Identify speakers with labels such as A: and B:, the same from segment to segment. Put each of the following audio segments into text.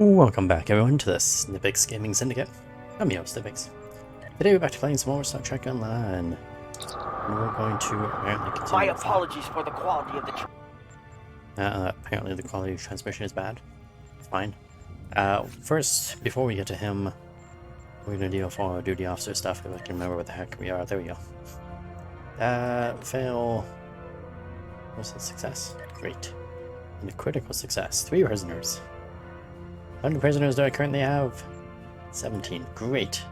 A: Welcome back everyone to the Snippix Gaming Syndicate. I'm your Snippix. Today we're back to playing some more Star Trek Online. And we're going to apparently continue.
B: My apologies for the quality of the
A: apparently the quality of transmission is bad. Fine. First, before we get to him, we're gonna deal with our duty officer stuff, if I can remember what the heck we are. There we go. Fail. What's a success? Great. And a critical success. 3 prisoners. How many prisoners do I currently have? 17. Great.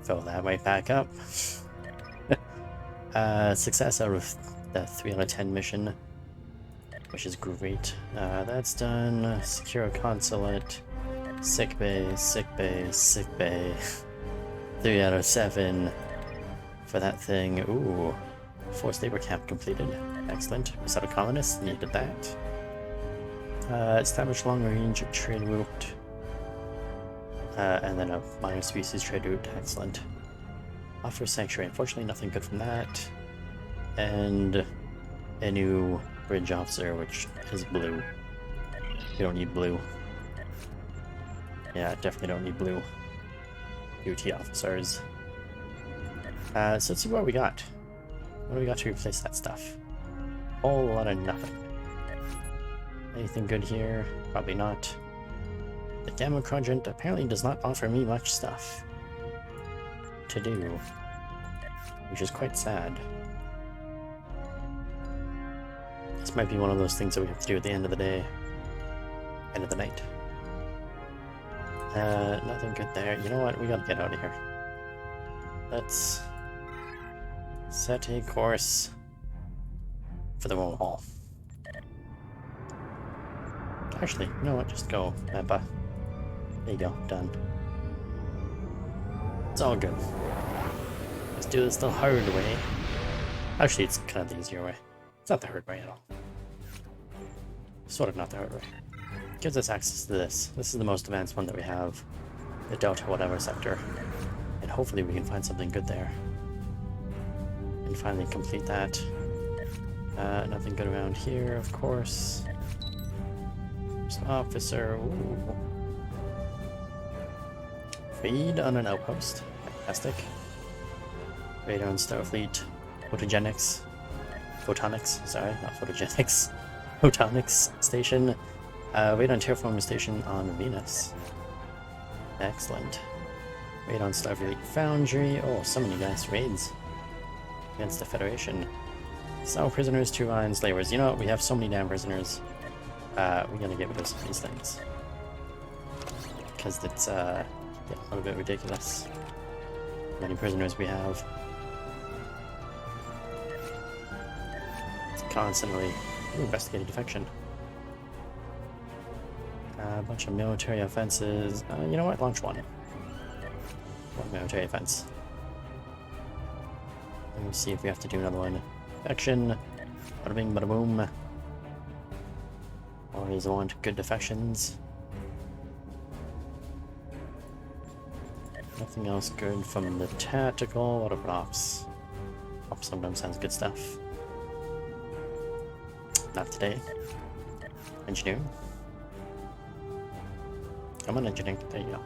A: Fill that right back up. Success out of the 3 out of 10 mission, which is great. That's done. Secure consulate. Sick bay, sick bay, sick bay. 3 out of 7 for that thing. Ooh. Forced labor camp completed. Excellent. Reset a colonist. Needed that. Establish long-range trade route, and then a minor species trade route. Excellent. Offer sanctuary. Unfortunately, nothing good from that. And a new bridge officer, which is blue. We don't need blue. Yeah, definitely don't need blue. UT officers. So let's see what we got. What do we got to replace that stuff? A whole lot of nothing. Anything good here? Probably not. The Gamma Quadrant apparently does not offer me much stuff to do, which is quite sad. This might be one of those things that we have to do at the end of the day. End of the night. Nothing good there. You know what? We gotta get out of here. Let's set a course for the roll hall. Actually, you know what? Just go, Peppa. There you go. Done. It's all good. Let's do this the hard way. Actually, it's kind of the easier way. It's not the hard way at all. Sort of not the hard way. Gives us access to this. This is the most advanced one that we have. The Delta whatever sector. And hopefully we can find something good there. And finally complete that. Nothing good around here, of course. Officer. Ooh. Feed on an outpost. Fantastic. Radar on Starfleet. Photogenics. Photonics. Sorry, not photogenics. Photonics station. Raid on terraforming station on Venus. Excellent. Raid on Starfleet Foundry. Oh, so many nice raids against the Federation. Cell prisoners, 2 iron slavers. You know what? We have so many damn prisoners. We're gonna get rid of some of these things. Because it's, yeah, a little bit ridiculous. How many prisoners we have. Constantly. Ooh, investigating defection. A bunch of military offenses. You know what? Launch one. One military offense. Let me see if we have to do another one. Defection. Bada bing, bada boom. Always want good defections. Nothing else good from the tactical. What about ops? Ops sometimes has good stuff. Not today. Engineering. Come on, engineering. There you go.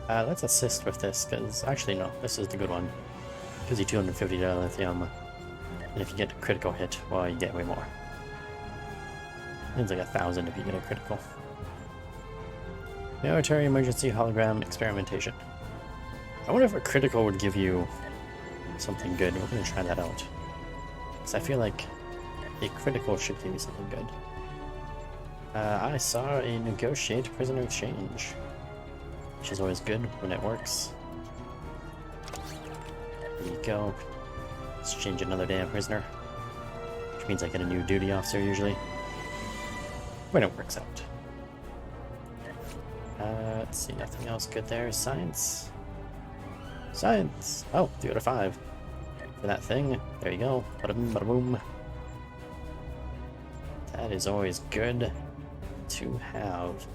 A: Let's assist with this, because actually, no, this is the good one. Gives you 250 lithium. And if you get a critical hit, well, you get way more. It's like 1,000 if you get a critical. Military emergency hologram experimentation. I wonder if a critical would give you something good. We're gonna try that out. Because I feel like a critical should give you something good. I saw a negotiate prisoner exchange, which is always good when it works. There you go. Let's change another damn prisoner, which means I get a new duty officer usually. When it works out. Let's see, nothing else good there. Science. Science! Oh, 3 out of 5. For that thing. There you go. Bada boom, bada boom. That is always good to have.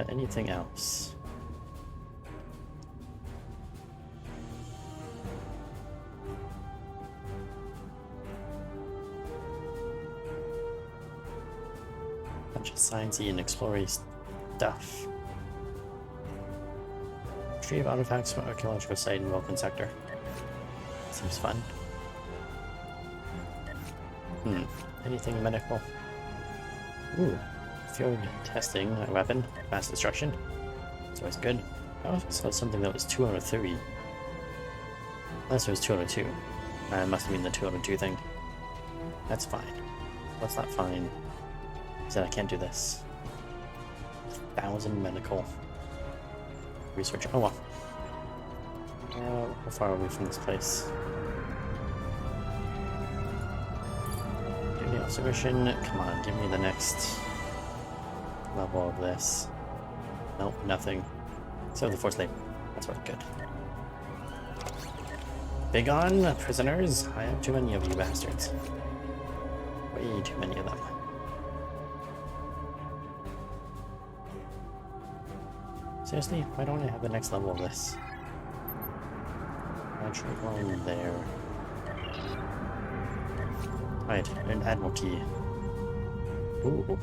A: Anything else? Bunch of sciencey and exploring stuff. Retrieve artifacts from archaeological site in Vulcan sector. Seems fun. Anything medical? Ooh. Field testing, a weapon, mass destruction. It's always good. I also saw something that was 203. Unless it was 202. It must have been the 202 thing. That's fine. What's not fine is that I can't do this. 1,000 medical research. Oh well. How far are we from this place? Duty observation. Come on, give me the next level of this. Nope, nothing. Except the force labor. That's what good. Big on, prisoners. I have too many of you bastards. Way too many of them. Seriously, why don't I have the next level of this? I try going there. Right, an Admiralty. Ooh.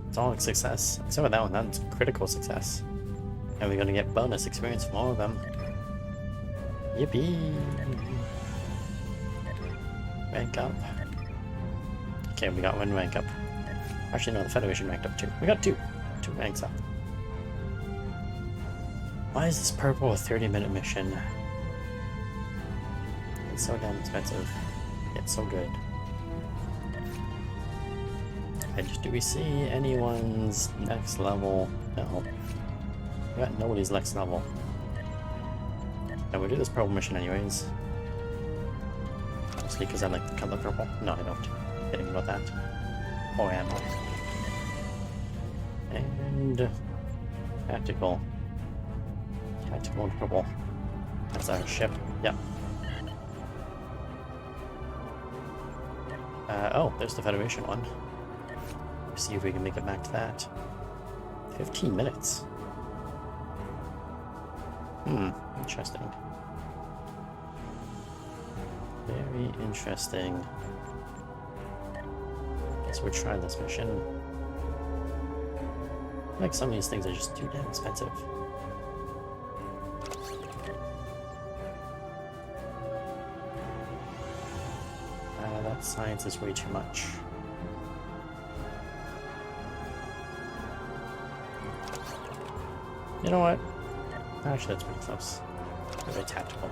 A: It's all a success. Except for that one, that's critical success. And we're gonna get bonus experience from all of them. Yippee! Rank up. Okay, we got one rank up. Actually, no, the Federation ranked up too. We got two ranks up. Why is this purple a 30-minute mission? It's so damn expensive. It's so good. And do we see anyone's next level? No. We got nobody's next level. And we'll do this purple mission anyways. Mostly because I like the color purple. No, I don't. Kidding about that. Oh, I am. And tactical. Tactical and purple. That's our ship. Yep. Oh, there's the Federation one. Let's see if we can make it back to that. 15 minutes. Interesting. Very interesting. Guess we'll try this mission. Like some of these things are just too damn expensive. That science is way too much. You know what? Actually, that's pretty close. Very tactical.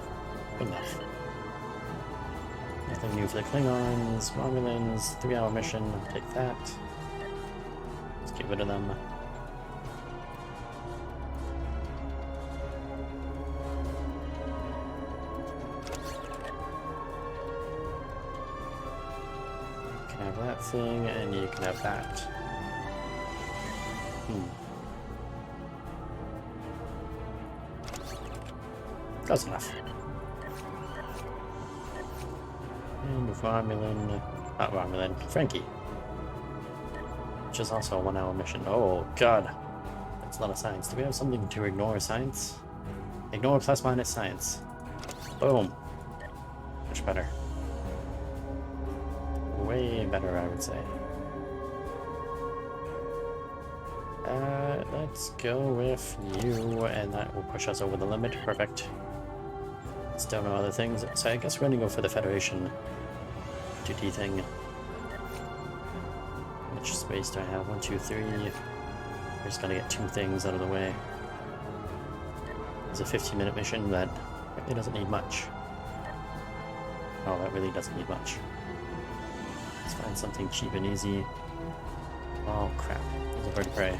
A: Good enough. Nothing new for the Klingons, Romulans, 3-hour mission, I'll take that. Let's get rid of them. You can have that thing, and you can have that. Close enough. And Romulan, not Romulan, Frankie. Which is also a 1-hour mission. Oh god, that's a lot of science. Do we have something to ignore science? Ignore plus minus science. Boom. Much better. Way better, I would say. Let's go with you, and that will push us over the limit. Perfect. Still no other things, so I guess we're gonna go for the Federation 2D thing. How much space do I have? 1, 2, 3. We're just gonna get 2 things out of the way. It's a 15-minute mission that really doesn't need much. Oh, that really doesn't need much. Let's find something cheap and easy. Oh crap, there's a bird of prey.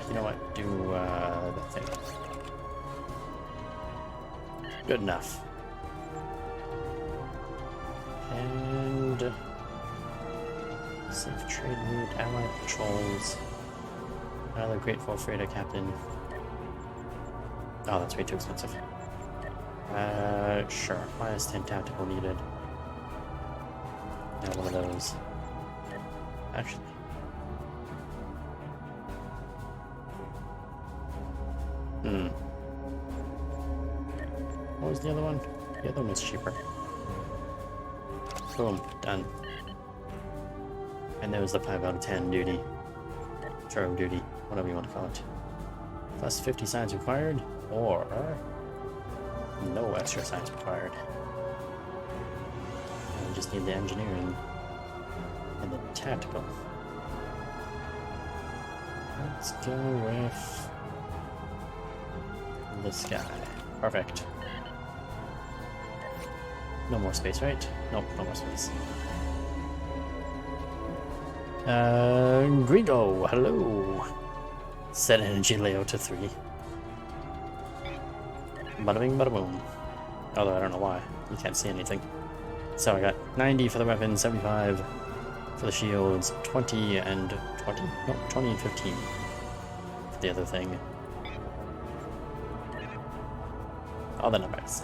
A: You know what? Do that thing. Good enough. And safe trade route, allied patrols. Another grateful freighter captain. Oh, that's way too expensive. Sure. Minus 10 tactical needed. Yeah, one of those. Actually. What was the other one? The other one was cheaper. Boom, done. And there was the 5 out of 10 duty. Churro duty, whatever you want to call it. Plus 50 science required, or no extra science required. And we just need the engineering and the tactical. Let's go with this guy. Perfect. No more space, right? Nope, no more space. Grigo, hello. Set energy layout to 3. Bada bing, bada boom. Although I don't know why. You can't see anything. So I got 90 for the weapons, 75 for the shields, 20 and 20? No, 20 and 15 for the other thing. All the numbers.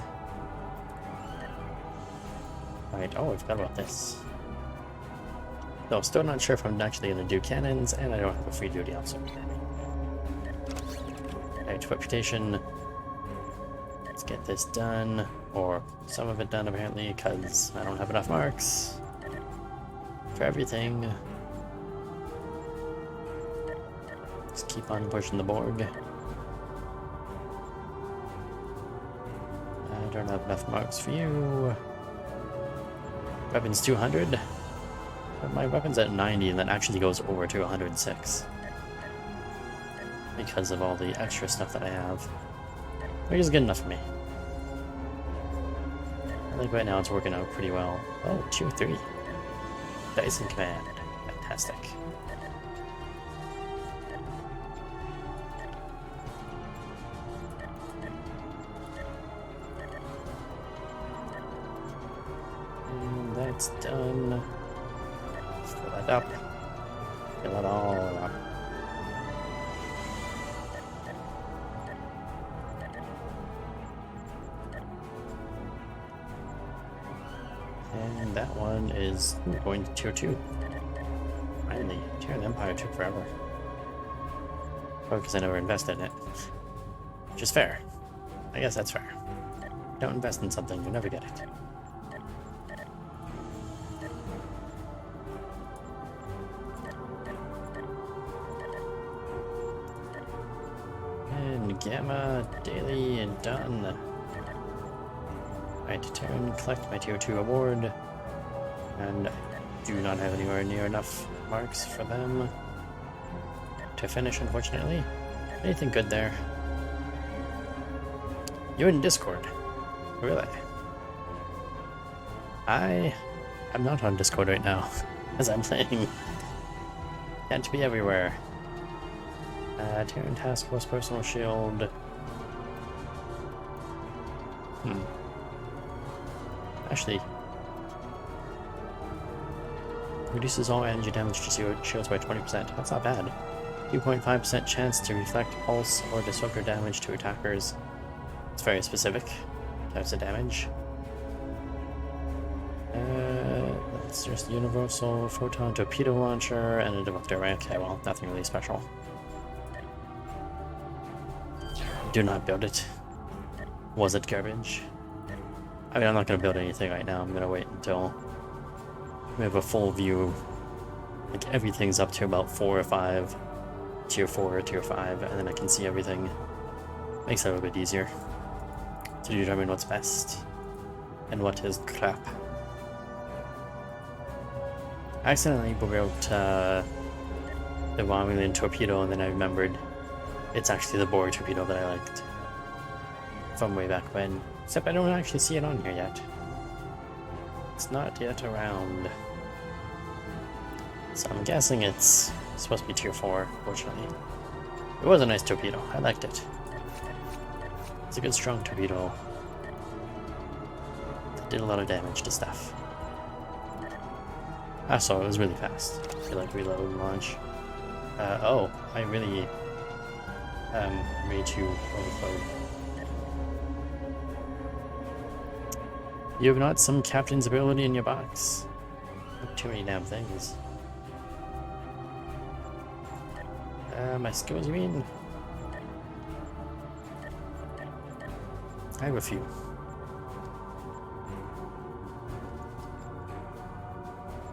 A: Right, oh, I forgot about this. No, still not sure if I'm actually going to do cannons, and I don't have a free duty officer. Right, reputation. Let's get this done, or some of it done apparently, because I don't have enough marks for everything. Just keep on pushing the Borg. I don't have enough marks for you. Weapons 200. But my weapon's at 90 and that actually goes over to 106. Because of all the extra stuff that I have. Which is good enough for me. I think right now it's working out pretty well. Oh, 2-3. Dyson command. Fantastic. And that's done. Fill that up. Fill it all up. And that one is going to tier 2. Finally, Tier and Empire took forever. Probably because I never invested in it. Which is fair. I guess that's fair. Don't invest in something, you never get it. And Gamma, daily, and done. Right, turn, collect my tier 2 award. And I do not have anywhere near enough marks for them to finish, unfortunately. Anything good there? You're in Discord. Really? I'm not on Discord right now, as I'm playing. Can't be everywhere. Terran Task Force Personal Shield. Actually, reduces all energy damage to shields by 20%. That's not bad. 2.5% chance to reflect pulse or disruptor damage to attackers. It's very specific types of damage. That's just universal photon torpedo launcher and a disruptor, right? Okay, well, nothing really special. Do not build it. Was it garbage? I mean, I'm not going to build anything right now. I'm going to wait until we have a full view. Like, everything's up to about 4 or 5. Tier 4 or Tier 5, and then I can see everything. Makes it a little bit easier to determine what's best and what is crap. I accidentally wrote the Romulan torpedo, and then I remembered it's actually the Borg torpedo that I liked from way back when. Except I don't actually see it on here yet. It's not yet around. So I'm guessing it's supposed to be Tier 4, fortunately. It was a nice torpedo. I liked it. It's a good strong torpedo. It did a lot of damage to stuff. Also, it was really fast. I feel like reload and launch. Oh, I really way too overflowed. You have not some captain's ability in your box. Not too many damn things. My skills, you mean? I have a few.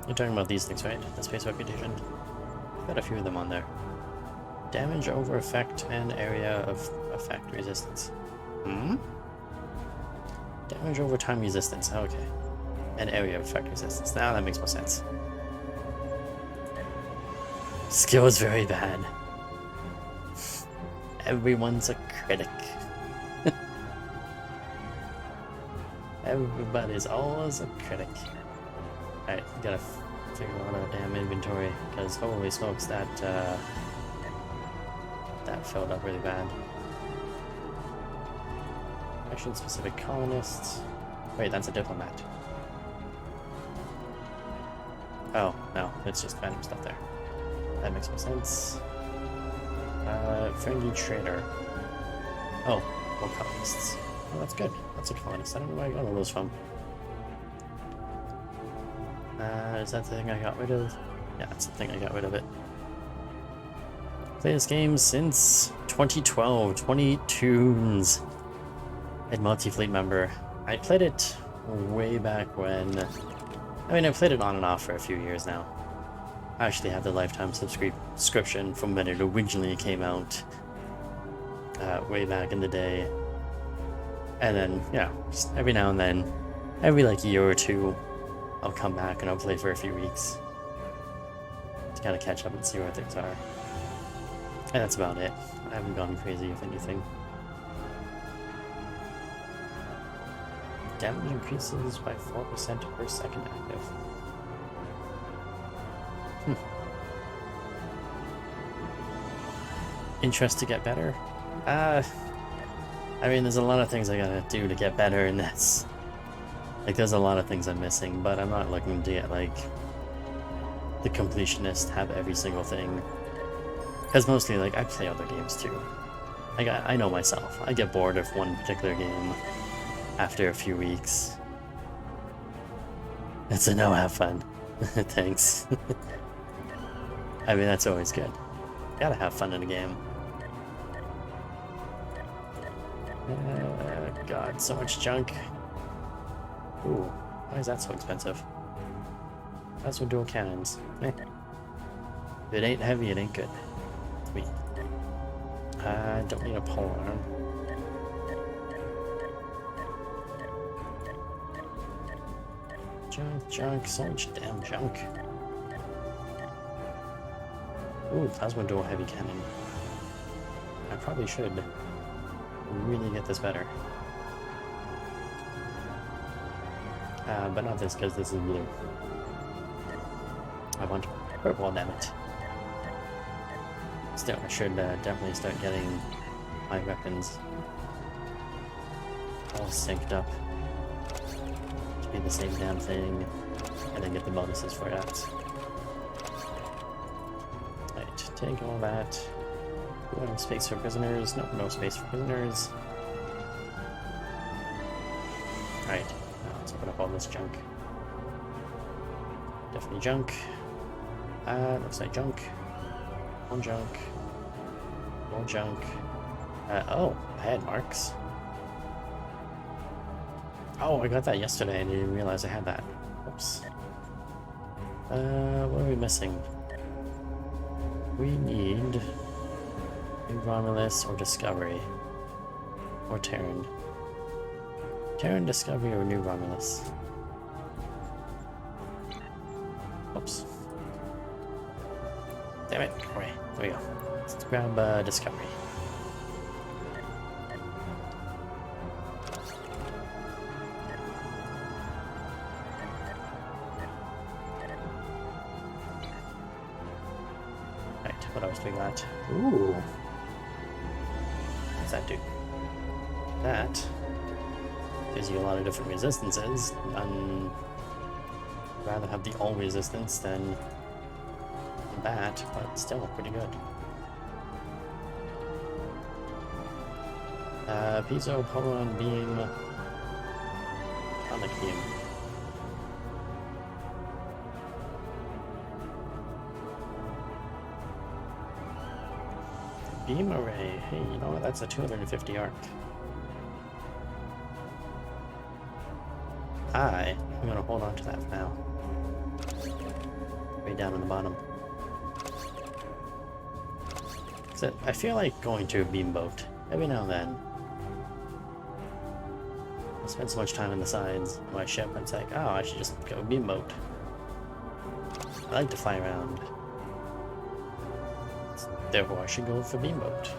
A: You're talking about these things, right? The space reputation? Got a few of them on there. Damage over effect and area of effect resistance. Damage over time resistance, okay. And area of effect resistance. Now that makes more sense. Skill is very bad. Everyone's a critic. Everybody's always a critic. Alright, gotta figure out our damn inventory, because holy smokes, that filled up really bad. Mission-specific colonists. Wait, that's a diplomat. Oh, no, it's just random stuff there. That makes more sense. Friendly trader. Oh, more colonists. Oh, that's good. That's a colonist. I don't know where I got all those from. Is that the thing I got rid of? Yeah, that's the thing I got rid of it. Play this game since 2012. 20 tunes. And multi-fleet member. I played it way back when... I mean, I played it on and off for a few years now. I actually have the lifetime subscription from when it originally came out. Way back in the day. And then, yeah, just every now and then, every like year or two, I'll come back and I'll play for a few weeks. To kind of catch up and see where things are. And that's about it. I haven't gone crazy with anything. Damage increases by 4% per second active. Interest to get better? I mean, there's a lot of things I gotta do to get better in this. Like, there's a lot of things I'm missing, but I'm not looking to get, like, the completionist, have every single thing. Because mostly, like, I play other games too. Like, I know myself. I get bored of one particular game after a few weeks. And so now have fun. Thanks. I mean, that's always good. Gotta have fun in a game. God, so much junk. Ooh, why is that so expensive? That's with dual cannons. Eh. If it ain't heavy, it ain't good. Sweet. I don't need a pole arm. Junk, so much damn junk. Ooh, plasma dual heavy cannon. I probably should really get this better. But not this, because this is blue. I want purple, damn it. Still, I should definitely start getting my weapons all synced up to be the same damn thing, and then get the bonuses for that. Right, take all that. We want space for prisoners. Nope, no space for prisoners. Alright, now let's open up all this junk. Definitely junk. Looks like junk. More junk. More junk. Oh, pad marks. Oh, I got that yesterday and didn't realize I had that. Oops. What are we missing? We need New Romulus or Discovery. Or Terran. Terran, Discovery, or New Romulus. Oops. Damn it. Alright, there we go. Let's grab Discovery. Right, what else do we got? Ooh. What's that do? That gives you a lot of different resistances. I'd rather have the all resistance than that, but still pretty good. Piezo, Polaron Beam, Atomic Beam. Beam Array. Hey, you know what? That's a 250 arc. I'm gonna hold on to that for now. way down on the bottom. So I feel like going to a beamboat every now and then. I spend so much time on the sides of my ship, it's like, oh, I should just go beamboat. I like to fly around. Therefore, I should go for beamboat.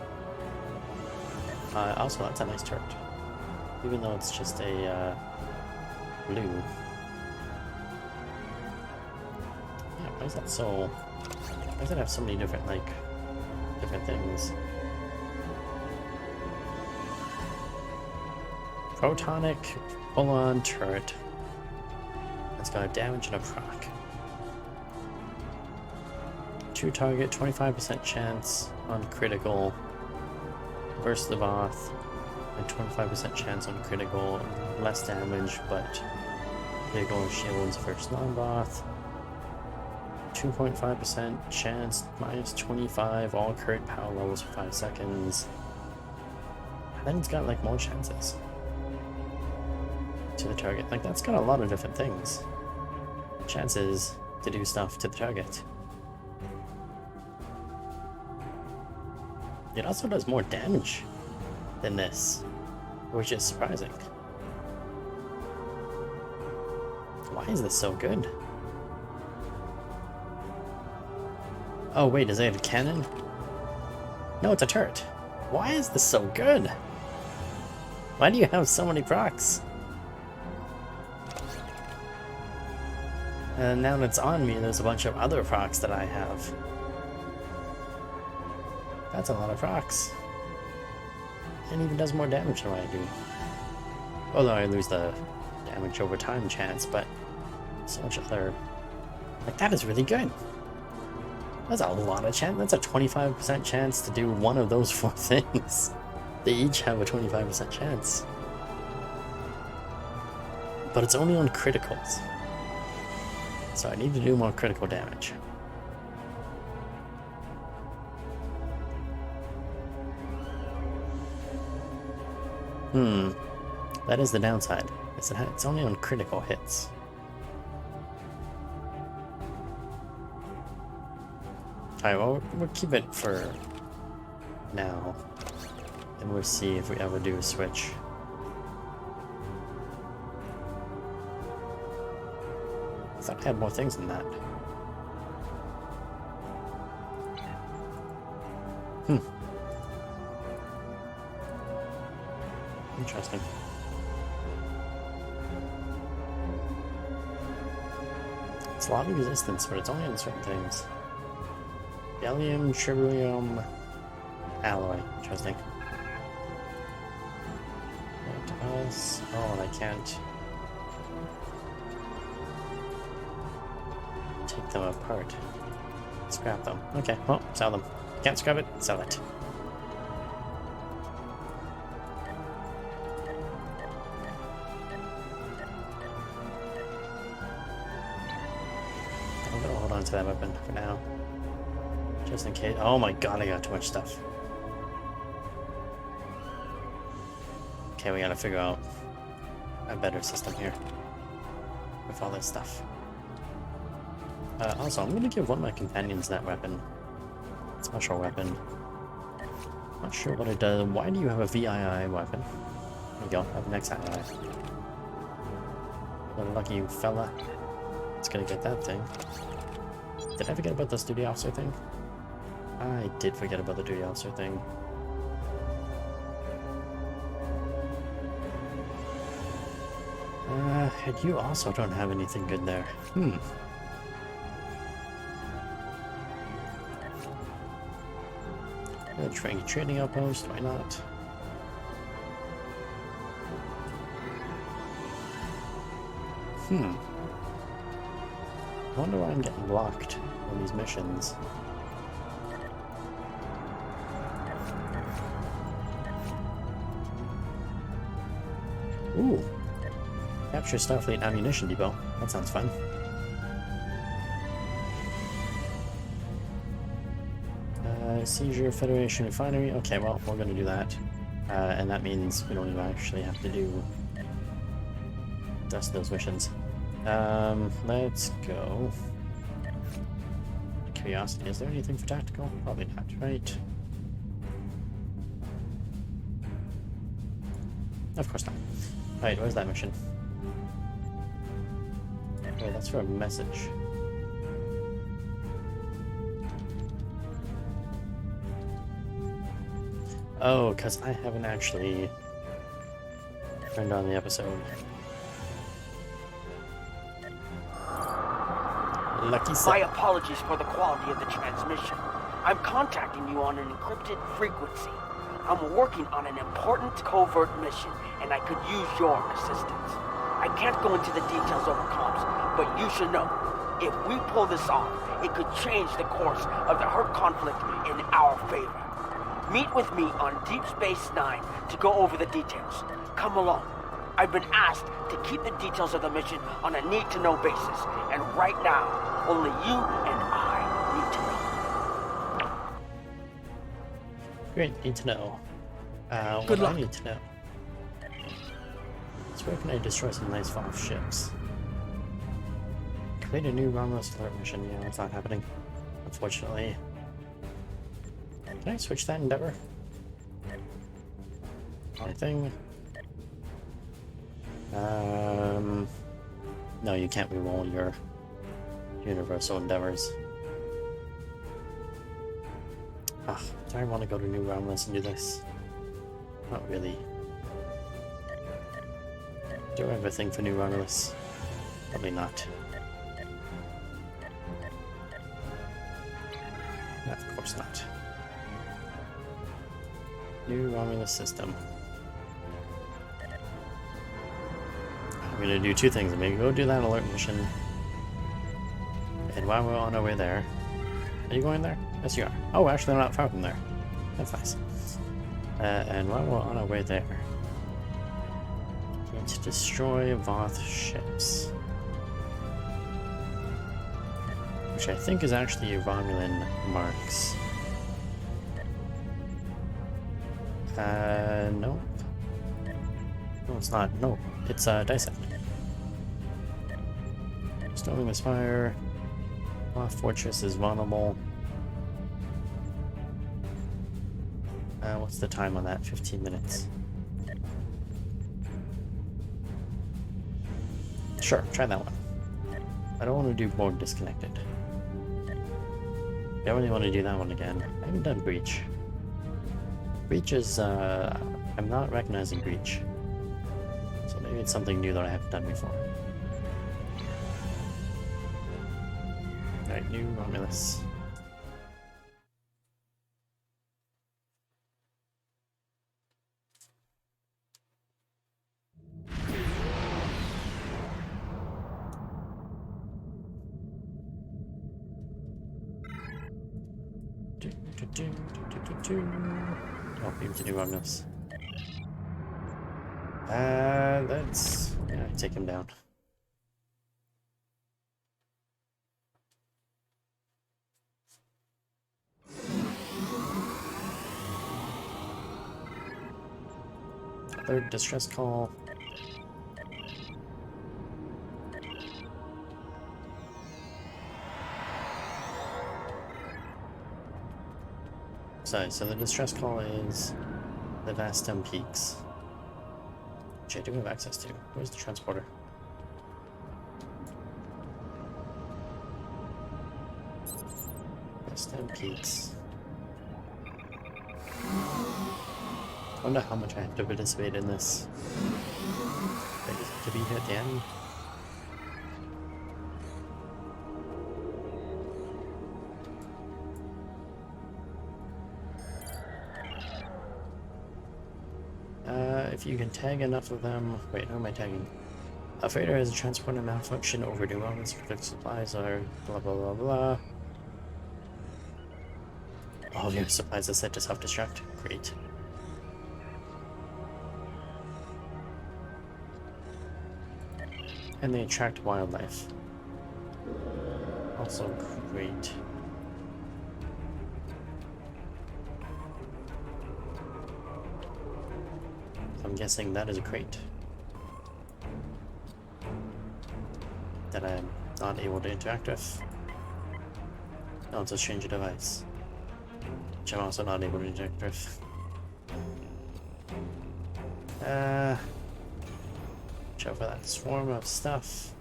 A: Also, that's a nice turret. Even though it's just a blue. Yeah, why is that so... Why does it have so many different, like, different things? Protonic full-on turret. It's got a damage and a proc. 2 target, 25% chance on critical versus the Voth, and 25% chance on critical, less damage, but critical shields versus non-Voth. 2.5% chance, minus 25, all current power levels for 5 seconds. And then it's got like more chances to the target. Like, that's got a lot of different things. Chances to do stuff to the target. It also does more damage than this, which is surprising. Why is this so good? Oh wait, does it have a cannon? No, it's a turret. Why is this so good? Why do you have so many procs? And now that it's on me, there's a bunch of other procs that I have. That's a lot of procs. And even does more damage than what I do. Although I lose the damage over time chance, but so much other... Like, that is really good. That's a lot of chance. That's a 25% chance to do one of those 4 things. They each have a 25% chance. But it's only on criticals. So I need to do more critical damage. That is the downside. It's only on critical hits. Alright, well, we'll keep it for now. And we'll see if we ever do a switch. I thought I had more things than that. Interesting. It's a lot of resistance, but it's only on certain things. Gallium, triburium, alloy. Interesting. What else? Oh, and I can't take them apart. Scrap them. Okay, well, sell them. Can't scrap it, sell it. I'm gonna hold on to that weapon for now. Just in case. Oh my god, I got too much stuff. Okay, we gotta figure out a better system here with all this stuff. Also, I'm gonna give one of my companions that weapon. Special weapon. Not sure what it does. Why do you have a VII weapon? There you go, I have an XII. What a lucky fella. It's gonna get that thing. Did I forget about the duty officer thing? I did forget about the duty officer thing. And you also don't have anything good there. Trading outpost, why not? I wonder why I'm getting blocked on these missions. Ooh. Capture Starfleet ammunition depot. That sounds fun. Seizure Federation refinery. Okay, well, we're gonna do that. And that means we don't even actually have to do the rest of those missions. Let's go. curiosity, is there anything for tactical? Probably not, right? Of course not. Alright, where's that mission? Wait, that's for a message. Oh, because I haven't actually turned on the episode. Lucky set.
B: My apologies for the quality of the transmission. I'm contacting you on an encrypted frequency. I'm working on an important covert mission, and I could use your assistance. I can't go into the details over comms, but you should know, if we pull this off, it could change the course of the Hurt conflict in our favor. Meet with me on Deep Space Nine to go over the details. Come along. I've been asked to keep the details of the mission on a need-to-know basis, and right now, only you and I need to know.
A: Great, need to know.
B: Good luck.
A: I need to know. So where can I destroy some nice off ships? Create a new Romulus alert mission. Yeah, that's not happening, unfortunately. Can I switch that endeavor? Anything? No, you can't reroll your universal endeavors. Ah, do I want to go to New Romulus and do this? Not really. Do I have a thing for New Romulus? Probably not. No, of course not. New Romulus system. I'm gonna do two things. I'm gonna go do that alert mission. And while we're on our way there... Are you going there? Yes, you are. Oh, actually, I'm not far from there. That's nice. And while we're on our way there... we need to destroy Voth ships. Which I think is actually Romulan marks. Nope. No, it's not. No, it's Dysect. Storming this fire. Lost Fortress is vulnerable. What's the time on that? 15 minutes. Sure, try that one. I don't want to do Borg Disconnected. I really want to do that one again. I haven't done Breach. Breach is, I'm not recognizing Breach. So maybe it's something new that I haven't done before. Alright, New Romulus. Oh, beam to New Romulus. Let's take him down. Third distress call. Sorry, so the distress call is the Vastem Peaks, which I do have access to. Where's the transporter? Vastem Peaks. I wonder how much I have to participate in this. To be here at the end. If you can tag enough of them... Wait, how am I tagging? A freighter has a transporter malfunction over New Romulus. Critical supplies are blah blah blah blah. All of your supplies are set to self-destruct. Great. And they attract wildlife. Also great. I'm guessing that is a crate that I'm not able to interact with. Oh, it's a change of device. Which I'm also not able to inject with. Watch out for that swarm of stuff.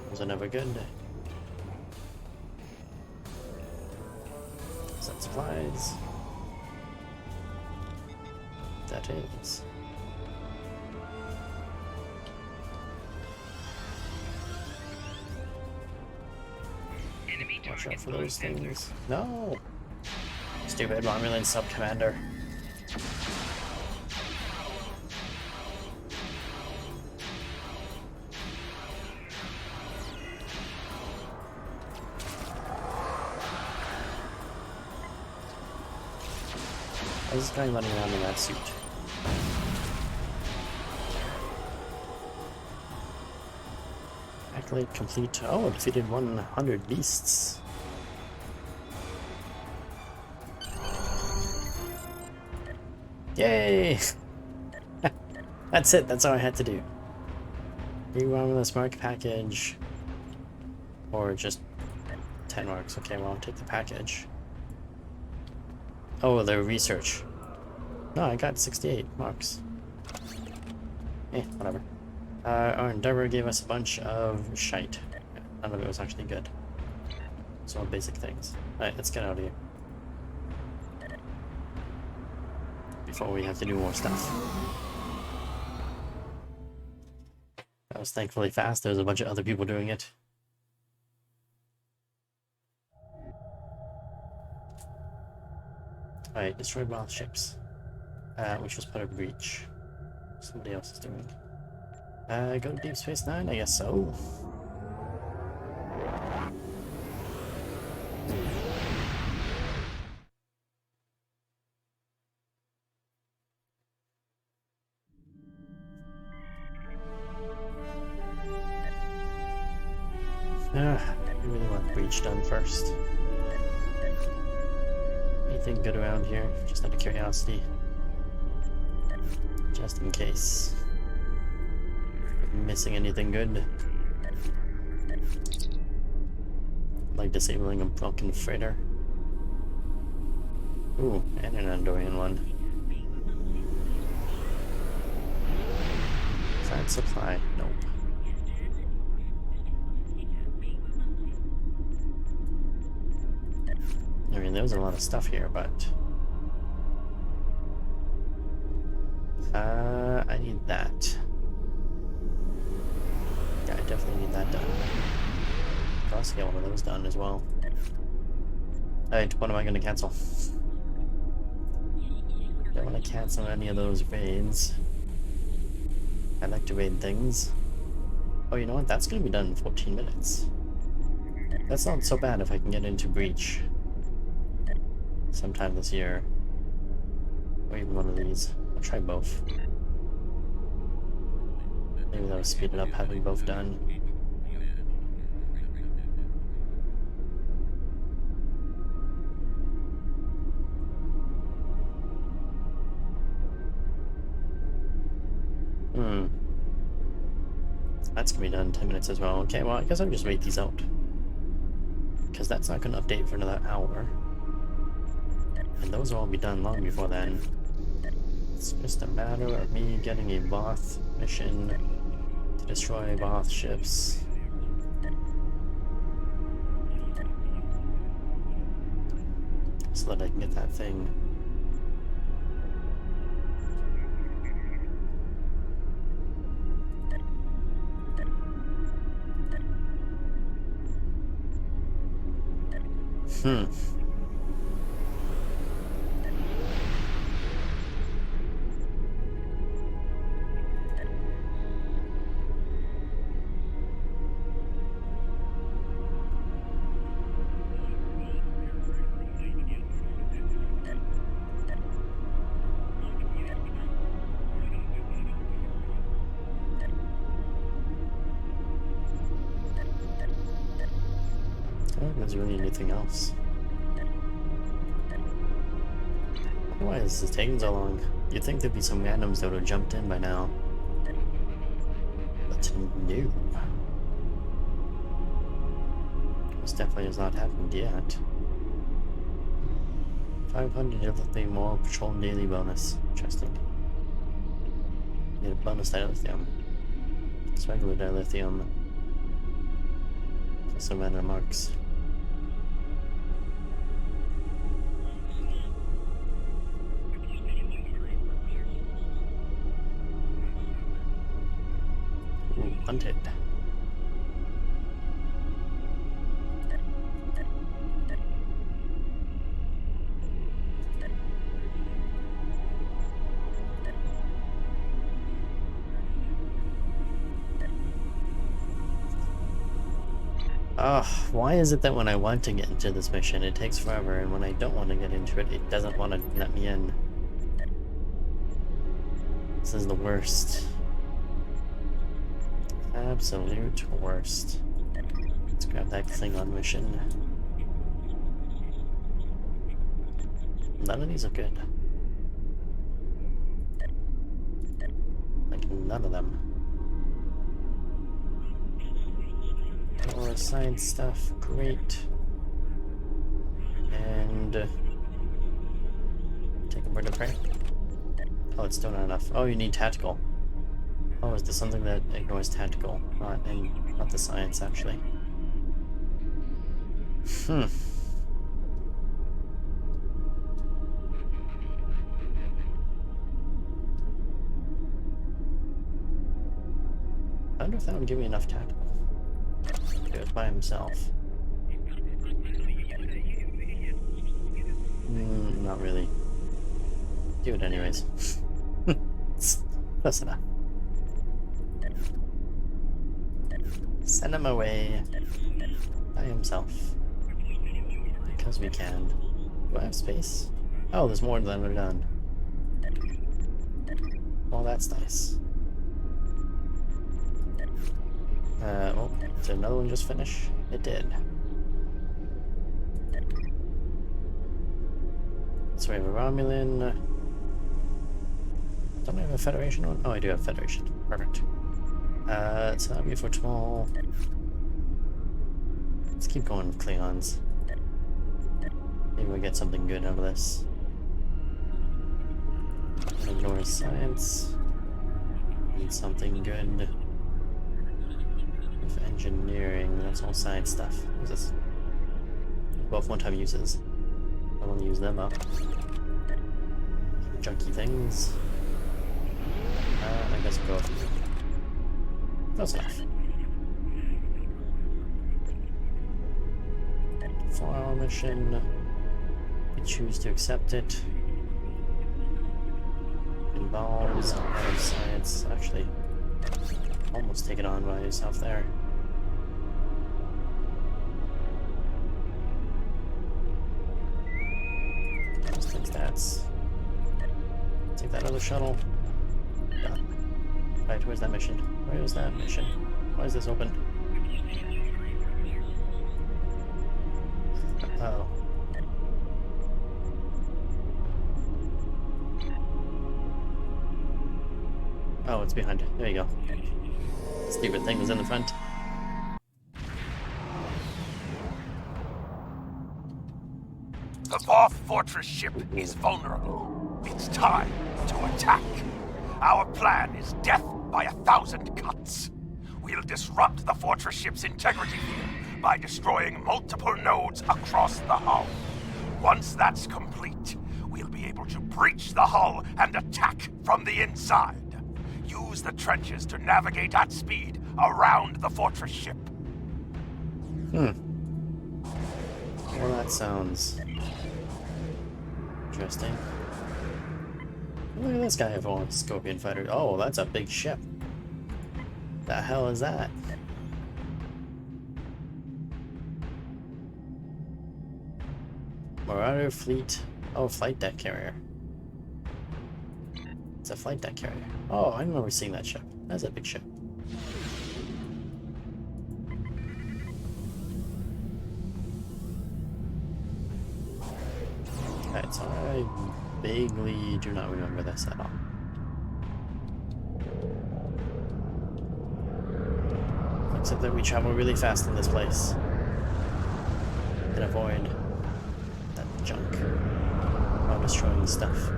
A: Those are never good. Set supplies. That is. Watch out for those things. No! Stupid Romulan sub-commander. Why is this guy running around in that suit? Accolade complete. Oh, defeated 100 beasts. Yay! That's it, that's all I had to do. You want with a smart package. Or just 10 marks. Okay, well, I'll take the package. Oh, the research. No, I got 68 marks. Whatever. Our Endeavor gave us a bunch of shite. None of it was actually good. So basic things. Alright, let's get out of here. Before we have to do more stuff. That was thankfully fast. There was a bunch of other people doing it. Alright, destroy both ships. Which was part of breach. Somebody else is doing. Go to Deep Space Nine, I guess so. I really want breach done first. Anything good around here? Just out of curiosity. Just in case. Missing anything good? Like disabling a broken freighter. Ooh, and an Andorian one. Side supply? Nope. I mean, there was a lot of stuff here, but... I need that. Yeah, I definitely need that done. I'll also get one of those done as well. Alright, what am I going to cancel? Don't want to cancel any of those raids. I like to raid things. Oh, you know what? That's going to be done in 14 minutes. That's not so bad if I can get into breach sometime this year. Or even one of these. I'll try both. Maybe that'll speed it up having both done. That's gonna be done in 10 minutes as well. Okay, well, I guess I'll just wait these out. Because that's not gonna update for another hour. And those will all be done long before then. It's just a matter of me getting a Voth mission to destroy Voth ships. So that I can get that thing. I don't think there's really anything else. Why is this taking so long? You'd think there'd be some randoms that would have jumped in by now. But no. It was definitely has not happened yet. 500 dilithium more patrol daily bonus. Interesting. Get a bonus dilithium. It's regular dilithium. Plus some random marks. Ooh, hunted. Ugh, why is it that when I want to get into this mission, it takes forever, and when I don't want to get into it, it doesn't want to let me in? This is the worst. Absolute worst. Let's grab that Klingon mission. None of these are good. Like, none of them. More science stuff, great. And take a bird of prey. Oh, it's still not enough. Oh, you need tactical. Oh, is this something that ignores tactical? Not the science, actually. I wonder if that would give me enough tactical. Do it by himself. Not really. Do it anyways. Close enough. Send him away by himself. Because we can. Do I have space? Oh, there's more than we're done. Well, that's nice. Oh, did another one just finish? It did. So we have a Romulan. Don't I have a Federation one? Oh, I do have Federation. Perfect. So that'll be for small. Let's keep going with Klingons. Maybe we get something good out of this. Ignore science. Need something good. With engineering, that's all science stuff. What's this? Both one-time uses. I want to use them up. Junky things. I guess go. Close enough. 4-hour mission. We choose to accept it. Involves a lot of science. Actually, almost take it on by yourself there. Stats. Take that other shuttle. Done. Right, where's that mission? Where is that mission? Why is this open? Uh-oh. Oh, it's behind it. There you go. Stupid thing was in the front.
C: The fourth fortress ship is vulnerable. It's time to attack. Our plan is death by 1,000 cuts. We'll disrupt the fortress ship's integrity field by destroying multiple nodes across the hull. Once that's complete, we'll be able to breach the hull and attack from the inside. Use the trenches to navigate at speed around the fortress ship.
A: Well, that sounds interesting. Look at this guy with a Scorpion fighter. Oh, that's a big ship. The hell is that? Marauder fleet. Oh, flight deck carrier. It's a flight deck carrier. Oh, I remember seeing that ship. That's a big ship. Alright, so I vaguely do not remember this at all. Except that we travel really fast in this place. can avoid that junk while destroying the stuff.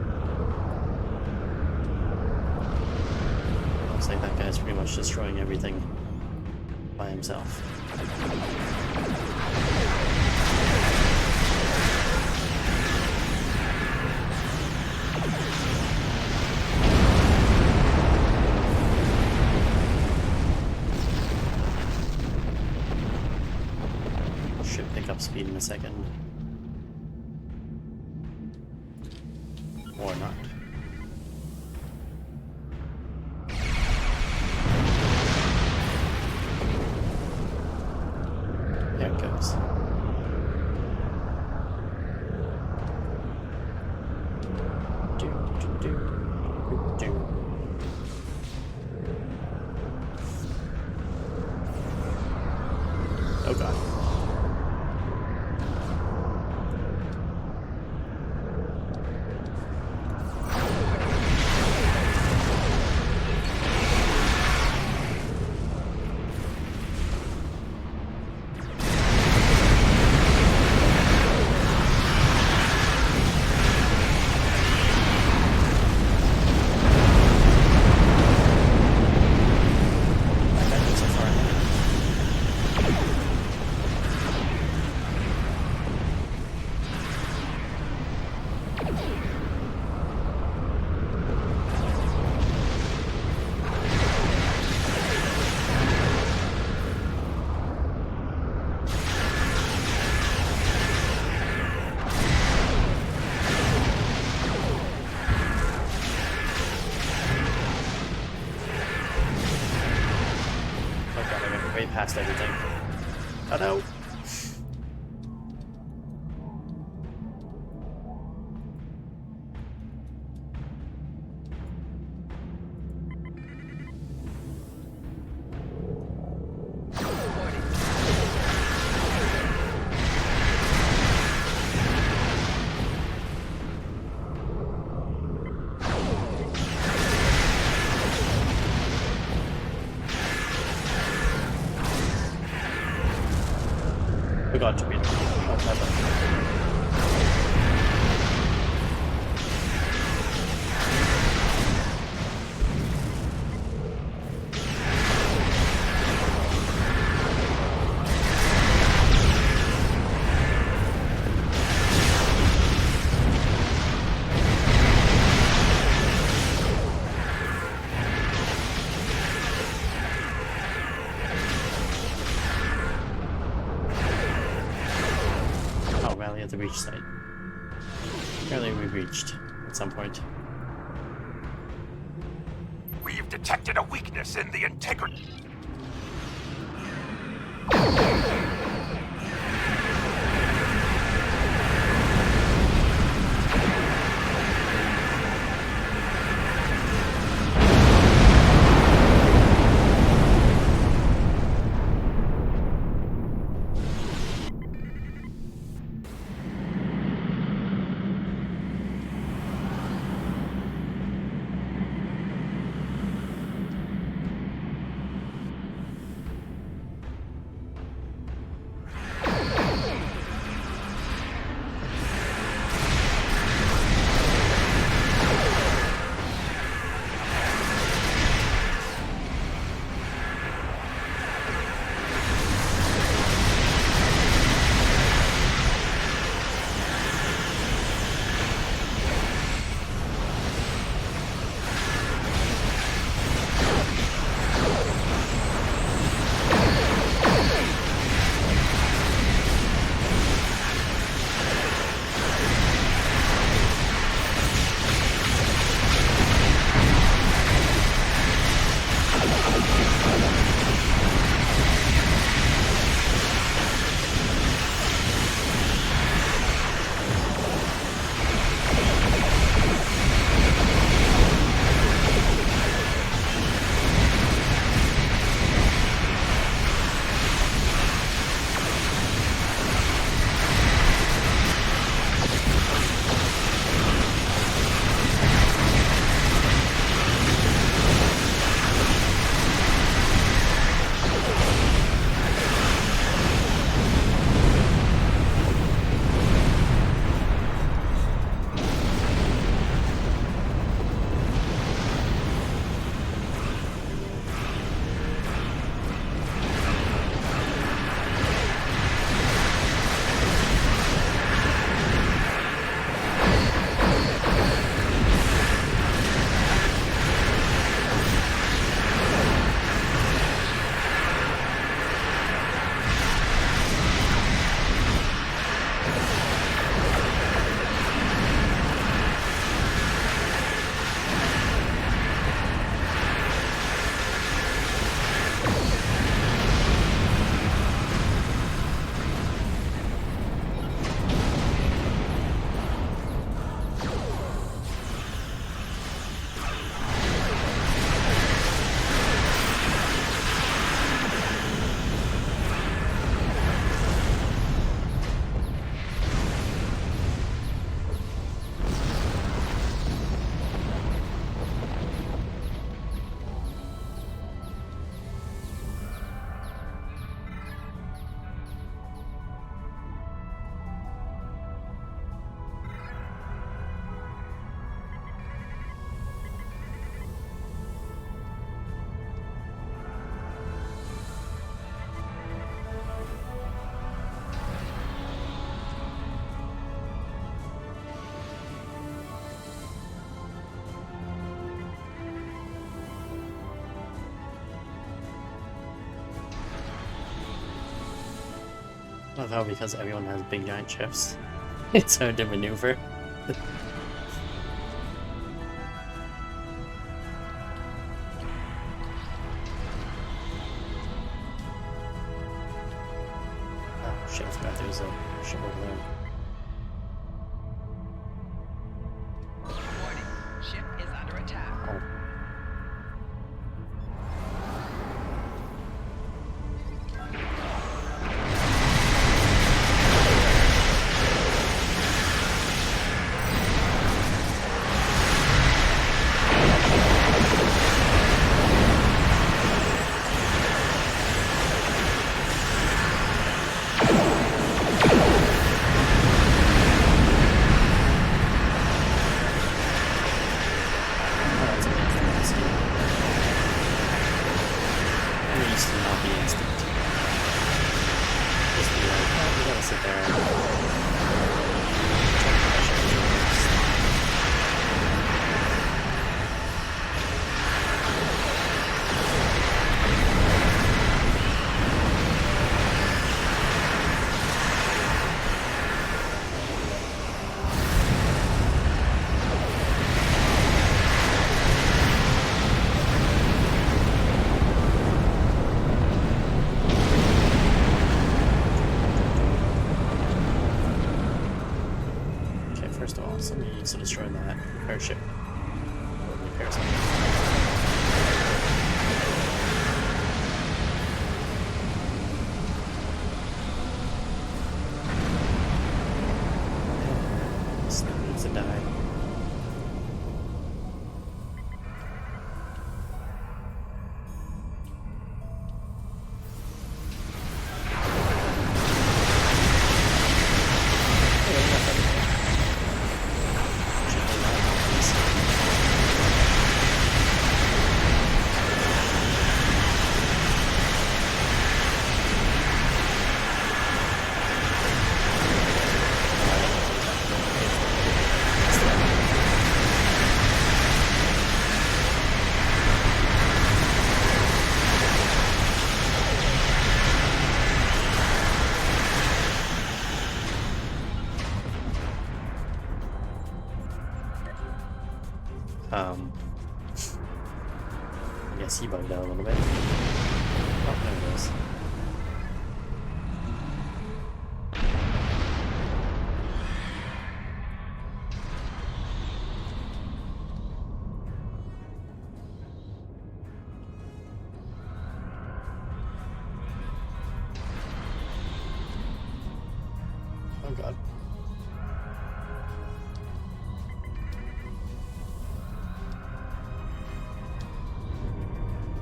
A: Looks like that guy's pretty much destroying everything by himself. Should pick up speed in a second. Or not. There it goes. Oh god. Way past everything. Oh no! Forgot to be whatever. Rally at the reach site. Apparently we reached at some point.
C: We've detected a weakness in the integrity.
A: love how because everyone has big giant ships, it's hard to maneuver. Oh shit, I forgot there's a ship over there.
D: Warning, ship is under attack.
A: Oh. Somebody needs to destroy that repair ship. Or repair something. This thing needs to die. I guess he bugged out a little bit. Oh, there it goes. Oh god.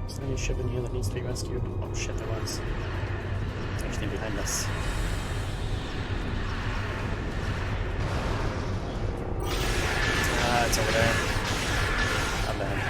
A: Is there any ship in here that needs to be rescued? Oh shit, there was. It's actually behind us. Ah, it's over there. Not bad.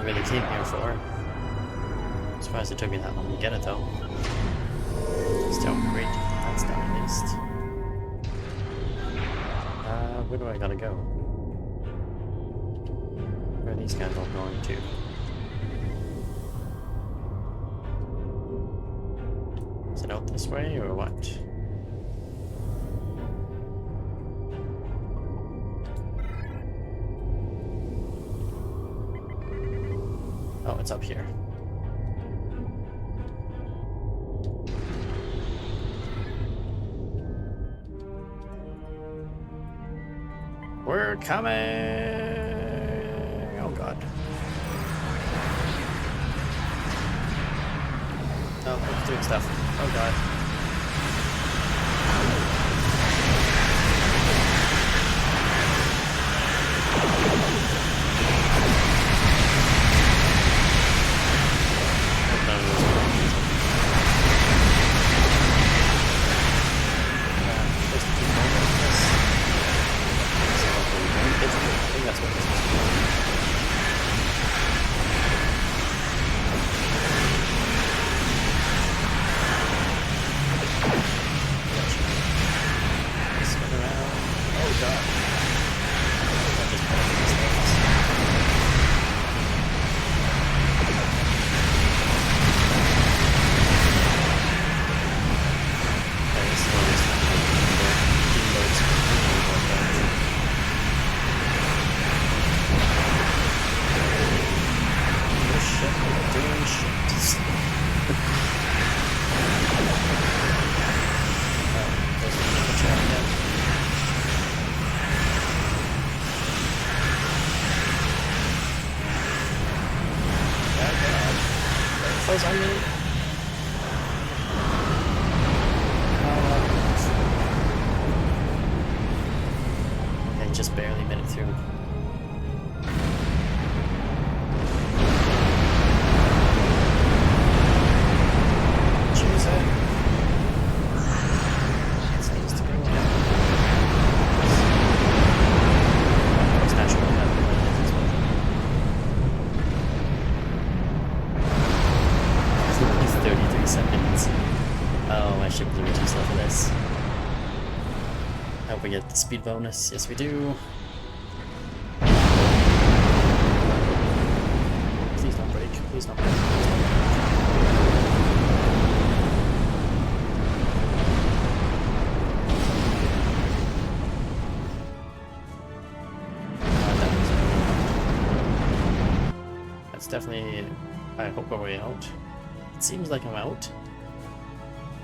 A: we really came here for. I'm surprised it took me that long to get it though. Still great. That's done at least. Where do I gotta go? Where are these guys all going to? Is it out this way or what? Oh, it's up here. We're coming! Oh god. Oh, it's doing stuff. Oh god. Close on me. Okay, just barely made it through. Choose it. Seems to go down. Of course, naturally, I have no explosion. 33 seconds. Oh, my ship blew too slow for this. I hope we get the speed bonus. Yes, we do. Please don't break. Please don't break. That's definitely, I hope, our way out. It seems like I'm out.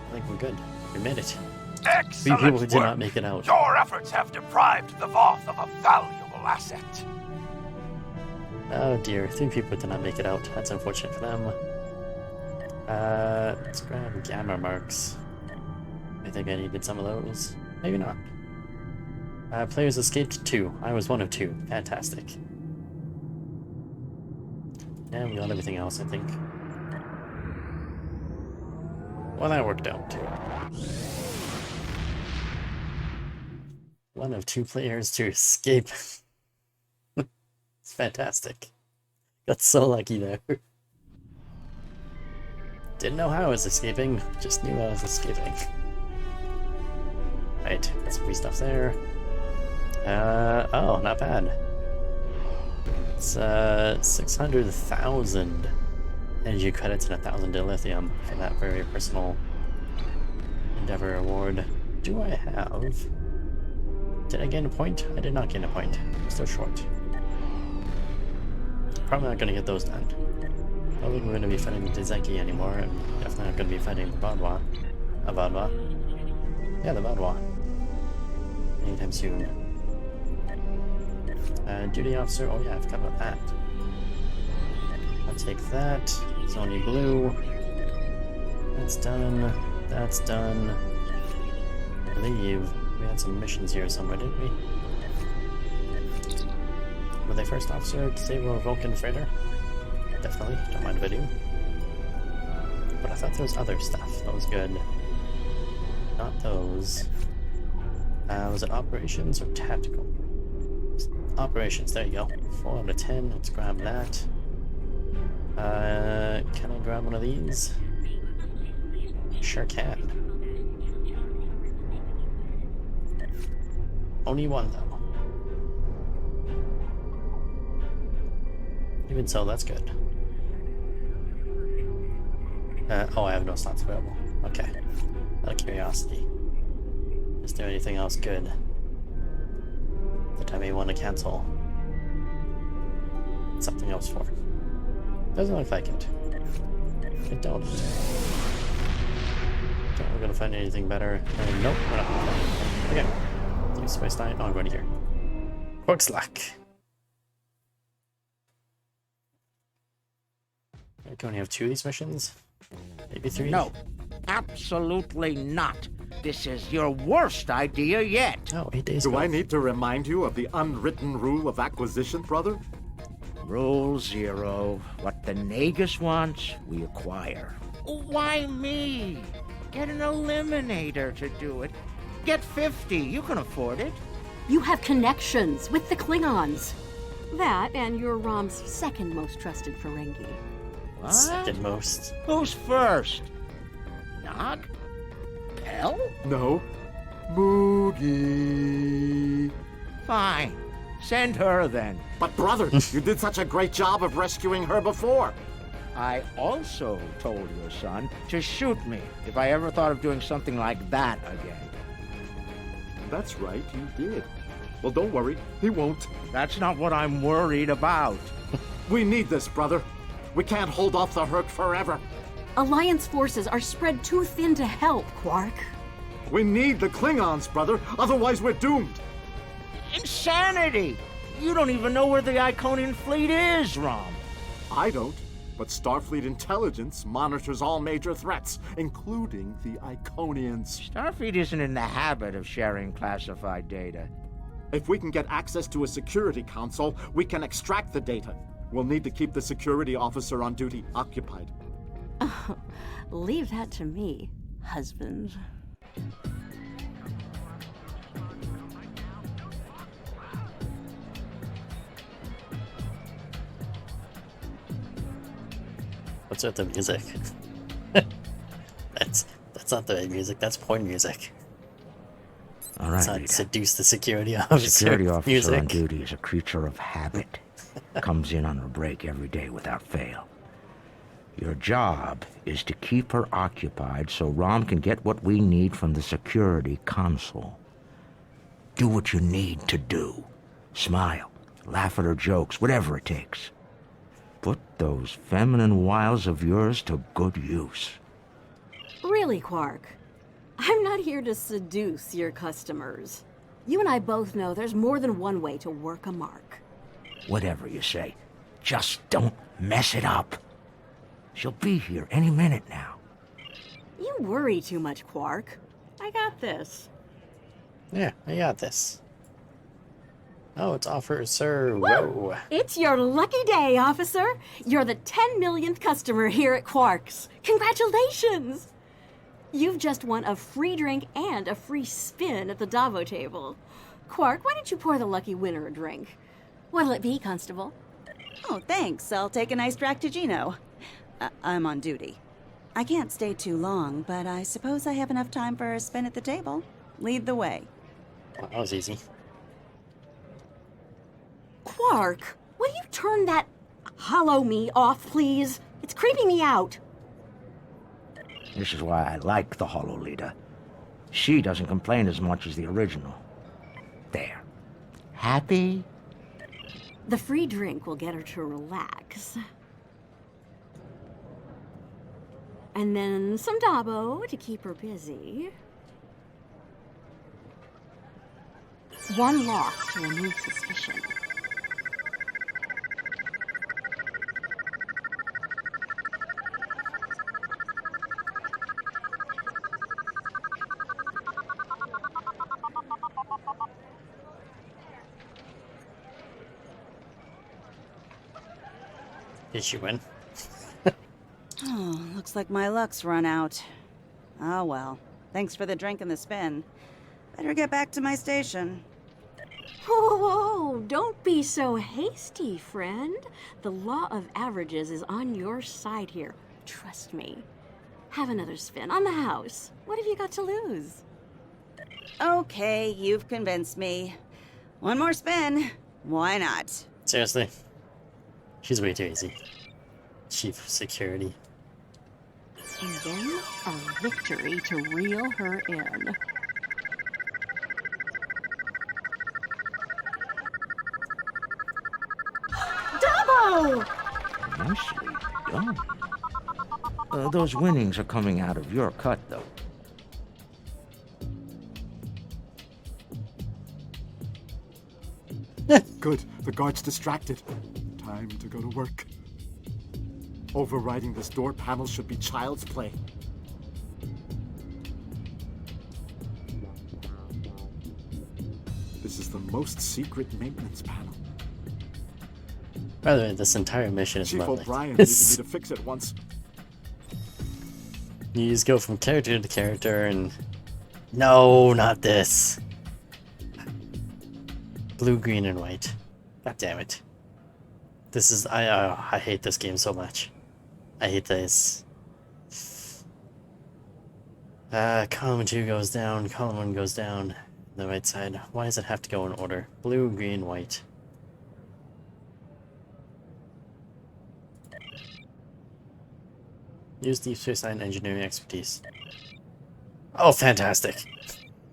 A: I think we're good. We made it.
C: Excellent
A: Three people who did
C: work.
A: not make it out.
C: Your efforts have deprived the Voth of a valuable asset.
A: Oh dear, 3 people did not make it out. That's unfortunate for them. Let's grab gamma marks. I think I needed some of those. Maybe not. Players escaped 2. I was one of 2. Fantastic. And we got everything else, I think. Well, that worked out too. 1 of 2 players to escape. It's fantastic. Got so lucky there. Didn't know how I was escaping, just knew I was escaping. Right, got some free stuff there. Oh, not bad. It's 600,000 energy credits and 1,000 dilithium for that very personal endeavor award. Do I have... Did I gain a point? I did not gain a point. I'm still short. Probably not going to get those done. I don't think we're going to be fighting the Dezeki anymore. I'm definitely not going to be fighting the Badwa. Badwa? Yeah, the Badwa. Anytime soon. Duty officer. Oh yeah, I forgot about that. I'll take that. It's only blue. That's done. That's done. I believe we had some missions here somewhere, didn't we? Were they first officer, disable a Vulcan freighter? Definitely, don't mind if I do. But I thought there was other stuff. That was good. Not those. Was it operations or tactical? Operations, there you go. 4 out of 10, let's grab that. grab one of these? Sure can. Only one, though. Even so, that's good. Oh, I have no slots available. Okay. Out of curiosity. Is there anything else good that I may want to cancel something else for? Doesn't look like it. I don't. Don't we're gonna find anything better. Nope, we're not gonna find anything. Okay. Use Space 9. Oh, I'm going here. Quark's luck. I can only have 2 of these missions? Maybe 3?
E: No, absolutely not. This is your worst idea yet.
A: Oh, 8 days
F: Do
A: ago.
F: I need to remind you of the unwritten rule of acquisition, brother?
E: Rule 0. What the Nagus wants, we acquire. Why me? Get an eliminator to do it. Get 50. You can afford it.
G: You have connections with the Klingons. That and you're Rom's second most trusted Ferengi.
E: What?
A: Second most.
E: Who's first? Nog? Bell?
F: No. Moogie.
E: Fine. Send her then.
F: But brother, you did such a great job of rescuing her before.
E: I also told your son to shoot me if I ever thought of doing something like that again.
F: That's right, you did. Well, don't worry, he won't.
E: That's not what I'm worried about.
F: We need this, brother. We can't hold off the hurt forever.
G: Alliance forces are spread too thin to help, Quark.
F: We need the Klingons, brother. Otherwise, we're doomed.
E: Insanity! You don't even know where the Iconian fleet is, Rom.
F: I don't. But Starfleet intelligence monitors all major threats, including the Iconians.
E: Starfleet isn't in the habit of sharing classified data.
F: If we can get access to a security console, we can extract the data. We'll need to keep the security officer on duty occupied.
G: Leave that to me, husband.
A: What's with the music? That's not the right music, that's porn music.
E: All
A: It's
E: right,
A: not
E: Rita.
A: seduce the security officer.
E: Security officer
A: music.
E: on duty is a creature of habit. Comes in on her break every day without fail. Your job is to keep her occupied so Rom can get what we need from the security console. Do what you need to do. Smile, laugh at her jokes, whatever it takes. Put those feminine wiles of yours to good use.
G: Really, Quark? I'm not here to seduce your customers. You and I both know there's more than one way to work a mark.
E: Whatever you say, just don't mess it up. She'll be here any minute now.
G: You worry too much, Quark. I got this.
A: Yeah, I got this. Oh, it's Officer Rowe.
G: It's your lucky day, officer. You're the 10 millionth customer here at Quark's. Congratulations! You've just won a free drink and a free spin at the Davo table. Quark, why don't you pour the lucky winner a drink? What'll it be, Constable?
H: Oh, thanks. I'll take a nice Dractigino. I'm on duty. I can't stay too long, but I suppose I have enough time for a spin at the table. Lead the way.
A: Well, that was easy.
G: Quark, will you turn that hollow me off, please? It's creeping me out.
E: This is why I like the Hollow Leader. She doesn't complain as much as the original. There. Happy?
G: The free drink will get her to relax. And then some Dabo to keep her busy. One loss to remove suspicion.
A: Did she win?
H: Oh, looks like my luck's run out. Oh well. Thanks for the drink and the spin. Better get back to my station.
G: Whoa, don't be so hasty, friend. The law of averages is on your side here. trust me. Have another spin on the house. What have you got to lose?
H: Okay, you've convinced me. One more spin. Why not?
A: Seriously? She's way too easy. Chief of Security.
G: And then a victory to reel her in. Dabo!
E: Nicely done. Those winnings are coming out of your cut, though.
F: Good. The guard's distracted. Time to go to work. Overriding this door panel should be child's play. This is the most secret maintenance panel.
A: By the way, this entire mission is
F: Chief
A: lovely.
F: O'Brien needed me to fix it once.
A: You just go from character to character and... No, not this. Blue, green, and white. God damn it. This is... I hate this game so much. I hate this. Column 2 goes down, column 1 goes down. The right side. Why does it have to go in order? Blue, green, white. Use Deep Space Nine engineering expertise. Oh, fantastic.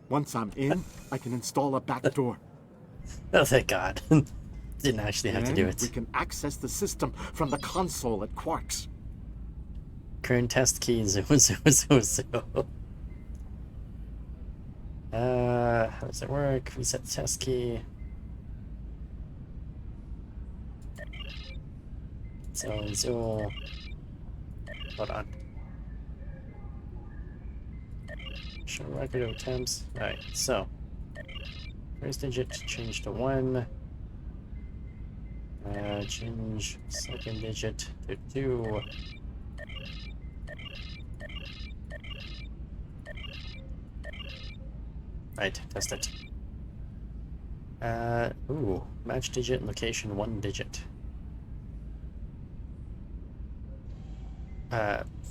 F: Once I'm in, I can install a back door.
A: Oh, thank God. Didn't actually have to do
F: And we
A: it.
F: can access the system from the console at Quarks.
A: Current test key 0000. How does it work? Reset the test key. So. Hold on. Show record of attempts. Alright, so. First digit change to 1. Change second digit to 2. Right, test it. Match digit, location 1 digit.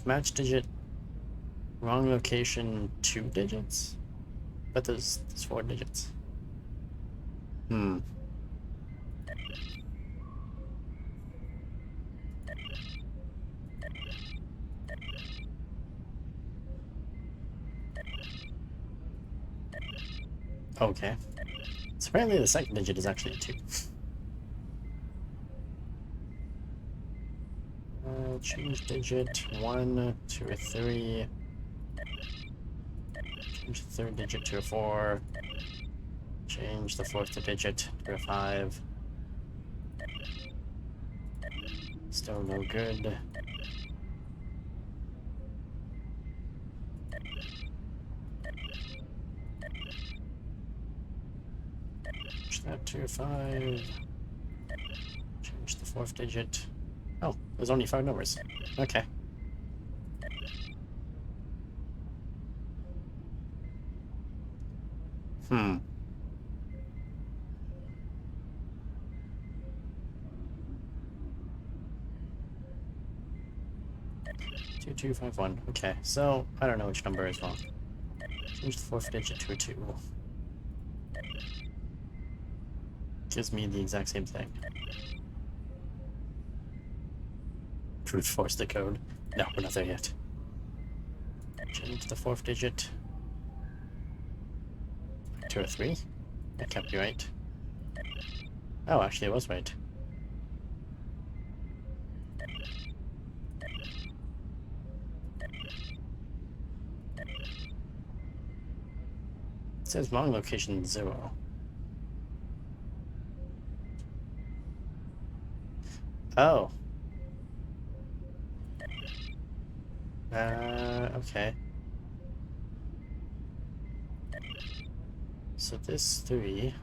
A: Match digit, wrong location 2 digits? But there's 4 digits. Okay. So apparently the second digit is actually a 2. Change digit 1 to a 3. Change the third digit to a 4. Change the fourth digit to a 5. Still no good. Change that to a 5. Change the fourth digit. Oh, there's only 5 numbers. Okay. Hmm. 2251. Okay, so I don't know which number is wrong. Change the fourth digit to a 2. Gives me the exact same thing. Brute force the code. No, we're not there yet. Change the fourth digit to a 3. That can't be right. Oh, actually it was right. It says wrong location 0. Oh. Okay. So this 3...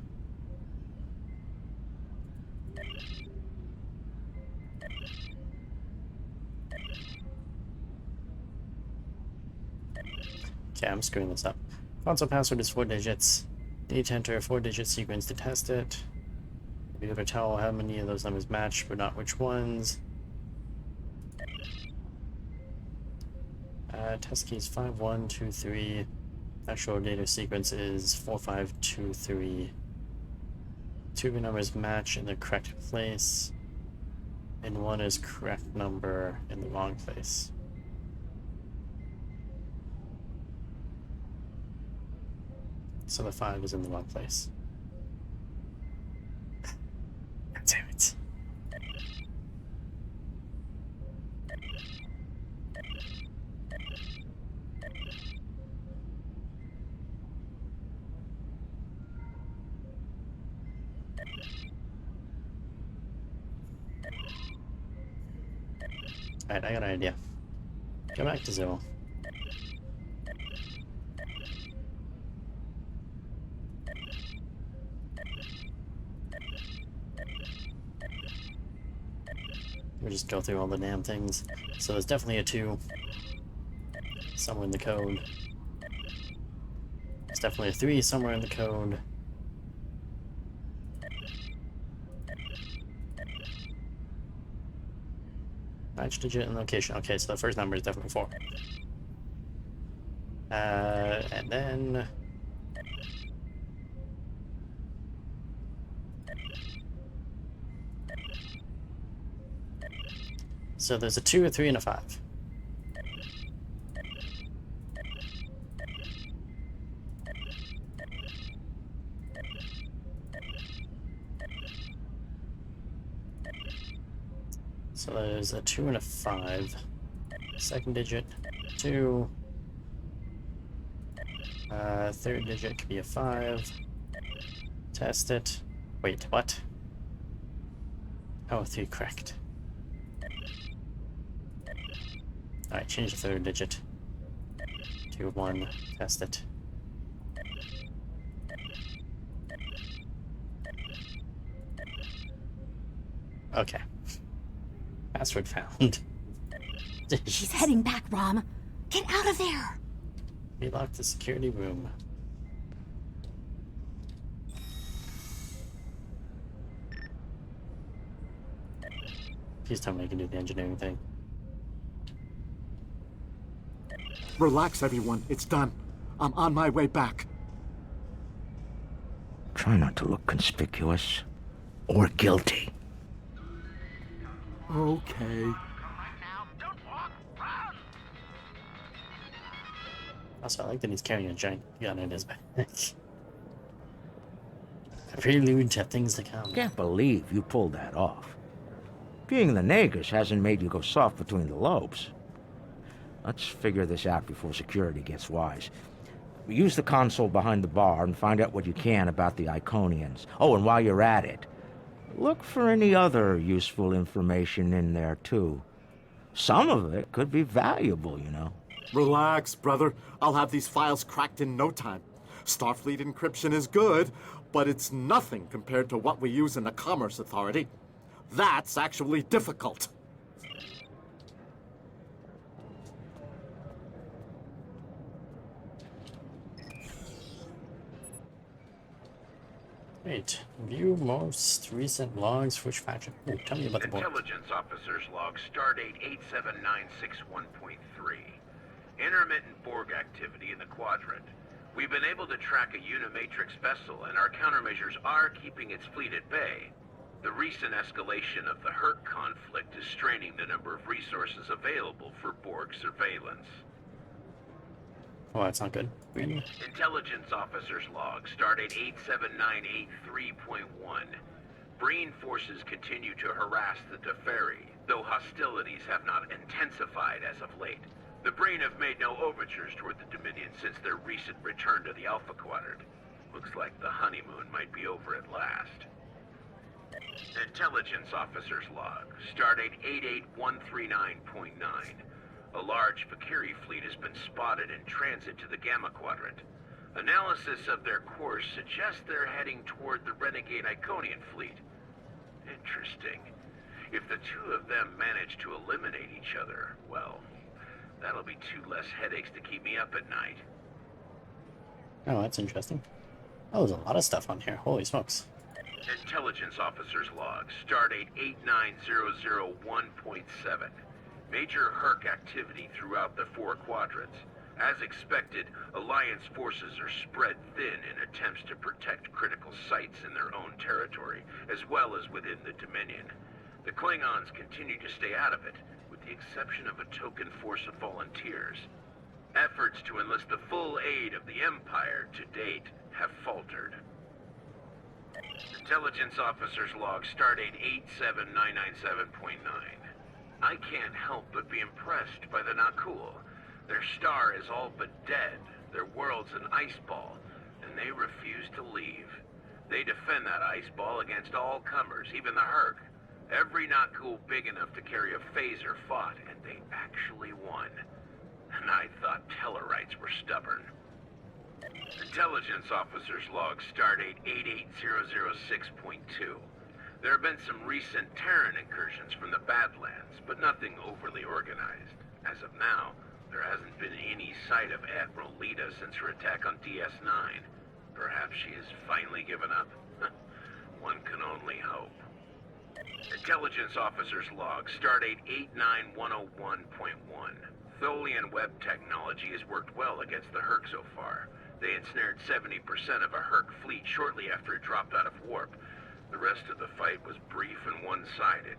A: Okay, I'm screwing this up. Console password is 4 digits. Need to enter a 4-digit sequence to test it. Be able to tell how many of those numbers match, but not which ones. Test key is 5123. Actual data sequence is 4523. Two numbers match in the correct place, and one is correct number in the wrong place. So the 5 is in the wrong place. Damn it. Alright, I got an idea. Go back to 0. We'll just go through all the damn things. So there's definitely a 2 somewhere in the code. There's definitely a 3 somewhere in the code. Match digit and location. Okay, so the first number is definitely 4. And then... So there's a 2, a 3, and a 5. So there's a 2 and a 5. Second digit, 2. Third digit could be a 5. Test it. Wait, what? Oh, 3 correct. Alright, change the third digit to 1. Test it. Okay. Password found.
G: She's heading back, Rom. Get out of there!
A: Relock the security room. Please tell me I can do the engineering thing.
F: Relax, everyone. It's done. I'm on my way back.
E: Try not to look conspicuous or guilty.
F: Okay.
A: Also, I like that he's carrying a giant gun in his back. A prelude to things to come.
E: Can't believe you pulled that off. Being the Nagus hasn't made you go soft between the lobes. Let's figure this out before security gets wise. Use the console behind the bar and find out what you can about the Iconians. Oh, and while you're at it, look for any other useful information in there, too. Some of it could be valuable, you know.
F: Relax, brother. I'll have these files cracked in no time. Starfleet encryption is good, but it's nothing compared to what we use in the Commerce Authority. That's actually difficult.
A: Wait, view most recent logs for which faction? Ooh, tell me about the board.
C: Intelligence Officer's Log, Stardate 87961.3. Intermittent Borg activity in the Quadrant. We've been able to track a Unimatrix vessel, and our countermeasures are keeping its fleet at bay. The recent escalation of the Hurt conflict is straining the number of resources available for Borg surveillance.
A: Oh, that's not good. Green.
C: Intelligence Officer's Log, Stardate 87983.1. Breen forces continue to harass the Teferi, though hostilities have not intensified as of late. The Breen have made no overtures toward the Dominion since their recent return to the Alpha Quadrant. Looks like the honeymoon might be over at last. Intelligence Officer's Log, Stardate 88139.9. A large Vakiri fleet has been spotted in transit to the Gamma Quadrant. Analysis of their course suggests they're heading toward the renegade Iconian fleet. Interesting. If the two of them manage to eliminate each other, well, that'll be 2 less headaches to keep me up at night.
A: Oh, that's interesting. Oh, there's a lot of stuff on here. Holy smokes.
C: Intelligence Officer's Log, Stardate 89001.7.
I: Major Herc activity throughout the 4 quadrants. As expected, Alliance forces are spread thin in attempts to protect critical sites in their own territory, as well as within the Dominion. The Klingons continue to stay out of it, with the exception of a token force of volunteers. Efforts to enlist the full aid of the Empire to date have faltered. Intelligence Officer's Log, Stardate 87997.9. I can't help but be impressed by the Nakul. Their star is all but dead, their world's an ice ball, and they refuse to leave. They defend that ice ball against all comers, even the Herc. Every Nakul big enough to carry a phaser fought, and they actually won. And I thought Tellarites were stubborn. Intelligence Officer's Log, Stardate 88006.2. There have been some recent Terran incursions from the Badlands, but nothing overly organized. As of now, there hasn't been any sight of Admiral Lita since her attack on DS9. Perhaps she has finally given up? One can only hope. Intelligence Officer's Log, Stardate 89101.1. Tholian web technology has worked well against the Herc so far. They ensnared 70% of a Herc fleet shortly after it dropped out of warp. The rest of the fight was brief and one-sided.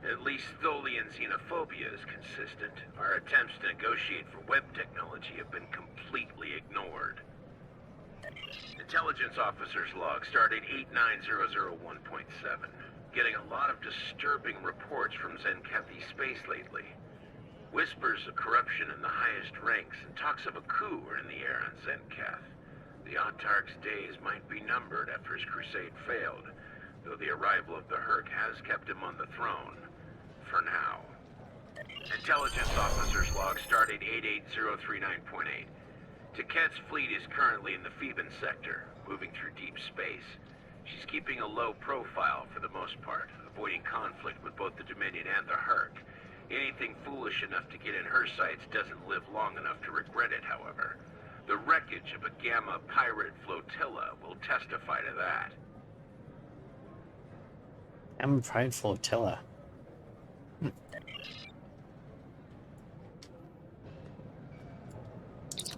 I: At least Tholian xenophobia is consistent. Our attempts to negotiate for web technology have been completely ignored. Intelligence Officer's Log, Stardate 89001.7. Getting a lot of disturbing reports from Zenkethi space lately. Whispers of corruption in the highest ranks and talks of a coup are in the air on Zenketh. The Autarch's days might be numbered after his crusade failed, though the arrival of the Herc has kept him on the throne. For now. Intelligence Officer's Log, Stardate 88039.8. Taket's fleet is currently in the Phoeban sector, moving through deep space. She's keeping a low profile for the most part, avoiding conflict with both the Dominion and the Herc. Anything foolish enough to get in her sights doesn't live long enough to regret it, however. The wreckage of a Gamma pirate flotilla will testify to that.
A: I'm Pride Flotilla.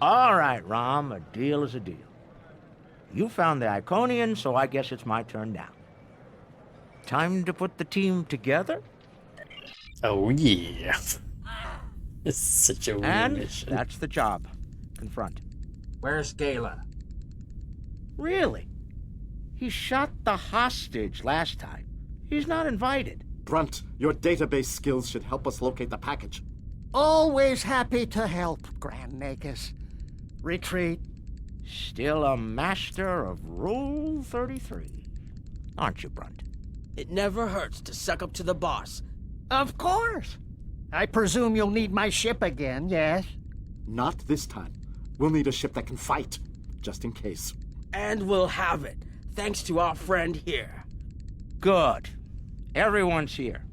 E: All right, Rom, a deal is a deal. You found the Iconian, so I guess it's my turn now. Time to put the team together?
A: Oh yeah. It's such a weird
E: And
A: mission.
E: that's the job. Confront.
J: Where's Gala?
E: Really? He shot the hostage last time. He's not invited.
F: Brunt, your database skills should help us locate the package.
J: Always happy to help, Grand Nagus. Retreat.
E: Still a master of Rule 33. Aren't you, Brunt?
K: It never hurts to suck up to the boss.
J: Of course. I presume you'll need my ship again, yes?
F: Not this time. We'll need a ship that can fight, just in case.
K: And we'll have it, thanks to our friend here.
E: Good. Everyone's here.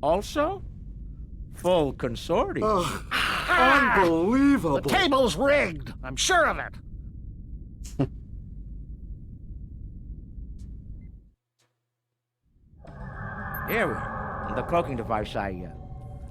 E: Also, full consortium.
F: Oh, unbelievable!
J: The table's rigged. I'm sure of it.
E: Here we are. The cloaking device I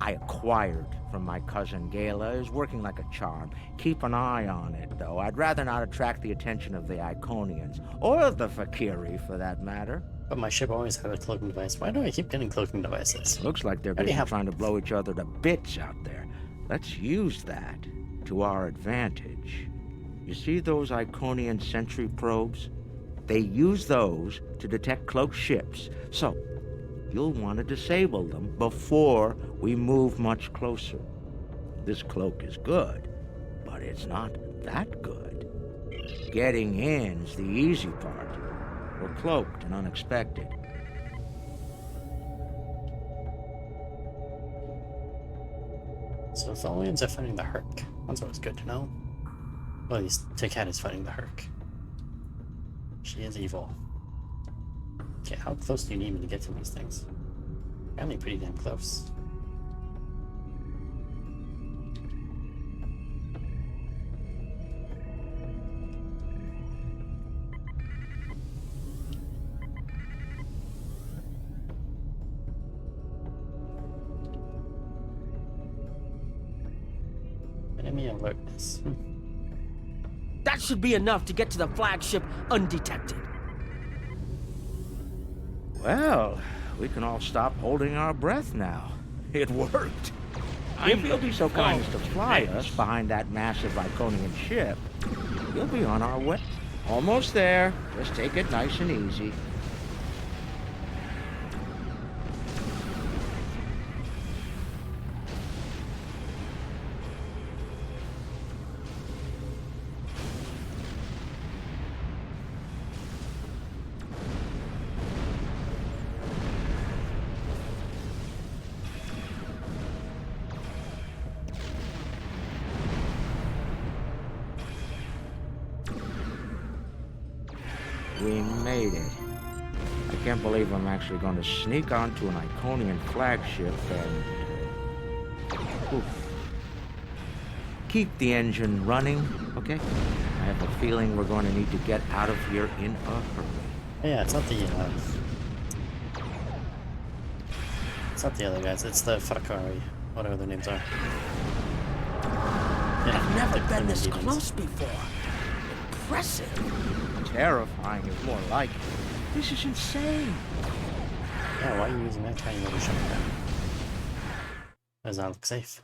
E: acquired from my cousin Gala is working like a charm. Keep an eye on it, though. I'd rather not attract the attention of the Iconians, or the Fakiri, for that matter.
A: But my ship always had a cloaking device. Why do I keep getting cloaking devices?
E: Looks like they're
A: Already
E: busy
A: have-
E: trying to blow each other to bits out there. Let's use that to our advantage. You see those Iconian sentry probes? They use those to detect cloaked ships, so you'll want to disable them before we move much closer. This cloak is good, but it's not that good. Getting in's the easy part. We're cloaked and unexpected.
A: So Tholians are fighting the Herc. That's always good to know. Well, at least Takat is fighting the Herc. She is evil. Okay, how close do you need me to get to these things? Apparently pretty damn close. Enemy alertness.
K: That should be enough to get to the flagship undetected.
E: Well, we can all stop holding our breath now. It worked. If you'll be so kind as to fly us behind that massive Iconian ship, we'll be on our way. Almost there. Just take it nice and easy. We made it. I can't believe I'm actually going to sneak onto an Iconian flagship and... Oof. Keep the engine running, okay? I have a feeling we're going to need to get out of here in a hurry.
A: Yeah, it's not the other guys. It's the Farakari, whatever their names are. Yeah,
K: I've never
A: the
K: been this
A: demons.
K: close before. Impressive.
E: Terrifying is more like it. This is insane.
A: Yeah, why are you using that tiny little shotgun? Does that look safe?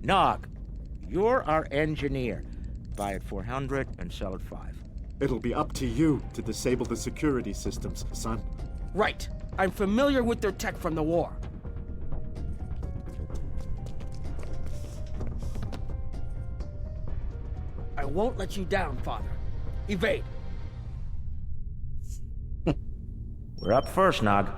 E: Nog, you're our engineer. Buy it 400 and sell it 5.
F: It'll be up to you to disable the security systems, son.
K: Right. I'm familiar with their tech from the war. I won't let you down, Father. Evade.
E: We're up first, Nog.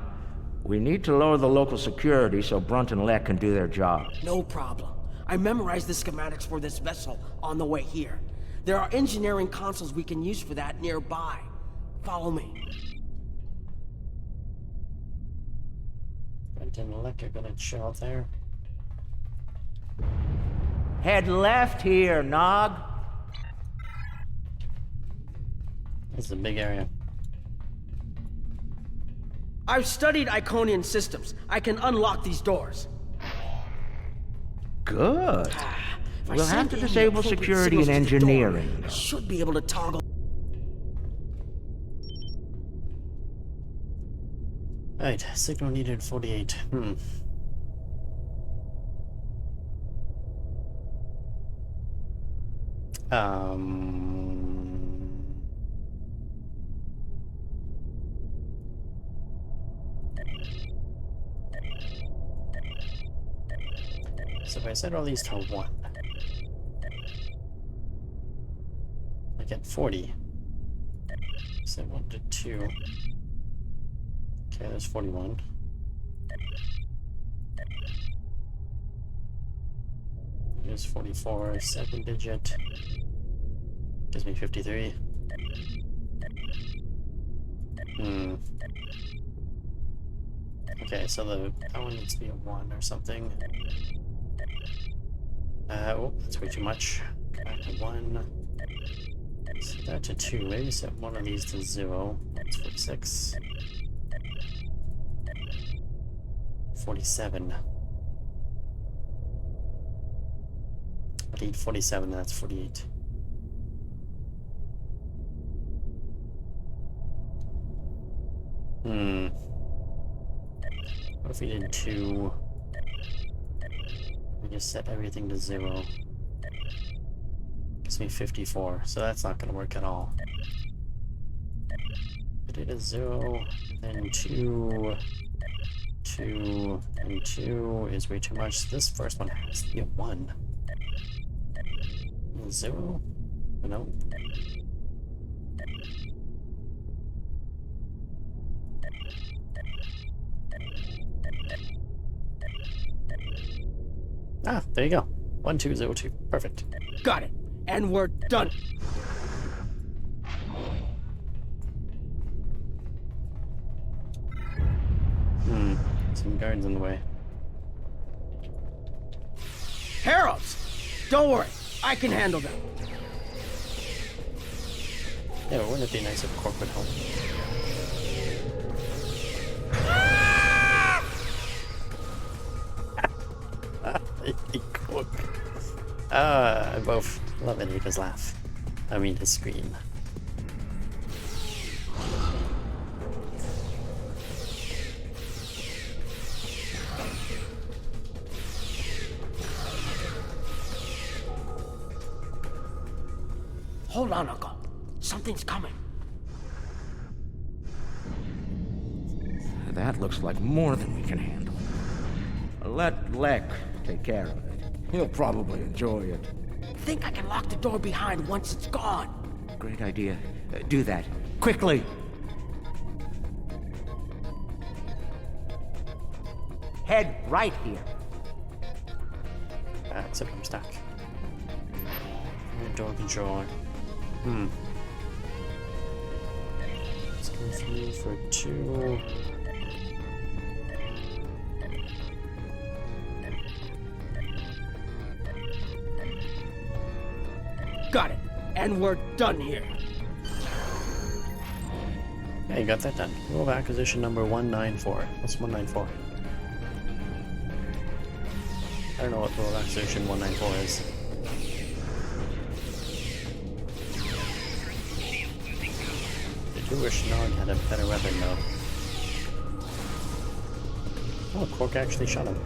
E: We need to lower the local security so Brunt and Lek can do their job.
K: No problem. I memorized the schematics for this vessel on the way here. There are engineering consoles we can use for that nearby. Follow me.
A: Brent and Lek are gonna chill out there.
E: Head left here, Nog.
A: This is a big area.
K: I've studied Iconian systems. I can unlock these doors.
E: Good.
K: If I
E: We'll have
K: send
E: to
K: in
E: disable
K: the appropriate
E: security and
K: signals to the door,
E: engineering.
K: I should be able to toggle.
A: Alright, signal needed 48. So if I set all these to 1, I get 40. Set 1 to 2. Okay, there's 41. Here's 44, 7-digit. Gives me 53. Okay, so that one needs to be a 1 or something. Oh, that's way too much. Go back to 1. Set that to 2. Maybe set one of these to 0. That's 46. 47. I need 47, that's 48. What if we did 2? We just set everything to 0. Gives me 54, so that's not going to work at all. Put it as 0, then 2, 2, and 2 is way too much. This first one has to be a 1. 0? No. Ah, there you go. 1202. Perfect.
K: Got it. And we're done.
A: Some guards in the way.
K: Heralds! Don't worry. I can handle them.
A: Yeah, wouldn't it be nice if corporate home? I both love and hate his laugh. I mean his scream.
K: Hold on, Uncle. Something's coming.
E: That looks like more than we can handle. Let Lek take care of it. He'll probably enjoy it.
K: Think I can lock the door behind once it's gone.
E: Great idea. Do that. Quickly! Head right here.
A: Except I'm stuck. Door controller. Let's go through for 2.
K: Got it. And we're done here.
A: Yeah, you got that done. Rule of acquisition number 194. What's 194? I don't know what rule of acquisition 194 is. I do wish Nog had a better weapon though. Oh, Quark actually shot him.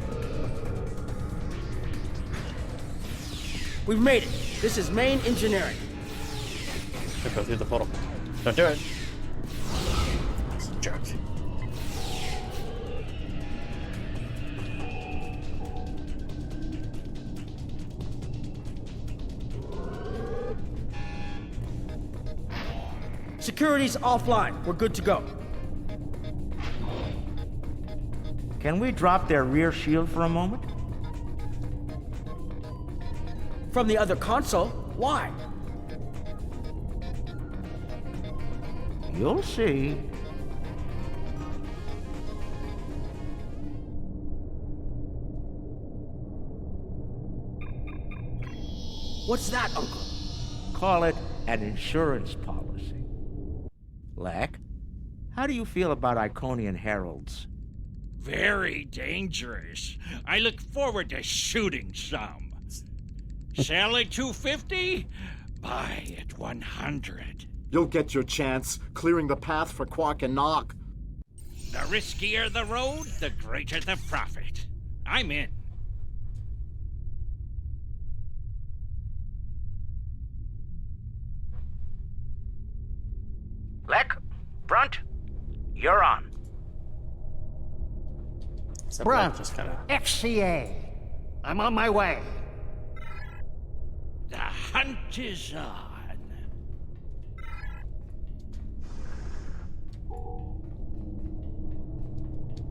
K: We've made it. This is main engineering.
A: Don't go through the portal. Don't do it. He's a jerk.
K: Security's offline. We're good to go.
E: Can we drop their rear shield for a moment?
K: From the other console? Why?
E: You'll see.
K: What's that, Uncle?
E: Call it an insurance policy. Lek, how do you feel about Iconian heralds?
L: Very dangerous. I look forward to shooting some. Sell at 250? Buy at 100.
F: You'll get your chance, clearing the path for Quark and Nog.
L: The riskier the road, the greater the profit. I'm in.
E: Lek, Brunt, you're on.
A: Except
J: Brunt,
A: just kind of.
J: FCA. I'm on my way.
L: The hunt is on.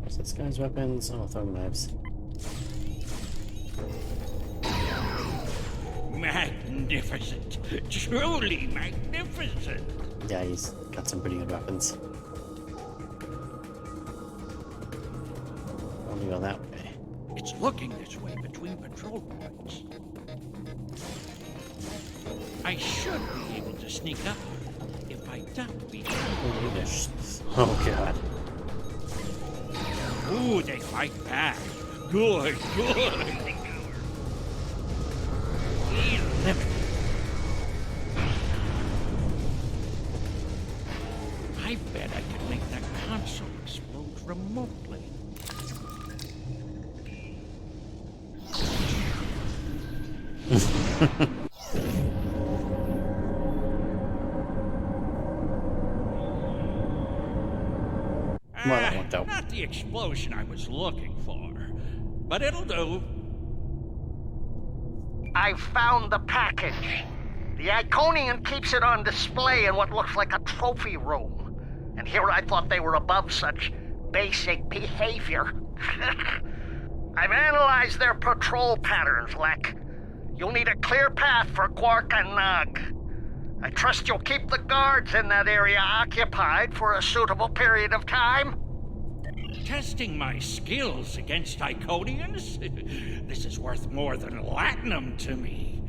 A: What's this guy's weapons? Oh, throwing knives.
L: Magnificent. Truly magnificent.
A: Yeah, he's got some pretty good weapons. Only go that way.
L: It's looking this way between patrol points. I should be able to sneak up if I duck behind.
A: Oh god.
L: Ooh, they fight back. Good, good. I bet I could make that console explode remotely.
A: Well, that worked out.
L: Not the explosion I was looking for, but it'll do.
J: I found the package. The Iconian keeps it on display in what looks like a trophy room. And here I thought they were above such basic behavior. I've analyzed their patrol patterns, Lek. You'll need a clear path for Quark and Nog. I trust you'll keep the guards in that area occupied for a suitable period of time.
L: Testing my skills against Iconians? This is worth more than Latinum to me.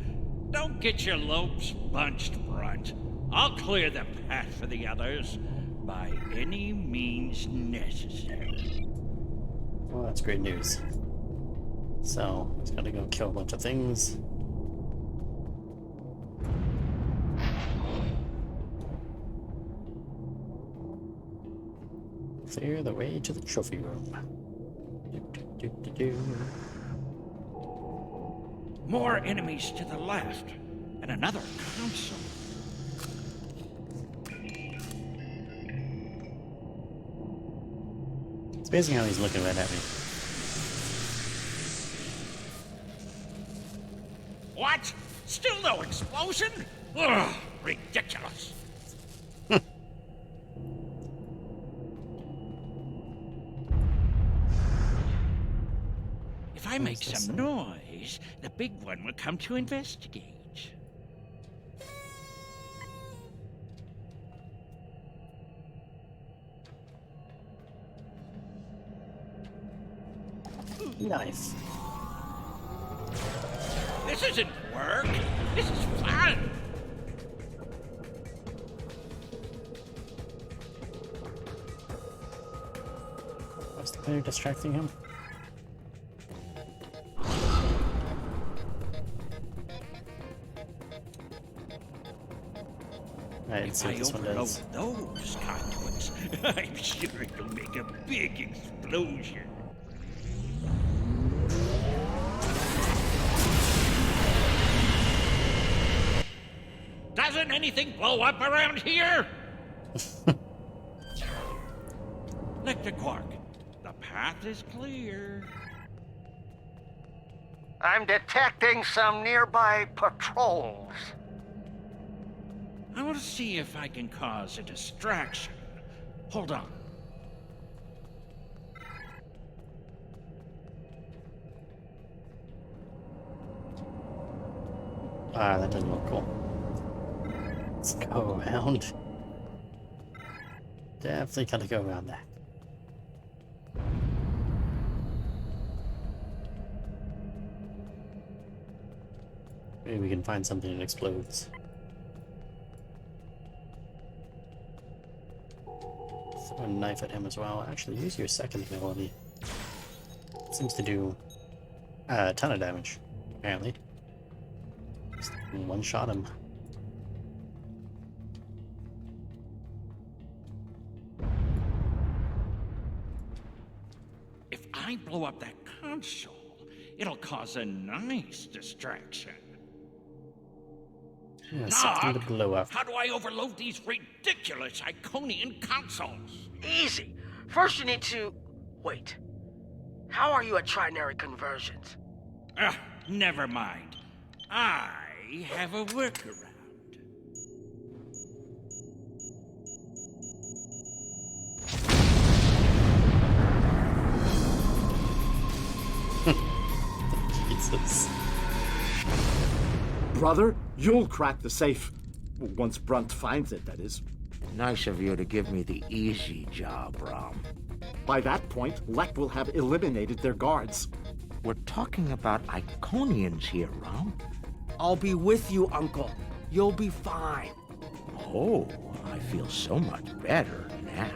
L: Don't get your lopes bunched, Brunt. I'll clear the path for the others by any means necessary.
A: Well, that's great news. So, he's gotta go kill a bunch of things. Clear the way to the trophy room.
L: More enemies to the left, and another console.
A: It's amazing how he's looking right at me.
L: What? Still no explosion? Ugh, ridiculous. If I make some noise, the big one will come to investigate.
A: Nice.
L: This isn't work. This is fun.
A: Was the player distracting him? Alright, let's see what this one does.
L: Those conduits, I'm sure it'll make a big explosion. Doesn't anything blow up around here? Lecter Quark, the path is clear.
J: I'm detecting some nearby patrols.
L: I want to see if I can cause a distraction. Hold on.
A: Ah, that doesn't look cool. Let's go around. Definitely gotta go around that. Maybe we can find something that explodes. Throw a knife at him as well. Actually, use your second ability. Seems to do a ton of damage, apparently. Just one-shot him.
L: If I blow up that console, it'll cause a nice distraction.
A: Yeah, something to blow up.
L: How do I overload these ridiculous Iconian consoles?
K: Easy. First you need to... Wait. How are you at trinary conversions?
L: Never mind. I have a workaround.
A: Jesus.
F: Brother, you'll crack the safe. Once Brunt finds it, that is.
E: Nice of you to give me the easy job, Rom.
F: By that point, Lek will have eliminated their guards.
E: We're talking about Iconians here, Rom.
K: I'll be with you, Uncle. You'll be fine.
E: Oh, I feel so much better now.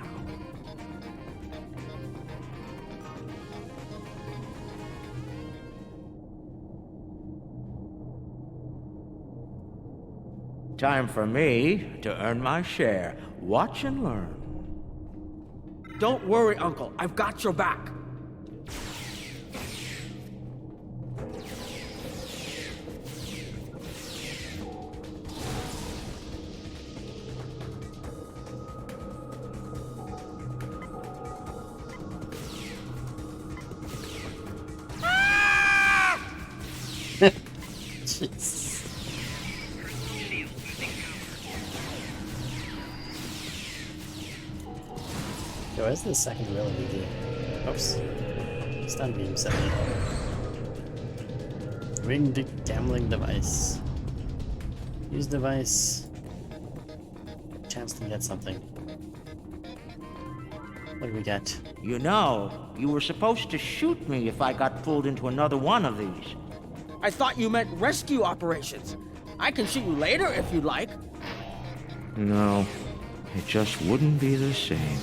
E: Time for me to earn my share. Watch and learn.
K: Don't worry, Uncle. I've got your back.
A: Jesus. Yo, where's the second ability do? Oops. Stun beam 7. Winged gambling device. Use device. Chance to get something. What do we get?
E: You know, you were supposed to shoot me if I got pulled into another one of these.
K: I thought you meant rescue operations. I can shoot you later if you'd like.
E: No, it just wouldn't be the same.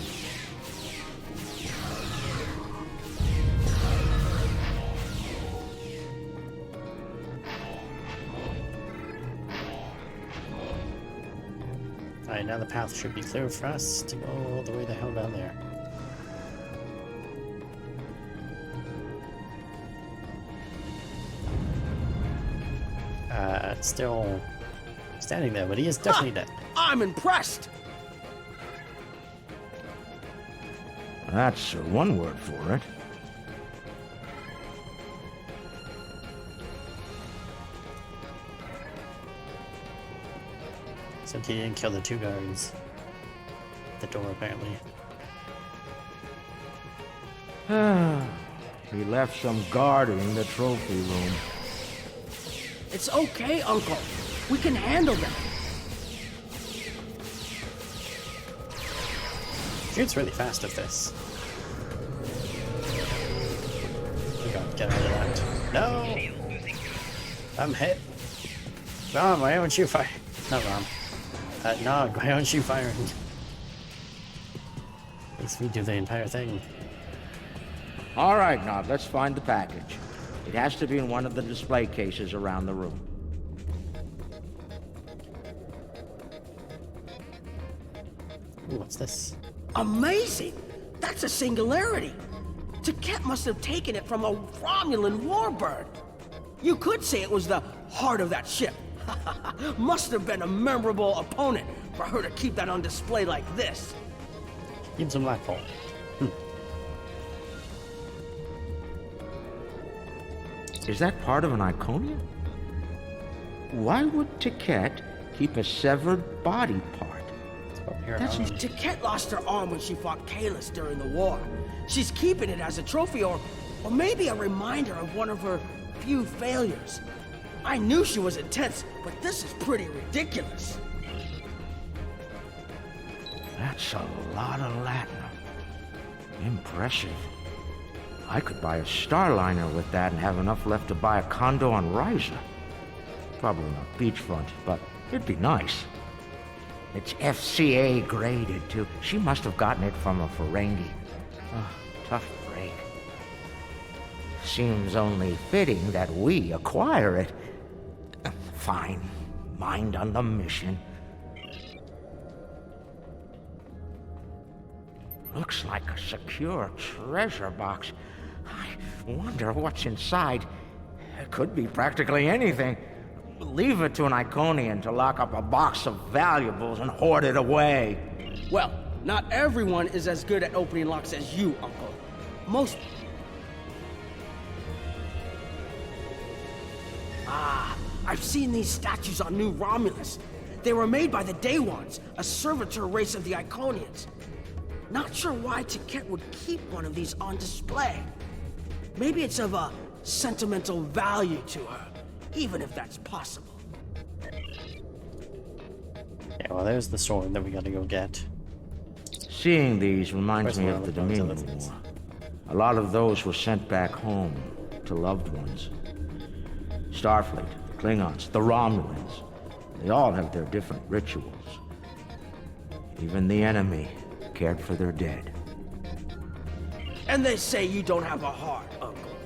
A: Alright, now the path should be clear for us to go all the way the hell down there. Still standing there, but he is definitely dead.
K: I'm impressed!
E: That's one word for it.
A: So he didn't kill the two guards at the door, apparently.
E: He left some guarding the trophy room.
K: It's okay, Uncle. We can handle them.
A: Shoots really fast at this. We gotta get rid of that. No! I'm hit. Rom, why don't you fire? Not Rom. Nog, why don't you fire? Makes me do the entire thing.
E: All right, Nog, let's find the package. It has to be in one of the display cases around the room.
A: Ooh, what's this?
K: Amazing! That's a singularity. Taket must have taken it from a Romulan warbird. You could say it was the heart of that ship. Must have been a memorable opponent for her to keep that on display like this.
A: Give him some black hole.
E: Is that part of an Iconium? Why would Taket keep a severed body part?
K: That's Taket lost her arm when she fought Kalis during the war. She's keeping it as a trophy or maybe a reminder of one of her few failures. I knew she was intense, but this is pretty ridiculous.
E: That's a lot of latinum. Impressive. I could buy a Starliner with that and have enough left to buy a condo on Ryza. Probably not beachfront, but it'd be nice. It's FCA graded, too. She must have gotten it from a Ferengi. Oh, tough break. Seems only fitting that we acquire it. Fine. Mind on the mission. Looks like a secure treasure box. I wonder what's inside. It could be practically anything. Leave it to an Iconian to lock up a box of valuables and hoard it away.
K: Well, not everyone is as good at opening locks as you, Uncle. Most... I've seen these statues on New Romulus. They were made by the Day Ones, a servitor race of the Iconians. Not sure why Taket would keep one of these on display. Maybe it's of a sentimental value to her, even if that's possible.
A: Yeah, well, there's the sword that we gotta go get.
E: Seeing these reminds me of the Dominion War. A lot of those were sent back home to loved ones. Starfleet, the Klingons, the Romulans. They all have their different rituals. Even the enemy cared for their dead.
K: And they say you don't have a heart, Uncle.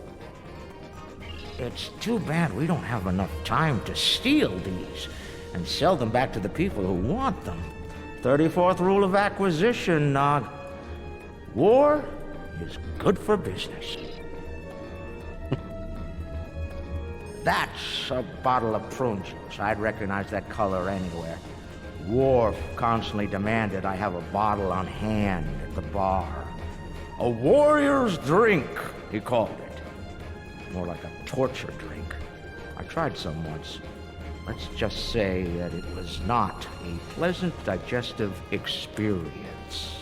E: It's too bad we don't have enough time to steal these and sell them back to the people who want them. 34th rule of acquisition, Nog. War is good for business. That's a bottle of prune juice. I'd recognize that color anywhere. Worf constantly demanded I have a bottle on hand at the bar. A warrior's drink, he called it. More like a torture drink. I tried some once. Let's just say that it was not a pleasant digestive experience.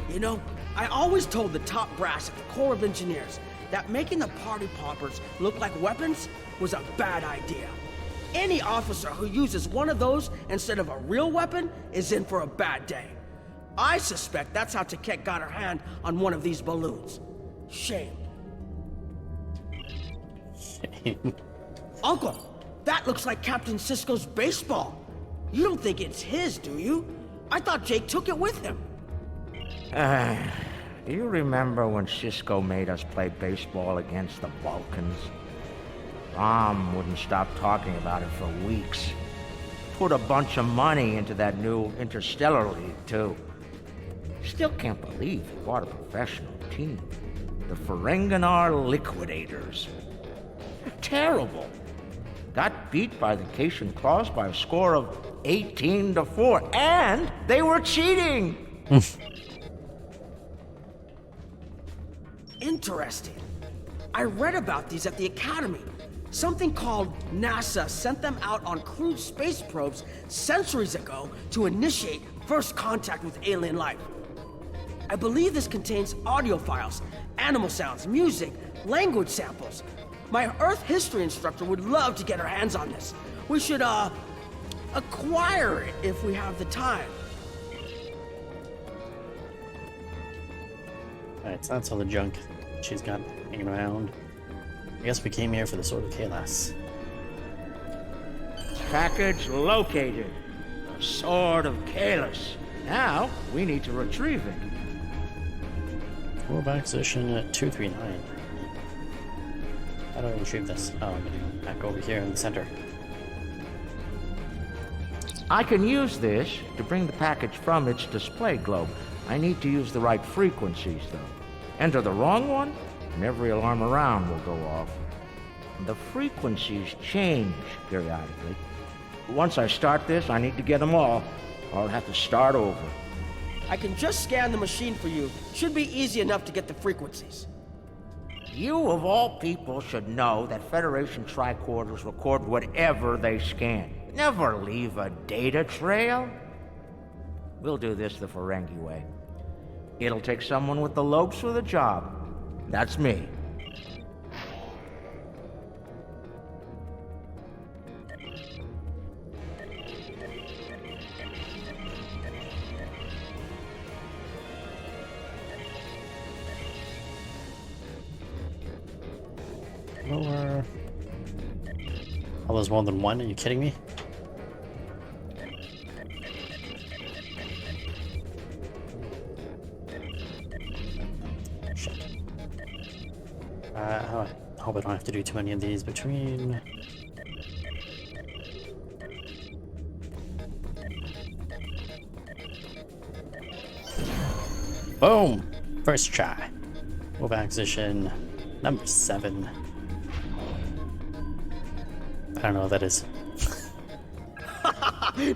K: You know, I always told the top brass at the Corps of Engineers that making the party poppers look like weapons was a bad idea. Any officer who uses one of those instead of a real weapon is in for a bad day. I suspect that's how Taket got her hand on one of these balloons. Shame. Uncle, that looks like Captain Sisko's baseball. You don't think it's his, do you? I thought Jake took it with him.
E: Do you remember when Sisko made us play baseball against the Vulcans? Wouldn't stop talking about it for weeks. Put a bunch of money into that new Interstellar League, too. Still can't believe he bought a professional team. The Ferenginar Liquidators. They're terrible. Got beat by the Cation Claws by a score of 18-4, and they were cheating!
K: Interesting. I read about these at the Academy. Something called NASA sent them out on crewed space probes centuries ago to initiate first contact with alien life. I believe this contains audio files, animal sounds, music, language samples. My Earth history instructor would love to get her hands on this. We should, acquire it if we have the time.
A: Alright, so that's all the junk she's got hanging around. I guess we came here for the Sword of Kalas.
E: Package located. The Sword of Kalas. Now, we need to retrieve it.
A: We're back position at 239. How do I retrieve this? Oh, I'm gonna go back over here in the center.
E: I can use this to bring the package from its display globe. I need to use the right frequencies, though. Enter the wrong one, and every alarm around will go off. The frequencies change periodically. Once I start this, I need to get them all, or I'll have to start over.
K: I can just scan the machine for you. Should be easy enough to get the frequencies.
E: You, of all people, should know that Federation tricorders record whatever they scan. Never leave a data trail. We'll do this the Ferengi way. It'll take someone with the lopes for the job. That's me.
A: Lower. Oh, there's more than one? Are you kidding me? Shit. I hope I don't have to do too many of these between. Boom! First try. Move back position number 7. I don't know what that is.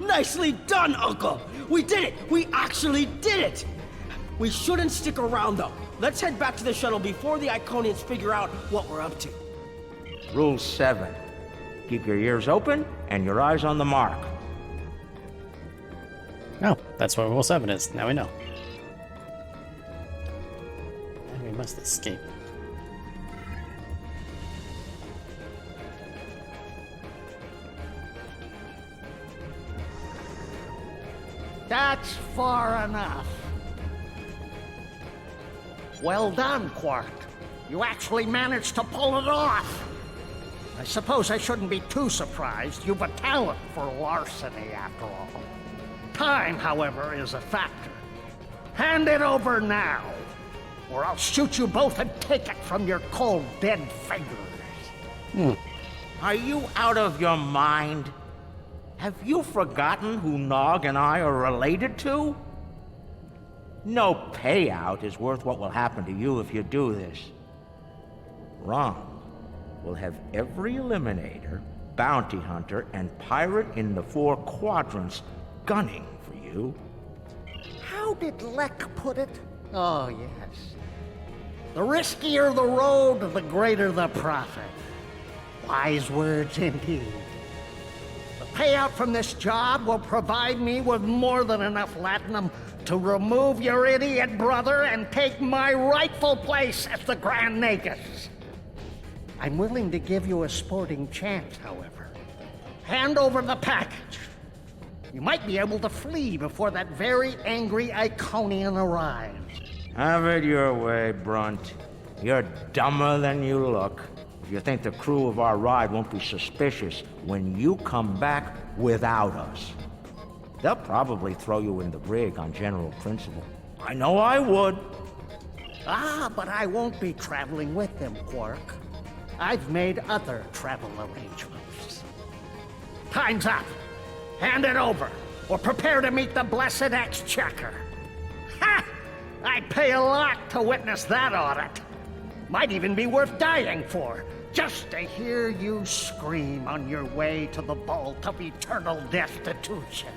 K: Nicely done, Uncle! We did it! We actually did it! We shouldn't stick around, though. Let's head back to the shuttle before the Iconians figure out what we're up to.
E: Rule 7. Keep your ears open and your eyes on the mark.
A: Oh, that's what Rule 7 is. Now we know. And we must escape.
J: That's far enough. Well done, Quark. You actually managed to pull it off. I suppose I shouldn't be too surprised. You've a talent for larceny, after all. Time, however, is a factor. Hand it over now, or I'll shoot you both and take it from your cold, dead fingers.
E: Are you out of your mind? Have you forgotten who Nog and I are related to? No payout is worth what will happen to you if you do this. Rom will have every Eliminator, Bounty Hunter, and Pirate in the 4 quadrants gunning for you.
J: How did Lek put it? Oh, yes. The riskier the road, the greater the profit. Wise words indeed. The payout from this job will provide me with more than enough latinum to remove your idiot brother and take my rightful place as the Grand Nagus. I'm willing to give you a sporting chance, however. Hand over the package. You might be able to flee before that very angry Iconian arrives.
E: Have it your way, Brunt. You're dumber than you look. If you think the crew of our ride won't be suspicious when you come back without us. They'll probably throw you in the brig on general principle. I know I would.
J: Ah, but I won't be traveling with them, Quark. I've made other travel arrangements. Time's up. Hand it over, or prepare to meet the blessed exchequer. Ha! I'd pay a lot to witness that audit. Might even be worth dying for, just to hear you scream on your way to the vault of eternal destitution.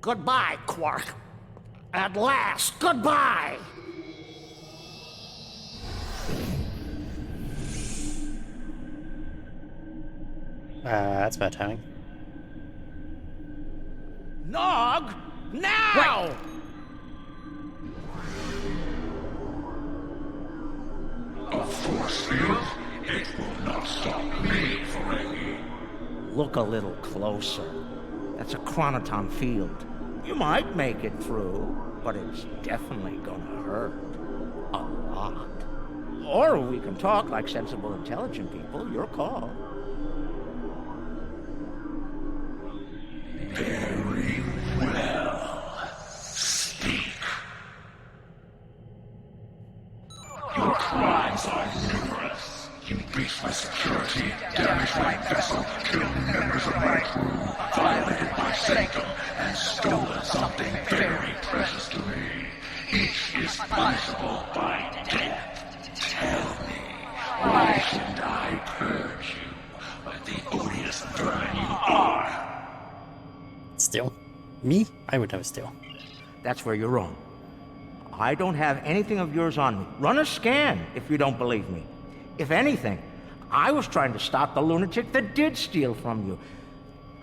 J: Goodbye, Quark. At last, goodbye!
A: That's bad timing.
J: Nog! Now!
C: A force field? It will not stop me, Ferengi.
E: Look a little closer. That's a chronoton field. You might make it through, but it's definitely gonna hurt. A lot. Or we can talk like sensible, intelligent people. Your call.
C: Very well. Speak. Your crimes are numerous. You breached my security, damaged my vessel, killed members of my crew, violated my sanctum, and stolen something very precious to me. Each is punishable by death. Tell me, why shouldn't I purge you like the odious vermin you are?
A: Steal? Me? I would never steal.
E: That's where you're wrong. I don't have anything of yours on me. Run a scan if you don't believe me. If anything, I was trying to stop the lunatic that did steal from you.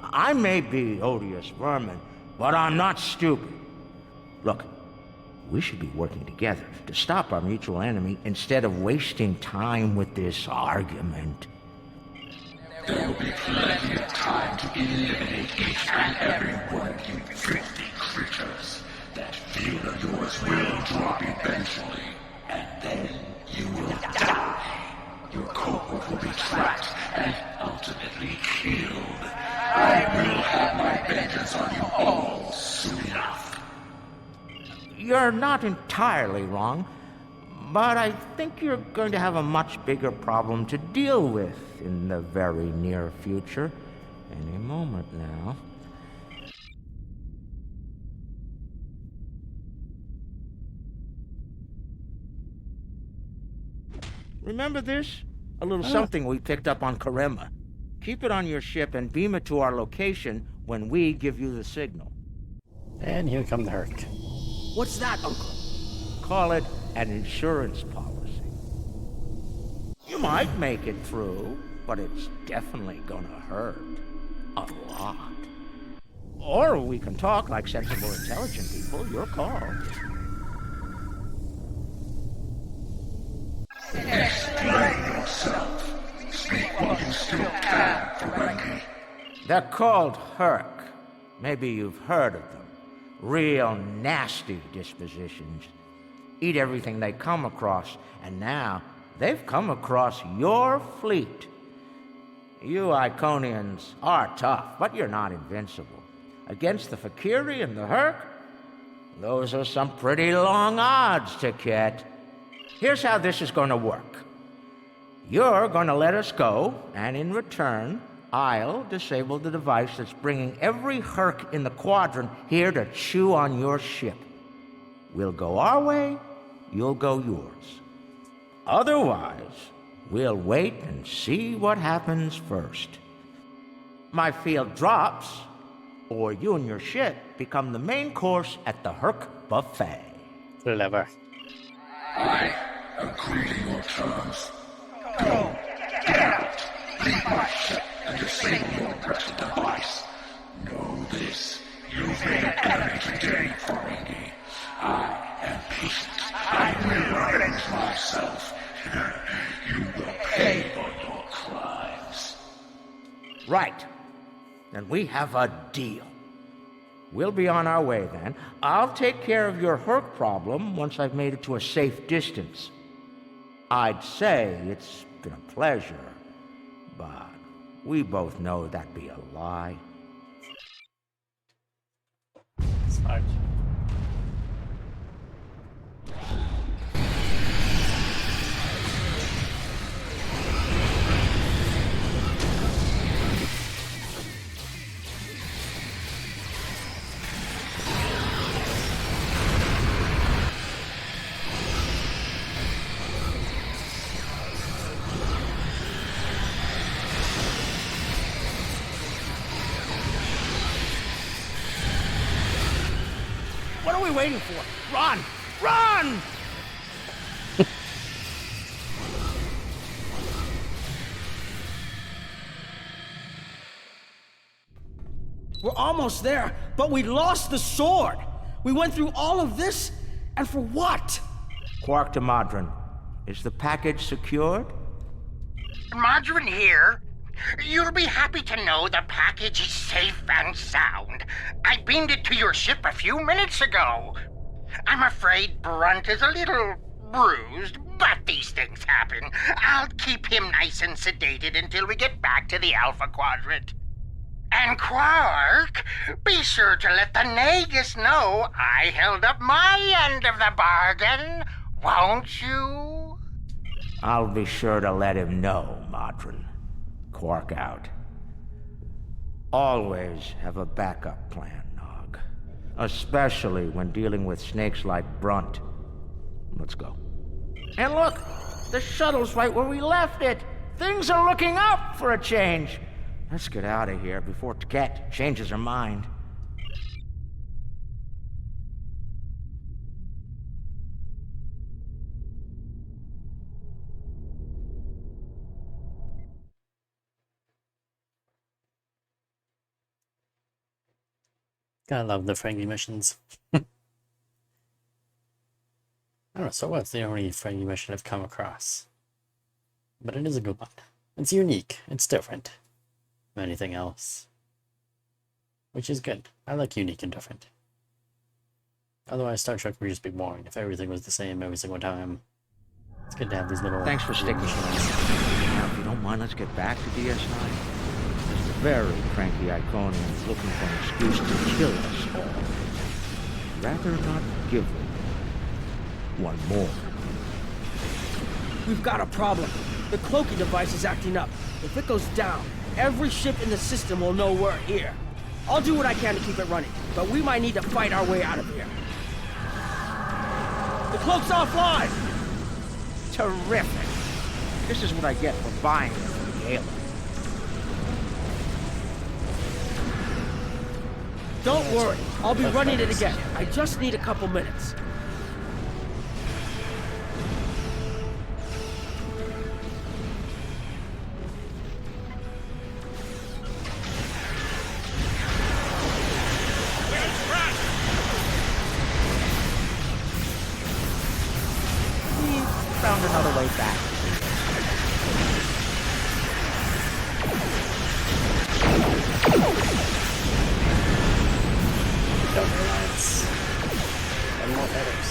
E: I may be odious vermin, but I'm not stupid. Look, we should be working together to stop our mutual enemy instead of wasting time with this argument.
C: There will be plenty of time to eliminate each and every one of you filthy creatures. That field of yours will drop eventually, and then you will die. Your cohort will be tracked and ultimately killed. I will have my vengeance on you all soon enough.
E: You're not entirely wrong, but I think you're going to have a much bigger problem to deal with in the very near future. Any moment now. Remember this? A little something we picked up on Karema. Keep it on your ship and beam it to our location when we give you the signal.
A: And here come the Herc.
K: What's that, Uncle?
E: Call it an insurance policy. You might make it through, but it's definitely gonna hurt. A lot. Or we can talk like sensible, intelligent people. Your call.
C: Explain yourself. Speak while you still can, Ferengi.
E: They're called Herc. Maybe you've heard of them. Real nasty dispositions. Eat everything they come across, and now they've come across your fleet. You Iconians are tough, but you're not invincible. Against the Fakiri and the Herc, those are some pretty long odds, Ticket. Here's how this is going to work. You're going to let us go, and in return, I'll disable the device that's bringing every Herc in the Quadrant here to chew on your ship. We'll go our way, you'll go yours. Otherwise, we'll wait and see what happens first. My field drops, or you and your ship become the main course at the Herc buffet.
A: Clever.
C: I agree to your terms. Go, get out, leave my ship, and disable your wretched device. Know this, you've made an enemy today, Ferengi. I am patient. I will avenge myself. You will pay for your crimes.
E: Right. Then we have a deal. We'll be on our way then. I'll take care of your Herc problem once I've made it to a safe distance. I'd say it's been a pleasure, but we both know that'd be a lie.
M: Right.
J: What are we waiting for? Run! Run!
K: We're almost there, but we lost the sword. We went through all of this, and for what?
E: Quark to Modron. Is the package secured?
J: Margarine here. You'll be happy to know the package is safe and sound. I beamed it to your ship a few minutes ago. I'm afraid Brunt is a little bruised, but these things happen. I'll keep him nice and sedated until we get back to the Alpha Quadrant. And Quark, be sure to let the Nagus know I held up my end of the bargain, won't you?
E: I'll be sure to let him know, Modron. Quark out. Always have a backup plan, Nog. Especially when dealing with snakes like Brunt. Let's go. And look! The shuttle's right where we left it! Things are looking up for a change! Let's get out of here before Tket changes her mind.
A: I love the friendly missions. I don't know, so what's the only friendly mission I've come across? But it is a good one. It's unique. It's different from anything else. Which is good. I like unique and different. Otherwise, Star Trek would just be boring if everything was the same every single time. It's good to have these little...
E: Thanks for sticking with me. Now, if you don't mind, let's get back to DS9. This very cranky Iconian is looking for an excuse to kill us all. Rather not give them one more.
K: We've got a problem. The cloaking device is acting up. If it goes down, every ship in the system will know we're here. I'll do what I can to keep it running, but we might need to fight our way out of here. The cloak's offline!
E: Terrific. This is what I get for buying it from Galen.
K: Don't worry, I'll be running it again. I just need a couple minutes.
E: Found another way back.
A: Don't relax. And more feathers.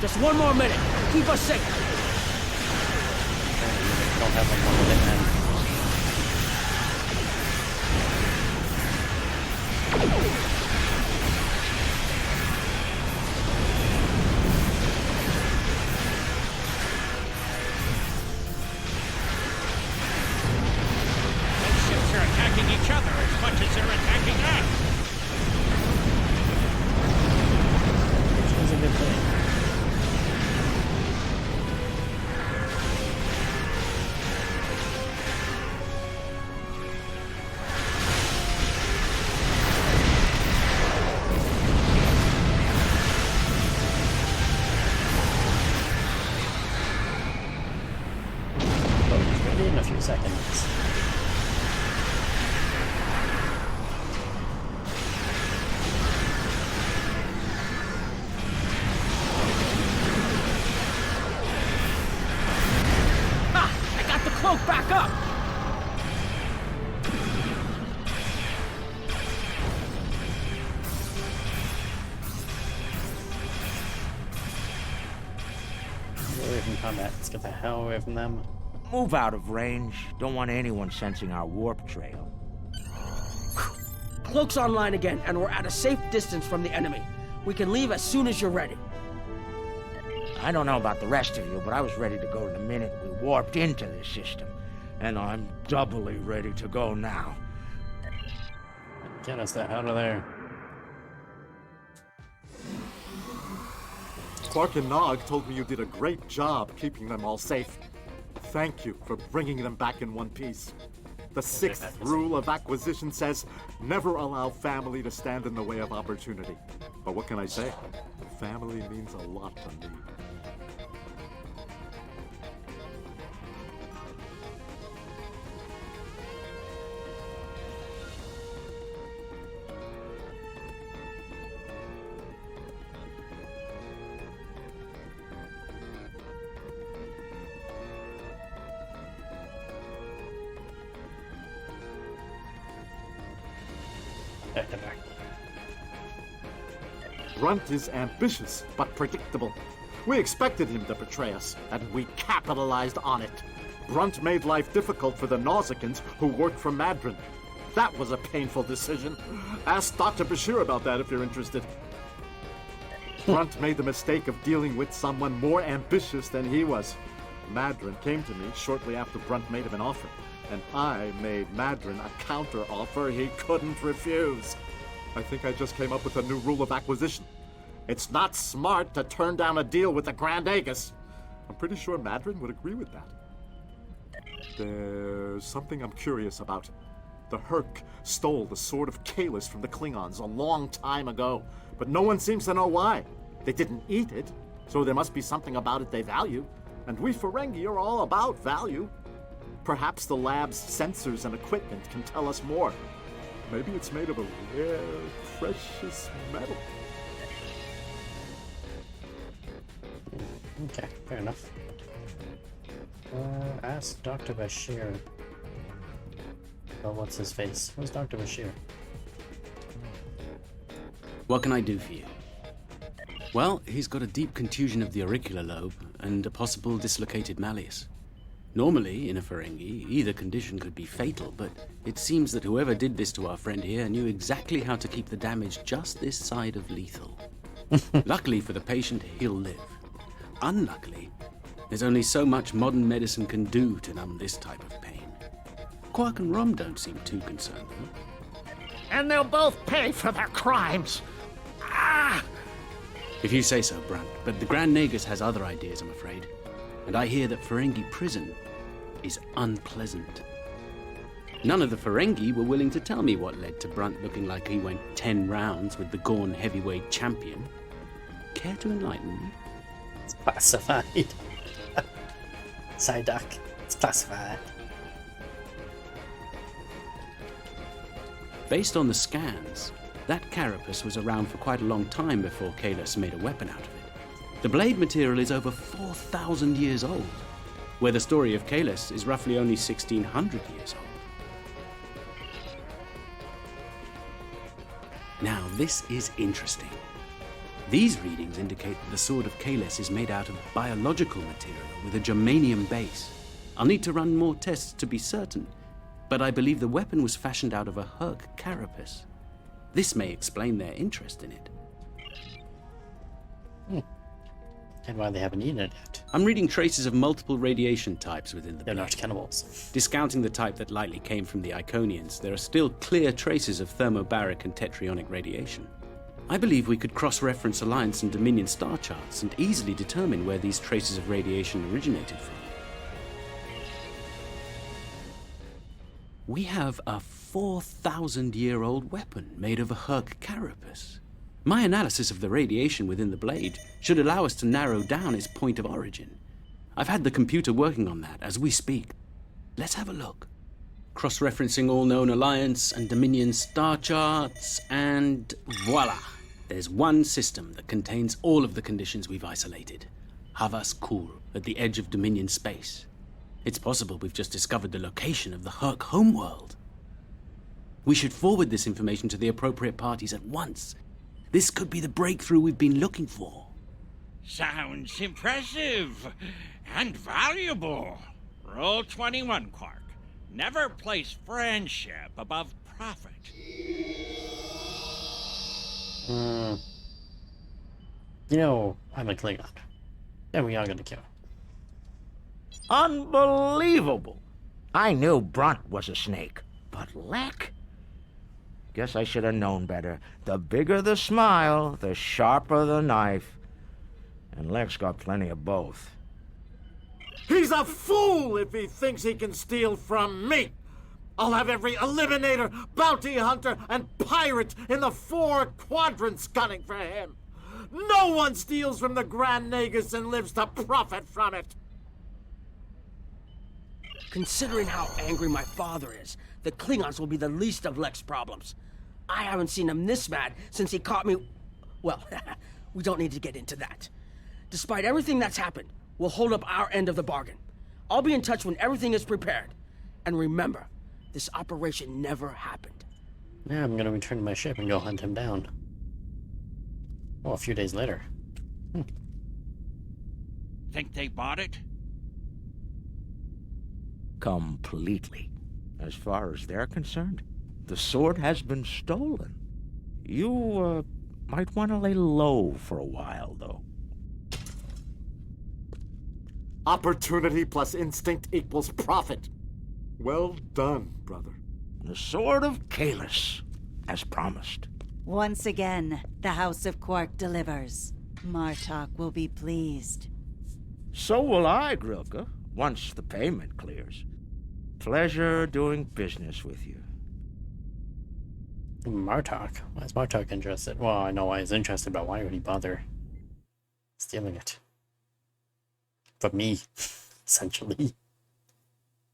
K: Just one more minute. Keep us safe.
A: Don't have one more minute, man.
L: Those ships are attacking each other as much as they're attacking us.
A: Which is a good thing. In a few seconds.
K: Ha! smoke back up!
A: Get away from combat. Let's get the hell away from them.
E: Move out of range. Don't want anyone sensing our warp trail.
K: Cloak's online again, and we're at a safe distance from the enemy. We can leave as soon as you're ready.
E: I don't know about the rest of you, but I was ready to go the minute we warped into this system. And I'm doubly ready to go now.
A: Get us the hell out of there.
F: Clark and Nog told me you did a great job keeping them all safe. Thank you for bringing them back in one piece. The 6th rule of acquisition says, never allow family to stand in the way of opportunity. But what can I say? Family means a lot to me. Brunt is ambitious, but predictable. We expected him to betray us, and we capitalized on it. Brunt made life difficult for the Nausicans who worked for Madron. That was a painful decision. Ask Dr. Bashir about that if you're interested. Brunt made the mistake of dealing with someone more ambitious than he was. Madron came to me shortly after Brunt made him an offer, and I made Madron a counter-offer he couldn't refuse. I think I just came up with a new rule of acquisition. It's not smart to turn down a deal with the Grand Aegis. I'm pretty sure Madron would agree with that. There's something I'm curious about. The Herc stole the Sword of Kalis from the Klingons a long time ago, but no one seems to know why. They didn't eat it, so there must be something about it they value. And we Ferengi are all about value. Perhaps the lab's sensors and equipment can tell us more. Maybe it's made of a rare, precious metal.
A: Okay, fair enough. Ask Dr. Bashir. Oh, what's his face? Where's Dr. Bashir?
M: What can I do for you? Well, he's got a deep contusion of the auricular lobe and a possible dislocated malleus. Normally, in a Ferengi, either condition could be fatal, but it seems that whoever did this to our friend here knew exactly how to keep the damage just this side of lethal. Luckily for the patient, he'll live. Unluckily, there's only so much modern medicine can do to numb this type of pain. Quark and Rom don't seem too concerned, though.
J: And they'll both pay for their crimes. Ah!
M: If you say so, Brunt, but the Grand Nagus has other ideas, I'm afraid. And I hear that Ferengi prison is unpleasant. None of the Ferengi were willing to tell me what led to Brunt looking like he went 10 rounds with the Gorn heavyweight champion. Care to enlighten me?
A: It's classified. Psyduck, it's classified.
M: Based on the scans, that carapace was around for quite a long time before Kalis made a weapon out of it. The blade material is over 4,000 years old, where the story of Kalis is roughly only 1,600 years old. Now, this is interesting. These readings indicate that the Sword of Kalis is made out of biological material with a germanium base. I'll need to run more tests to be certain, but I believe the weapon was fashioned out of a Herc carapace. This may explain their interest in it.
A: And why they haven't eaten it yet.
M: I'm reading traces of multiple radiation types within the
A: They're
M: blade.
A: not cannibals.
M: Discounting the type that likely came from the Iconians, there are still clear traces of thermobaric and tetrionic radiation. I believe we could cross-reference Alliance and Dominion star charts and easily determine where these traces of radiation originated from. We have a 4,000-year-old weapon made of a Herc carapace. My analysis of the radiation within the blade should allow us to narrow down its point of origin. I've had the computer working on that as we speak. Let's have a look. Cross-referencing all known Alliance and Dominion star charts, and voila! There's one system that contains all of the conditions we've isolated. Havas Kul, at the edge of Dominion space. It's possible we've just discovered the location of the Herc homeworld. We should forward this information to the appropriate parties at once. This could be the breakthrough we've been looking for.
L: Sounds impressive and valuable. Rule 21, Quark. Never place friendship above profit.
A: You know, I'm a Klingon. And we are gonna kill.
E: Unbelievable! I knew Brunt was a snake, but Lek? Guess I should have known better. The bigger the smile, the sharper the knife. And Lek's got plenty of both.
F: He's a fool if he thinks he can steal from me! I'll have every eliminator, bounty hunter, and pirate in the 4 quadrants gunning for him! No one steals from the Grand Nagus and lives to profit from it!
K: Considering how angry my father is, the Klingons will be the least of Lek's problems. I haven't seen him this mad since he caught me... Well, we don't need to get into that. Despite everything that's happened, we'll hold up our end of the bargain. I'll be in touch when everything is prepared. And remember, this operation never happened.
A: Yeah, I'm gonna return to my ship and go hunt him down. Oh, a few days later.
L: Think they bought it?
E: Completely. As far as they're concerned, the sword has been stolen. You, might want to lay low for a while, though.
F: Opportunity plus instinct equals profit. Well done, brother.
E: The Sword of Kalis, as promised.
H: Once again, the House of Quark delivers. Martok will be pleased.
E: So will I, Grilka, once the payment clears. Pleasure doing business with you.
A: Martok? Why is Martok interested? Well, I know why he's interested, but why would he bother stealing it? From me, essentially.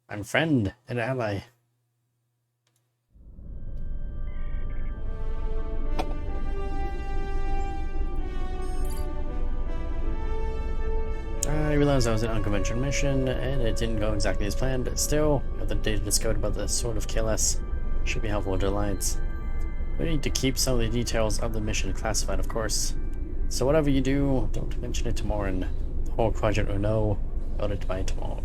A: I'm a friend and ally. I realized I was an unconventional mission, and it didn't go exactly as planned, but still, the data discovered about the Sword of Kalis should be helpful to Alliance. We need to keep some of the details of the mission classified, of course. So whatever you do, don't mention it to Morin. The whole Quadrant will know about it by tomorrow.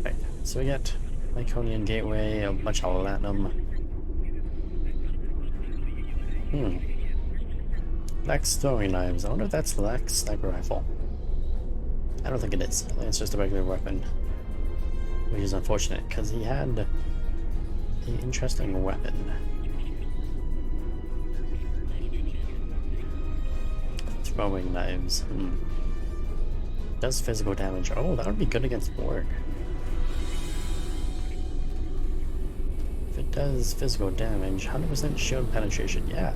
A: Right, so we get Iconian Gateway, a bunch of Latinum. Lex throwing knives. I wonder if that's the Lex sniper rifle. I don't think it is. I think it's just a regular weapon. Which is unfortunate, because he had an interesting weapon. Throwing knives. Does physical damage. Oh, that would be good against Borg. If it does physical damage, 100% shield penetration. Yeah.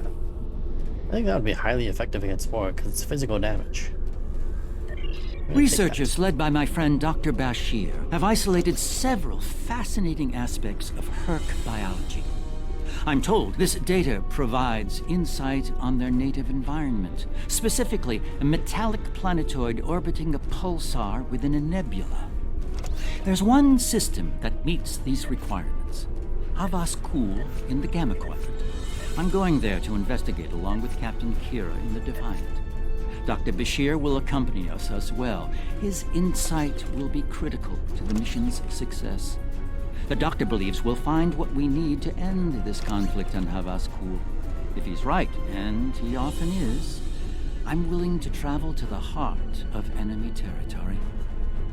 A: I think that would be highly effective against Borg, because it's physical damage.
N: Researchers led by my friend Dr. Bashir have isolated several fascinating aspects of Herc biology. I'm told this data provides insight on their native environment, specifically a metallic planetoid orbiting a pulsar within a nebula. There's one system that meets these requirements, Havas Kul in the Gamma Quadrant. I'm going there to investigate along with Captain Kira in the Defiant. Dr. Bashir will accompany us as well. His insight will be critical to the mission's success. The doctor believes we'll find what we need to end this conflict on Havas Kul. If he's right, and he often is, I'm willing to travel to the heart of enemy territory.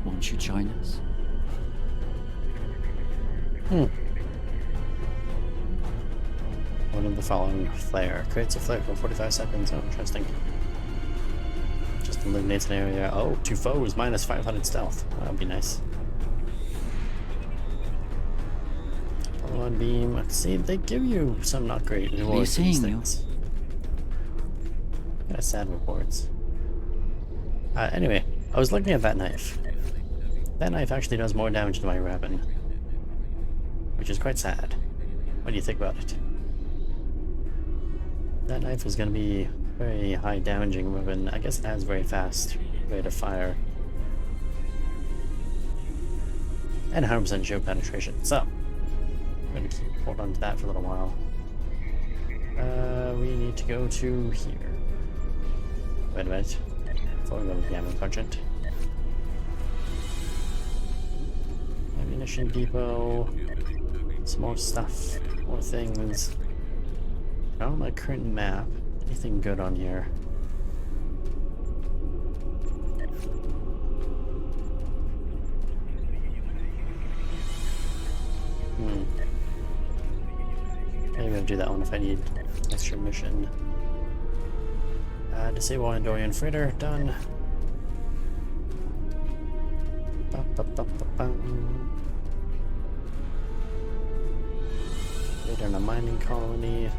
N: Won't you join us?
A: One of the following flare. Creates a flare for 45 seconds. Oh, interesting. Just eliminates an area. Oh, 2 foes, minus 500 stealth. That would be nice. One beam. See, they give you some not great rewards for these things. Kind of sad rewards. Anyway, I was looking at that knife. That knife actually does more damage to my weapon, which is quite sad when you think about it. That knife is going to be very high damaging weapon. I guess it has very fast rate of fire. and 100% geo penetration. So, I'm going to hold on to that for a little while. We need to go to here. Wait a minute. Before we go to the ammo quadrant. Ammunition depot. Some more stuff. More things. On my current map. Anything good on here? Maybe I'll do that one if I need extra mission. Disable Andorian freighter, done. Freighter in a mining colony.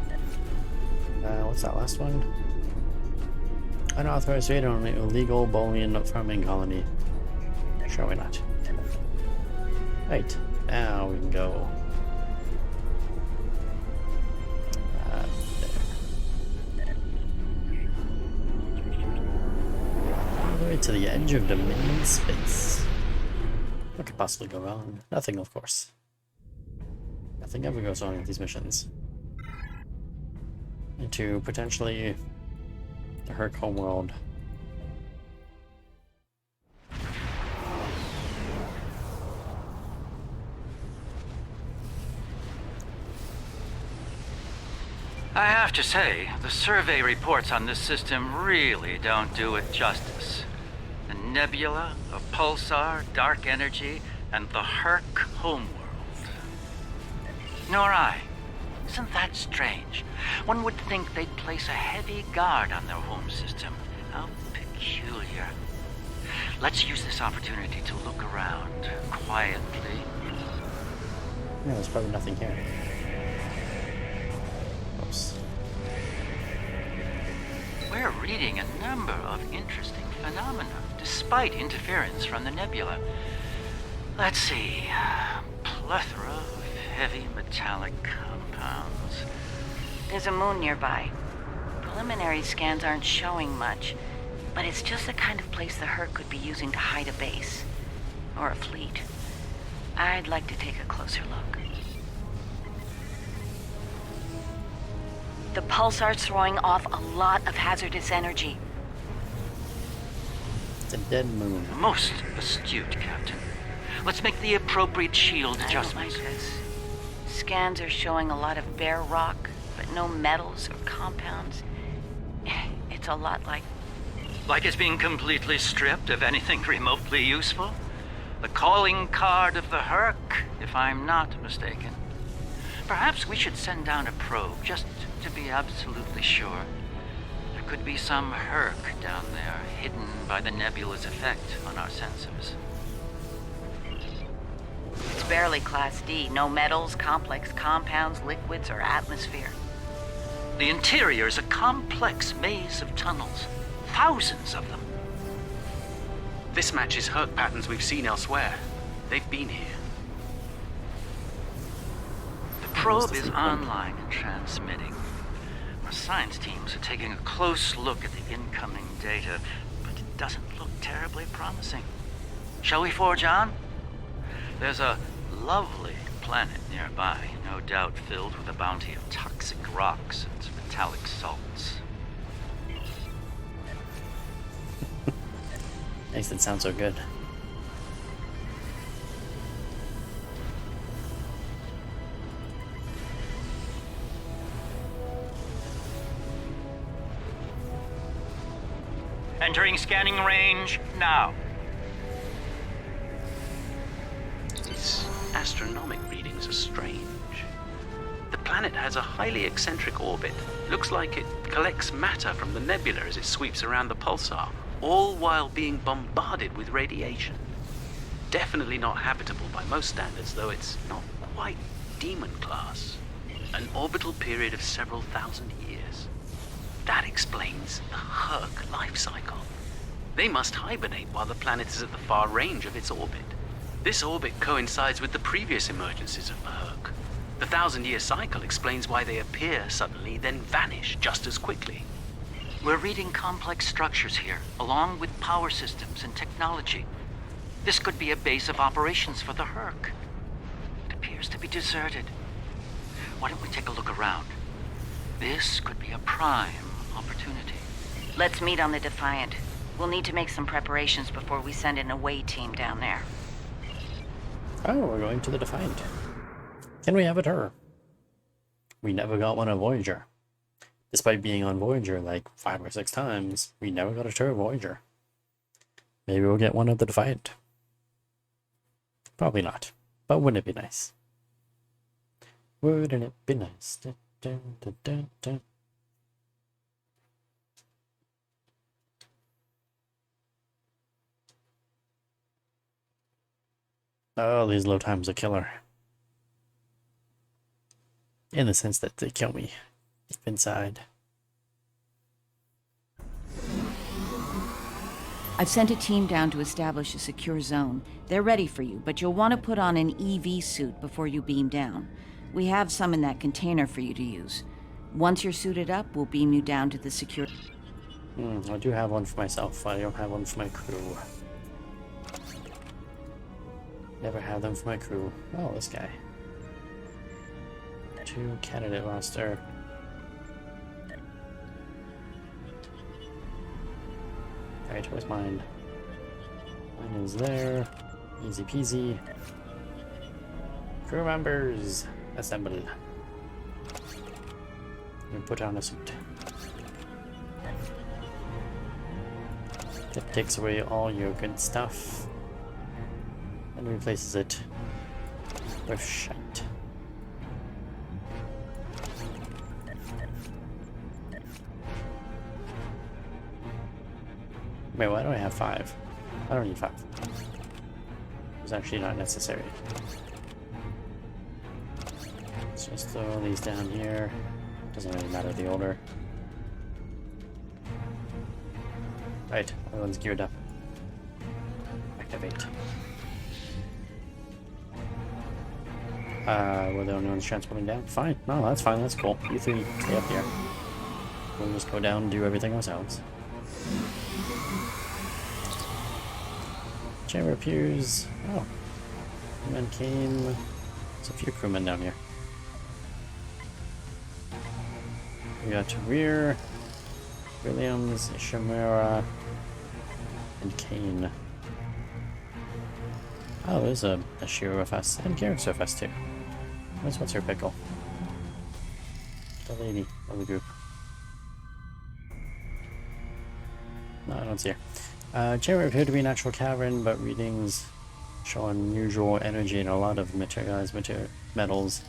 A: What's that last one? Unauthorized freighter on an illegal Bolian farming colony. Sure, why not? Right, now we can go. To the edge of Dominion space. What could possibly go wrong? Nothing, of course. Nothing ever goes wrong with these missions. Into potentially the Herc homeworld.
N: I have to say, the survey reports on this system really don't do it justice. The nebula, a pulsar, dark energy, and the Herc homeworld. Nor I. Isn't that strange? One would think they'd place a heavy guard on their home system. How peculiar. Let's use this opportunity to look around quietly.
A: Yeah, there's probably nothing here. Oops.
N: We're reading a number of interesting phenomena, despite interference from the nebula. Let's see. Plethora of heavy metallic compounds.
O: There's a moon nearby. Preliminary scans aren't showing much, but it's just the kind of place the Herc could be using to hide a base. Or a fleet. I'd like to take a closer look. The pulsar's throwing off a lot of hazardous energy.
A: It's a dead moon.
N: Most astute, Captain. Let's make the appropriate shield adjustments.
O: I don't like this. Scans are showing a lot of bare rock, but no metals or compounds. It's a lot like...
N: Like it's being completely stripped of anything remotely useful? The calling card of the Herc, if I'm not mistaken. Perhaps we should send down a probe, just to be absolutely sure. There could be some Herc down there, hidden by the nebula's effect on our sensors.
O: It's barely Class D. No metals, complex compounds, liquids, or atmosphere.
N: The interior is a complex maze of tunnels. Thousands of them.
M: This matches Herc patterns we've seen elsewhere. They've been here.
N: The probe is online and transmitting. Our science teams are taking a close look at the incoming data, but it doesn't look terribly promising. Shall we forge on? There's a lovely planet nearby, no doubt filled with a bounty of toxic rocks and metallic salts.
A: Makes it sound so good.
N: Entering scanning range now.
M: These astronomic readings are strange. The planet has a highly eccentric orbit. Looks like it collects matter from the nebula as it sweeps around the pulsar, all while being bombarded with radiation. Definitely not habitable by most standards, though it's not quite demon class. An orbital period of several thousand years. That explains the Herc life cycle. They must hibernate while the planet is at the far range of its orbit. This orbit coincides with the previous emergencies of the Herc. The 1,000-year cycle explains why they appear suddenly, then vanish just as quickly.
N: We're reading complex structures here, along with power systems and technology. This could be a base of operations for the Herc. It appears to be deserted. Why don't we take a look around? This could be a prime opportunity.
O: Let's meet on the Defiant. We'll need to make some preparations before we send an away team down there.
A: Oh, we're going to the Defiant. Can we have a tour? We never got one on Voyager. Despite being on Voyager like 5 or 6 times, we never got a tour of Voyager. Maybe we'll get one of the Defiant. Probably not. But wouldn't it be nice? Wouldn't it be nice? Dun, dun, dun, dun, dun. Oh, these load times are killer. In the sense that they kill me deep inside.
O: I've sent a team down to establish a secure zone. They're ready for you, but you'll want to put on an EV suit before you beam down. We have some in that container for you to use. Once you're suited up, we'll beam you down to the secure...
A: I do have one for myself. I don't have one for my crew. Never have them for my crew. Oh, this guy. 2 candidate roster. Alright, where's mine? Mine is there. Easy peasy. Crew members, assemble. And put on a suit. That takes away all your good stuff and replaces it with shite. Wait, why do I have 5? I don't need 5. It's actually not necessary. Let's just throw these down here. Doesn't really matter the order. Right, everyone's geared up. Activate. Were the only ones transporting down? Fine. No, that's fine. That's cool. You 3 stay up here. We'll just go down and do everything ourselves. Chamber appears. Oh. Crewmen came. There's a few crewmen down here. We got Rear, Williams, Ishimura, and Kane. Oh, there's a Shiro with us, and Garrett's with us too. What's her pickle? The lady of the group. No, I don't see her. Chamber appeared to be a natural cavern, but readings show unusual energy and a lot of materialized metals.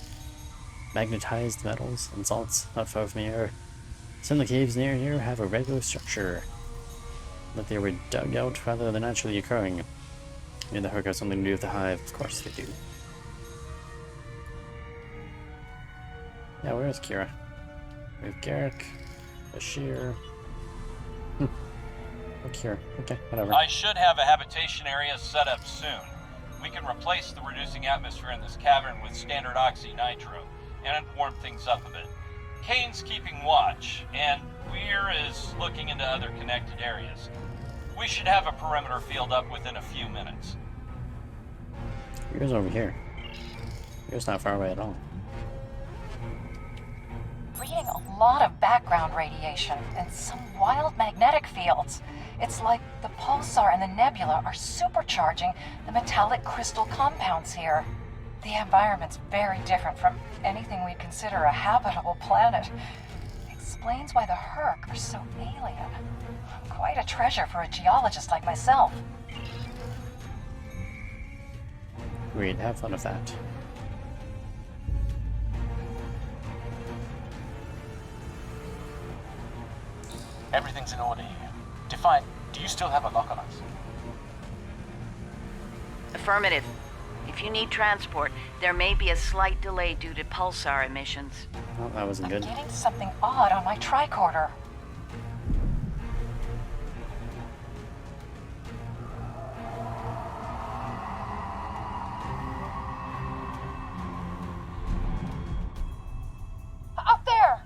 A: Magnetized metals and salts not far from here. Some of the caves near here have a regular structure, but they were dug out rather than naturally occurring. Maybe the Herc has something to do with the hive. Of course they do. Yeah, where is Kira? We have Garrick, Bashir. Oh, Kira. Okay, whatever.
P: I should have a habitation area set up soon. We can replace the reducing atmosphere in this cavern with standard oxy-nitro and warm things up a bit. Kane's keeping watch, and Weir is looking into other connected areas. We should have a perimeter field up within a few minutes.
A: Weir's over here. Weir's not far away at all.
Q: Reading a lot of background radiation and some wild magnetic fields. It's like the pulsar and the nebula are supercharging the metallic crystal compounds here. The environment's very different from anything we'd consider a habitable planet. Explains why the Herc are so alien. Quite a treasure for a geologist like myself.
A: Great, have fun with that.
R: Everything's in order here. Define, do you still have a lock on us?
O: Affirmative. If you need transport, there may be a slight delay due to pulsar emissions.
A: Oh, that wasn't good.
Q: I'm getting something odd on my tricorder. Up there!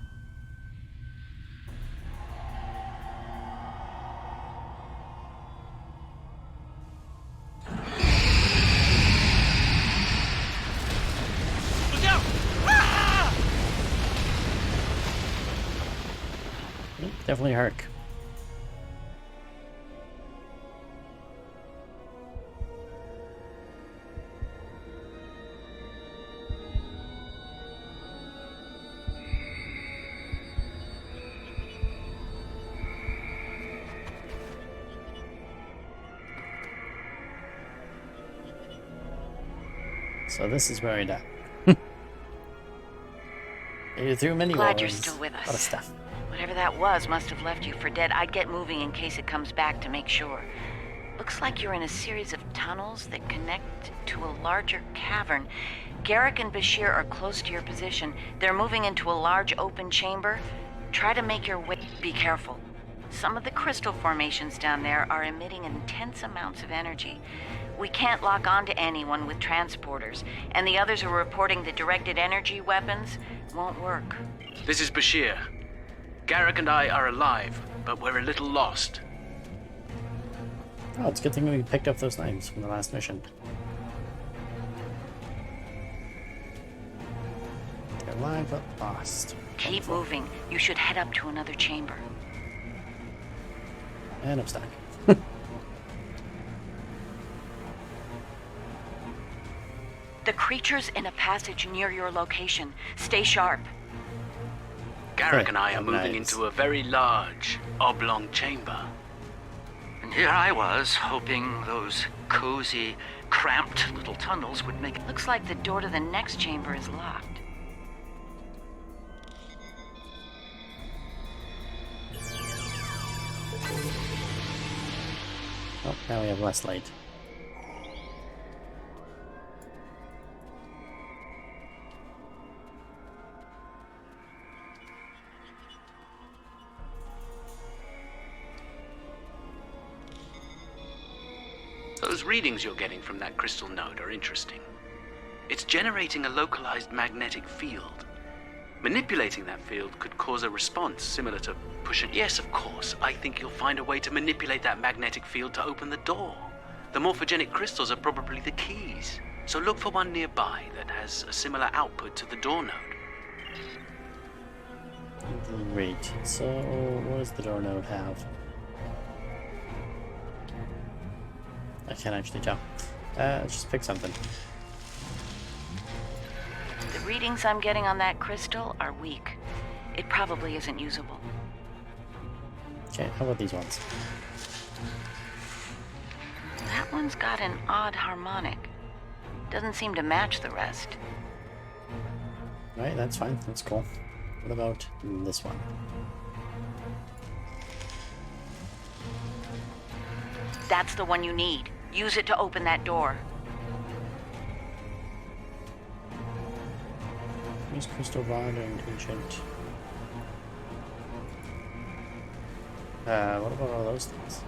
A: definitely Herc. So this is where I died. You threw many
O: Glad you're
A: walls.
O: still with
A: A lot of
O: us.
A: stuff.
O: Whatever that was must have left you for dead. I'd get moving in case it comes back to make sure. Looks like you're in a series of tunnels that connect to a larger cavern. Garrick and Bashir are close to your position. They're moving into a large open chamber. Try to make your way. Be careful. Some of the crystal formations down there are emitting intense amounts of energy. We can't lock onto anyone with transporters, and the others are reporting that directed energy weapons won't work.
M: This is Bashir. Garrick and I are alive, but we're a little lost.
A: Oh, it's a good thing we picked up those names from the last mission. They're alive but lost.
O: Keep moving. You should head up to another chamber.
A: And I'm stuck.
O: The creature's in a passage near your location. Stay sharp.
M: Garrick and I are moving into a very large, oblong chamber.
N: And here I was, hoping those cozy, cramped little tunnels would make...
O: Looks like the door to the next chamber is locked.
A: Oh, now we have less light.
M: Those readings you're getting from that crystal node are interesting. It's generating a localized magnetic field. Manipulating that field could cause a response similar to pushing... Yes, of course. I think you'll find a way to manipulate that magnetic field to open the door. The morphogenic crystals are probably the keys. So look for one nearby that has a similar output to the door node.
A: Great. So, what does the door node have? I can't actually tell. Let's just pick something.
O: The readings I'm getting on that crystal are weak. It probably isn't usable.
A: Okay, how about these ones?
O: That one's got an odd harmonic. Doesn't seem to match the rest.
A: Right, that's fine. That's cool. What about this one?
O: That's the one you need. Use it to open that door.
A: Use crystal rod and ancient. What about all those things?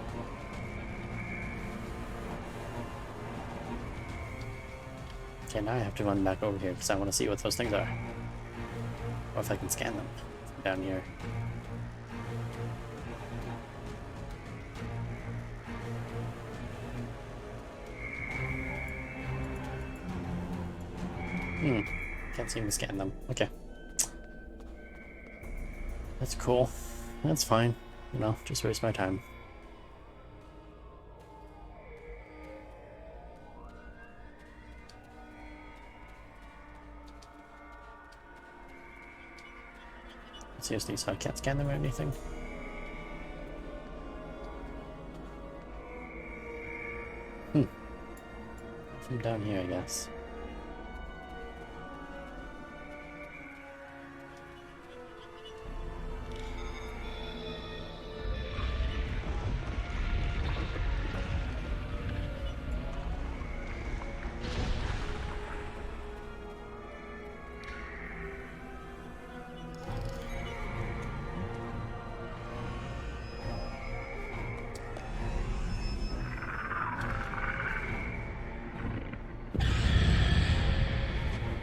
A: Okay, now I have to run back over here because I want to see what those things are. Or if I can scan them from down here. Can't seem to scan them. Okay. That's cool. That's fine. You know, just waste my time. Seriously, so I can't scan them or anything? From down here, I guess.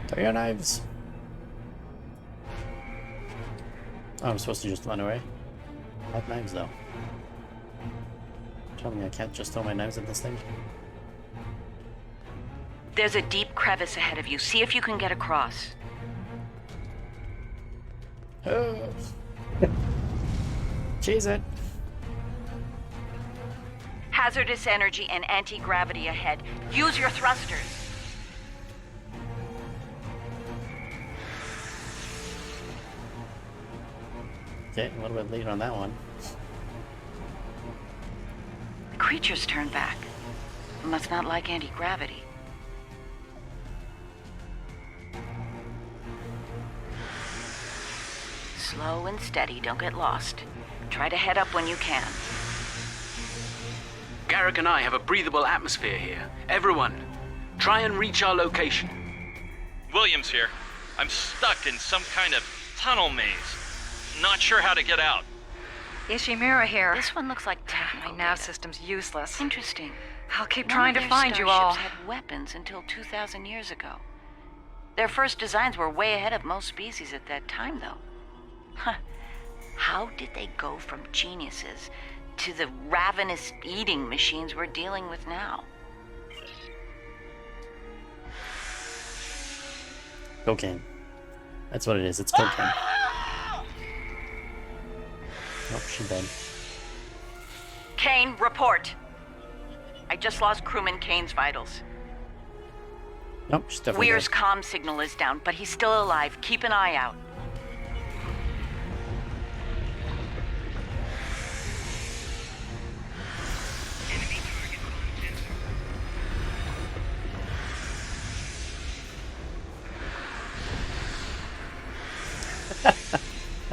A: Throw your knives. Oh, I'm supposed to just run away. I have knives though. Tell me I can't just throw my knives at this thing.
O: There's a deep crevice ahead of you. See if you can get across.
A: Cheese it.
O: Hazardous energy and anti-gravity ahead. Use your thrusters.
A: Okay, a little bit late on that one.
O: The creatures turn back. Must not like anti-gravity. Slow and steady, don't get lost. Try to head up when you can.
M: Garrick and I have a breathable atmosphere here. Everyone, try and reach our location.
P: Williams here. I'm stuck in some kind of tunnel maze. Not sure how to get out.
Q: Ishimura here.
O: This one looks like
Q: My nav system's useless.
O: Interesting.
Q: I'll keep
O: None
Q: trying
O: of
Q: to
O: their
Q: find you all.
O: starships had weapons until 2,000 years ago. Their first designs were way ahead of most species at that time, though. Huh. How did they go from geniuses to the ravenous eating machines we're dealing with now?
A: Cocaine. That's what it is. It's cocaine. Oh, she's dead.
O: Kane, report. I just lost crewman Kane's vitals.
A: Nope, she's definitely
O: Weir's
A: dead.
O: comm signal is down, but he's still alive. Keep an eye out.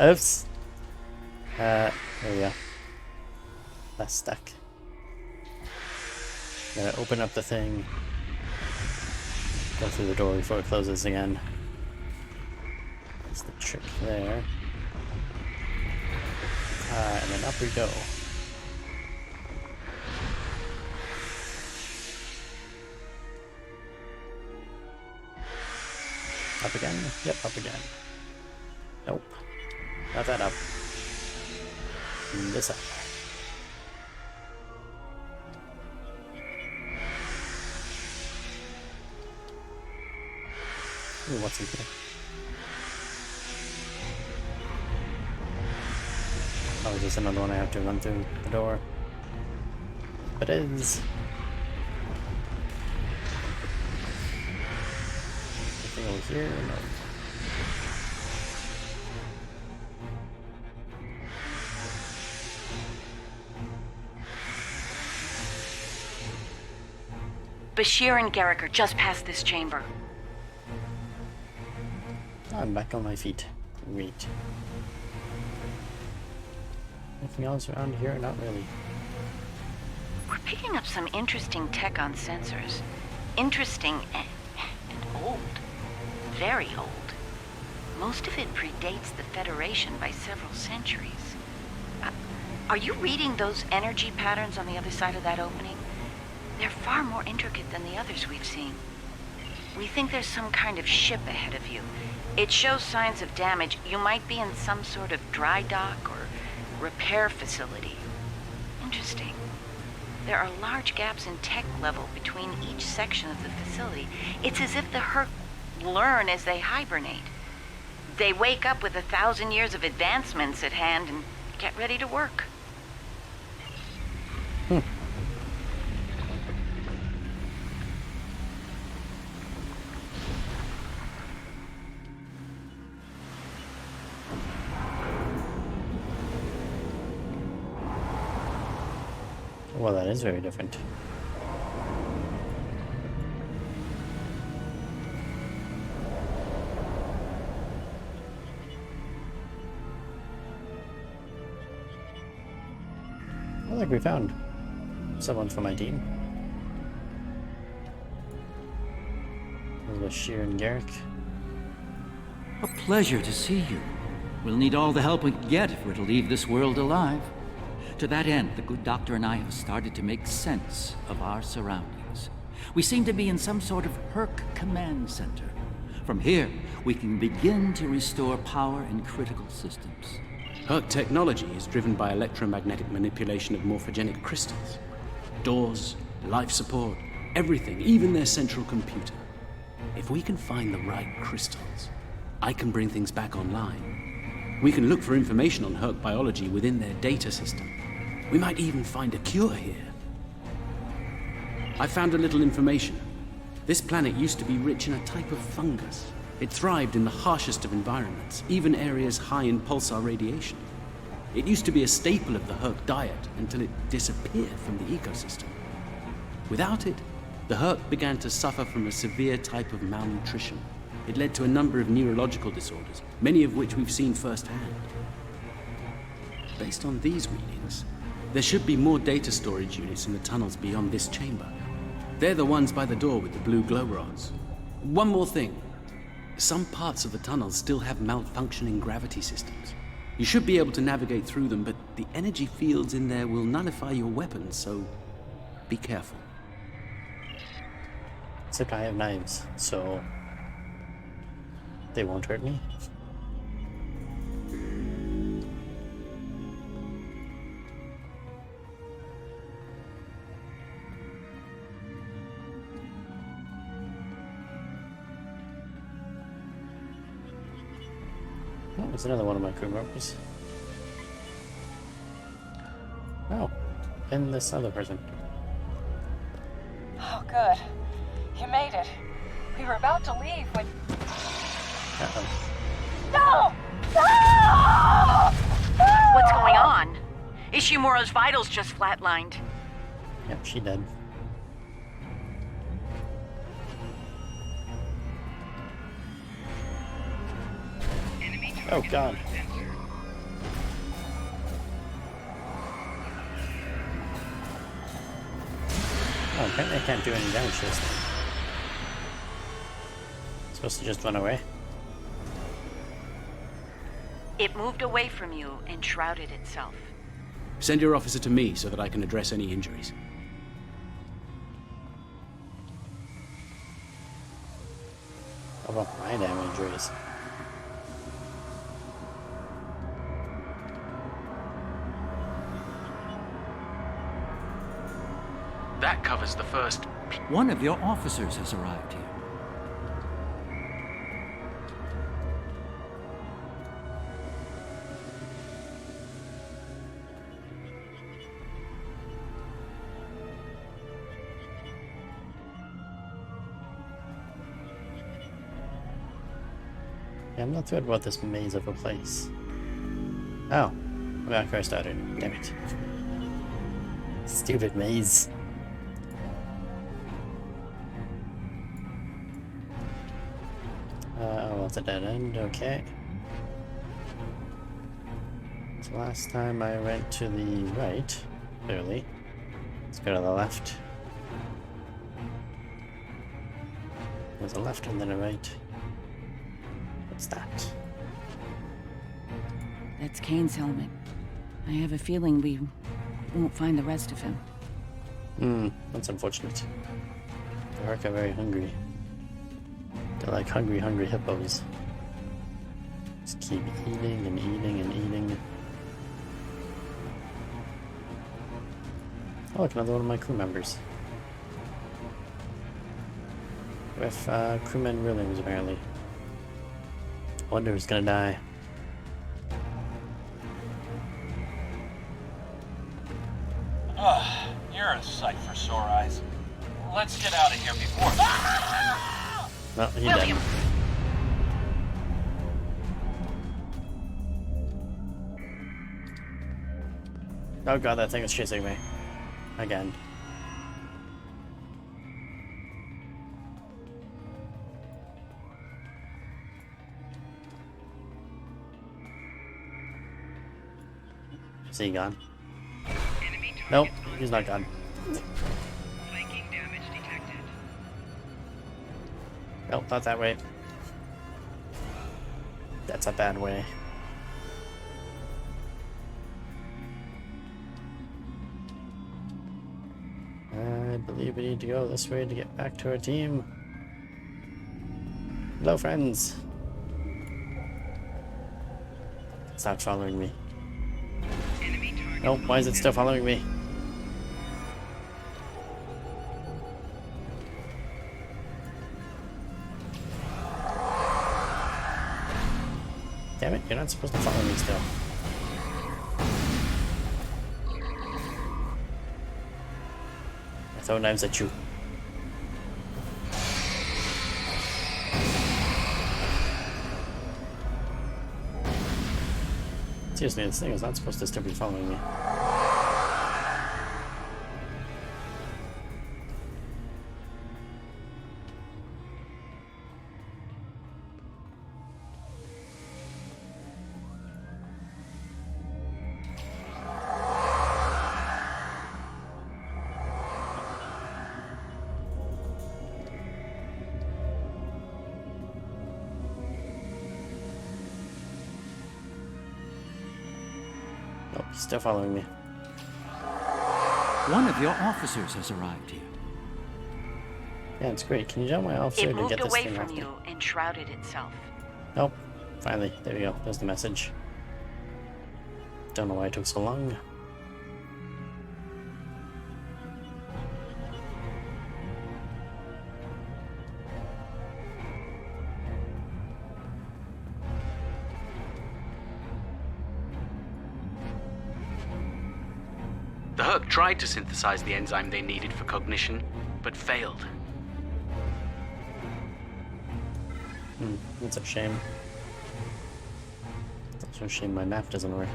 A: Oops. There we go. That's stuck. Gotta open up the thing. Go through the door before it closes again. That's the trick there. And then up we go. Up again? Yep, up again. Nope. Not that up. This up. Ooh, what's in here? Oh, is this another one I have to run through the door? It is. Anything over here? No.
O: Bashir and Garrick are just past this chamber.
A: I'm back on my feet. Great. Anything else around here? Not really.
O: We're picking up some interesting tech on sensors. Interesting and old. Very old. Most of it predates the Federation by several centuries. Are you reading those energy patterns on the other side of that opening? They're far more intricate than the others we've seen. We think there's some kind of ship ahead of you. It shows signs of damage. You might be in some sort of dry dock or repair facility. Interesting. There are large gaps in tech level between each section of the facility. It's as if the Herc learn as they hibernate. They wake up with 1,000 years of advancements at hand and get ready to work.
A: Well, that is very different. I think we found someone from my team. Bashir and Garrick.
N: A pleasure to see you. We'll need all the help we can get if we're to leave this world alive. To that end, the good doctor and I have started to make sense of our surroundings. We seem to be in some sort of Herc command center. From here, we can begin to restore power in critical systems.
M: Herc technology is driven by electromagnetic manipulation of morphogenic crystals. Doors, life support, everything, even their central computer. If we can find the right crystals, I can bring things back online. We can look for information on Herc biology within their data system. We might even find a cure here. I found a little information. This planet used to be rich in a type of fungus. It thrived in the harshest of environments, even areas high in pulsar radiation. It used to be a staple of the Herc diet until it disappeared from the ecosystem. Without it, the Herc began to suffer from a severe type of malnutrition. It led to a number of neurological disorders, many of which we've seen firsthand. Based on these readings, there should be more data storage units in the tunnels beyond this chamber. They're the ones by the door with the blue glow rods. One more thing. Some parts of the tunnels still have malfunctioning gravity systems. You should be able to navigate through them, but the energy fields in there will nullify your weapons, so be careful.
A: Except I have knives, so they won't hurt me. Oh, there's another one of my crew members. Oh, and this other person.
Q: Oh, good. You made it. We were about to leave when...
A: Uh-oh.
Q: No! No!
O: What's going on? Ishimura's vitals just flatlined.
A: Yep, she dead. Oh god. Oh, apparently I can't do any damage to this thing. It's supposed to just run away.
O: It moved away from you and shrouded itself.
M: Send your officer to me so that I can address any injuries.
A: How about my damn injuries?
M: That covers the first.
N: One of your officers has arrived here.
A: Yeah, I'm not thrilled about this maze of a place. Oh, back where I started. Damn it. Stupid maze. Oh, it's a dead end, okay. So last time I went to the right, clearly. Let's go to the left. There's a left and then a right. What's that?
S: That's Kane's helmet. I have a feeling we won't find the rest of him.
A: That's unfortunate. The Herc are very hungry. They're like hungry, hungry hippos. Just keep eating and eating and eating. Oh, look, another one of my crew members. With crewman Williams, apparently. Wonder who's gonna die.
P: You're a sight for sore eyes. Let's get out of here before...
A: Well, he
O: William.
A: died. Oh god, that thing is chasing me. Again. Is he gone? Nope, he's not gone. Nope, not that way. That's a bad way. I believe we need to go this way to get back to our team. Hello, friends. Stop following me. Nope, why is it still following me? Damn it, you're not supposed to follow me still. I throw knives at you. Seriously, this thing is not supposed to still be following me. Nope, he's still following me.
N: One of your officers has arrived here.
A: Yeah, it's great. Can you tell my officer
O: It
A: to
O: moved
A: get this
O: away
A: thing
O: from
A: off me?
O: you and shrouded itself.
A: Nope. Finally, there we go. There's the message. Don't know why it took so long.
M: The Herc tried to synthesize the enzyme they needed for cognition, but failed.
A: That's a shame. It's also a shame my map doesn't work.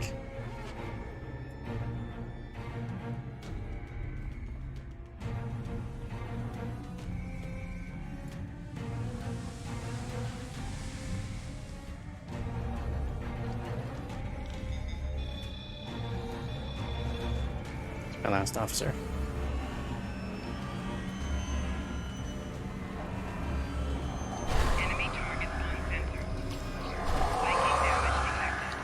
A: My last officer.
D: Enemy target on center. Psychic damage detected.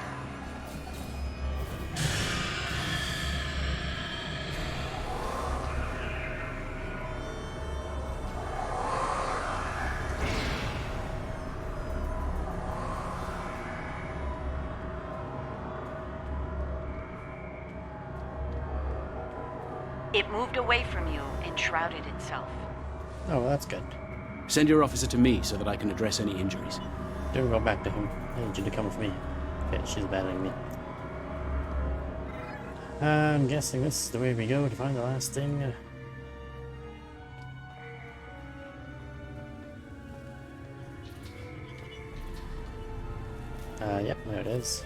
O: It moved away from you and shrouded itself.
A: Oh, well, that's good.
M: Send your officer to me so that I can address any injuries.
A: Don't go back to him. I need you to come with me. Okay, she's battling me. I'm guessing this is the way we go to find the last thing. Yep, there it is.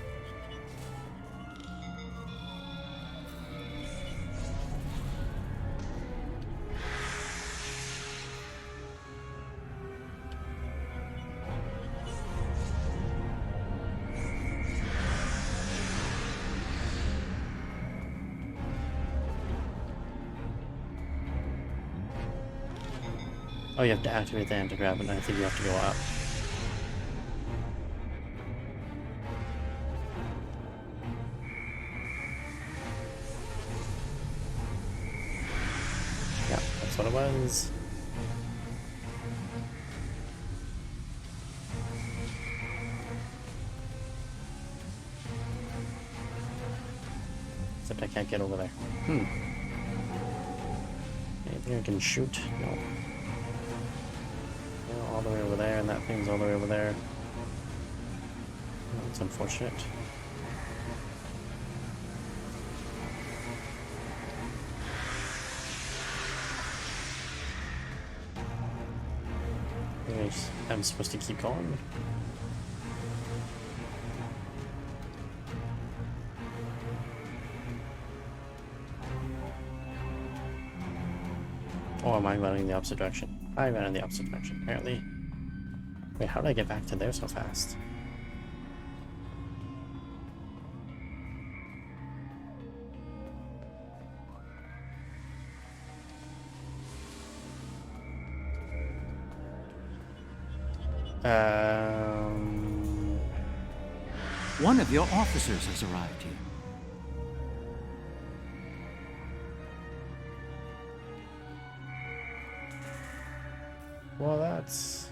A: Oh, you have to activate the anti-grav, and I think you have to go up. Yeah, that's what it was. Except I can't get over there. Anything I can shoot? No. All the way over there, and that thing's all the way over there. That's unfortunate. Anyways, I'm supposed to keep going. Or am I running in the opposite direction? I ran in the opposite direction, apparently. Wait, how did I get back to there so fast?
N: One of your officers has arrived here.
A: Well, that's...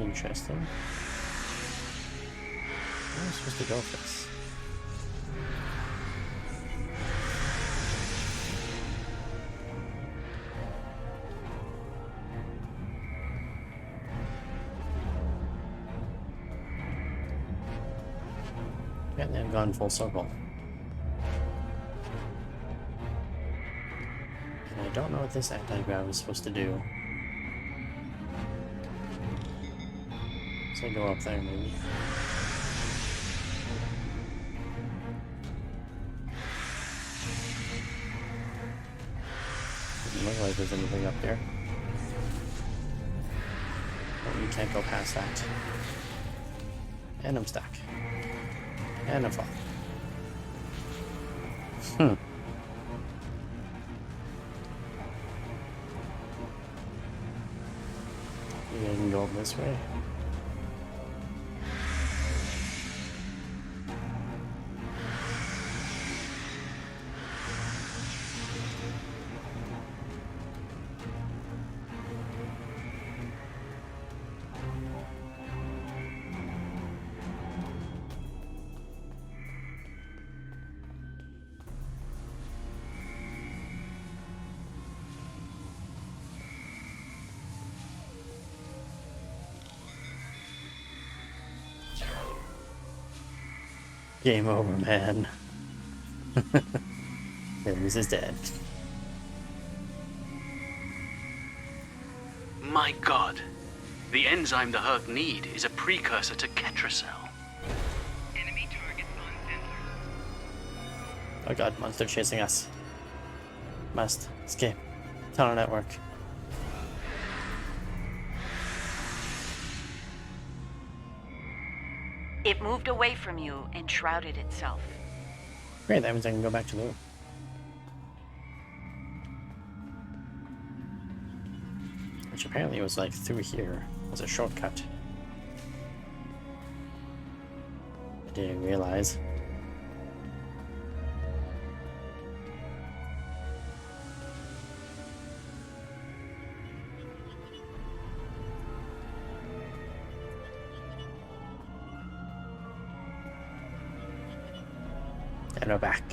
A: interesting. Where am I supposed to go with this? And then gone full circle. And I don't know what this anti-grav is supposed to do. So I go up there, maybe. Doesn't look like there's anything up there. Oh, you can't go past that. And I'm stuck. And I'm falling. Maybe I can go up this way. Game over, man. This is dead.
M: My god. The enzyme the Herc need is a precursor to Ketracel.
D: Enemy targets on sensors.
A: Oh god, monster chasing us. Must escape. Tunnel network.
O: It moved away from you and shrouded itself.
A: Great, that means I can go back to the room. Which apparently was like through here was a shortcut. I didn't realize. And we're back.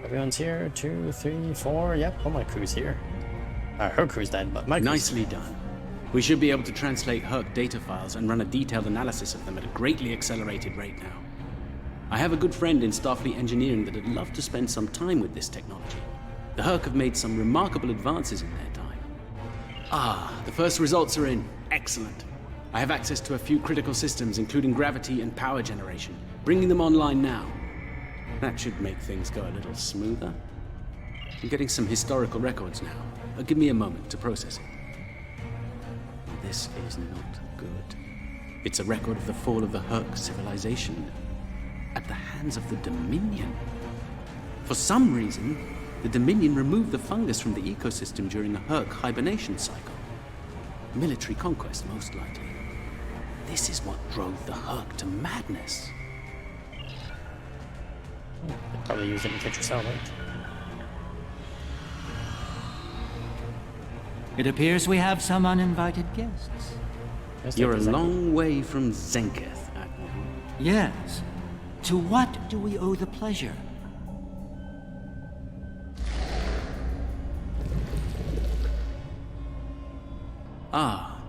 A: Everyone's here. 2, 3, 4. Yep, all my crew's here. Her crew's dead, but my crew's
M: Nicely done. We should be able to translate Herc data files and run a detailed analysis of them at a greatly accelerated rate now. I have a good friend in Starfleet engineering that would love to spend some time with this technology. The Herc have made some remarkable advances in their time. Ah, the first results are in. Excellent. I have access to a few critical systems, including gravity and power generation. Bringing them online now. That should make things go a little smoother. I'm getting some historical records now. Give me a moment to process it. This is not good. It's a record of the fall of the Herc civilization at the hands of the Dominion. For some reason, the Dominion removed the fungus from the ecosystem during the Herc hibernation cycle. Military conquest, most likely. This is what drove the Herc to madness.
A: They probably used it in Ketracel, right?
N: It appears we have some uninvited guests.
M: You're a long way from Zenketh, Admiral.
N: Yes. To what do we owe the pleasure?
M: Ah,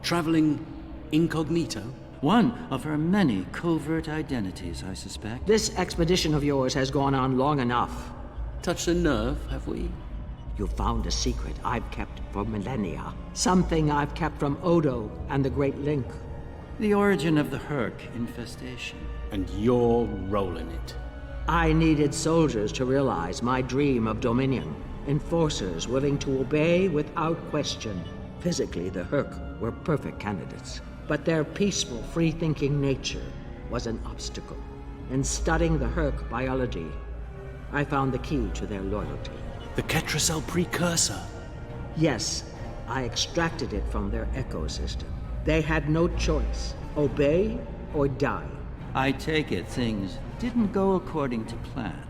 M: traveling incognito?
N: One of her many covert identities, I suspect.
T: This expedition of yours has gone on long enough.
M: Touched a nerve, have we?
T: You found a secret I've kept for millennia. Something I've kept from Odo and the Great Link.
N: The origin of the Herc infestation.
M: And your role in it.
T: I needed soldiers to realize my dream of dominion. Enforcers willing to obey without question. Physically, the Herc were perfect candidates. But their peaceful, free-thinking nature was an obstacle. In studying the Herc biology, I found the key to their loyalty.
M: The Ketracel precursor?
T: Yes, I extracted it from their ecosystem. They had no choice. Obey or die.
N: I take it things didn't go according to plan.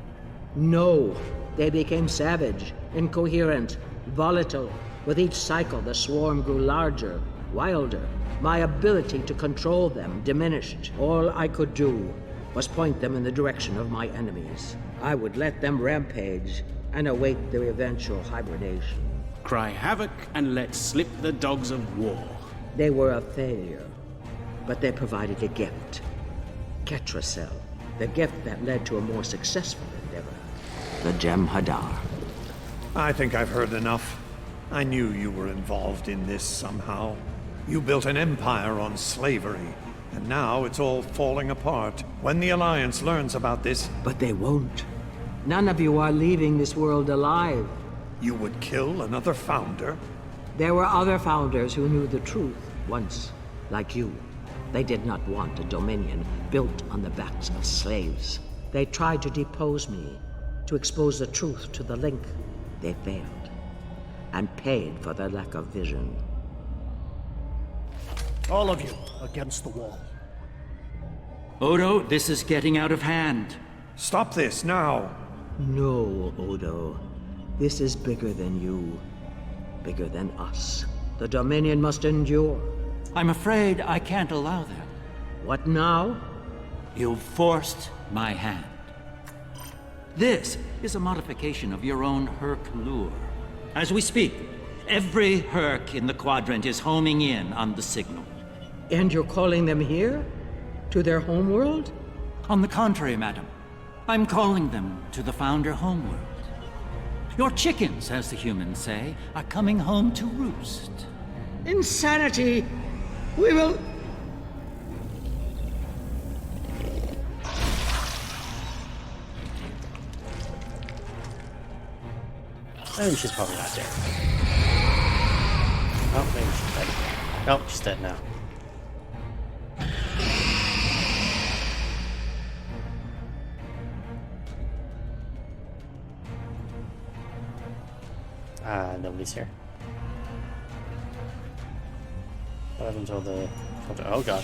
T: No. They became savage, incoherent, volatile. With each cycle, the swarm grew larger, wilder. My ability to control them diminished. All I could do was point them in the direction of my enemies. I would let them rampage and await their eventual hibernation.
M: Cry havoc and let slip the dogs of war.
T: They were a failure. But they provided a gift. Ketracel, the gift that led to a more successful endeavor. The Gem Hadar.
C: I think I've heard enough. I knew you were involved in this somehow. You built an empire on slavery, and now it's all falling apart. When the Alliance learns about this...
T: But they won't. None of you are leaving this world alive.
C: You would kill another founder?
T: There were other founders who knew the truth once, like you. They did not want a dominion built on the backs of slaves. They tried to depose me, to expose the truth to the Link. They failed, and paid for their lack of vision.
U: All of you, against the wall.
N: Odo, this is getting out of hand.
C: Stop this, now!
T: No, Odo. This is bigger than you. Bigger than us. The Dominion must endure.
N: I'm afraid I can't allow that.
T: What now?
N: You've forced my hand. This is a modification of your own Herc lure. As we speak, every Herc in the Quadrant is homing in on the signal.
T: And you're calling them here? To their homeworld?
N: On the contrary, madam. I'm calling them to the Founder homeworld. Your chickens, as the humans say, are coming home to roost.
T: Insanity! We will...
A: I think she's probably not dead. Oh, maybe she's dead. Oh, she's dead now. Nobody's here. What happened until the... Oh god.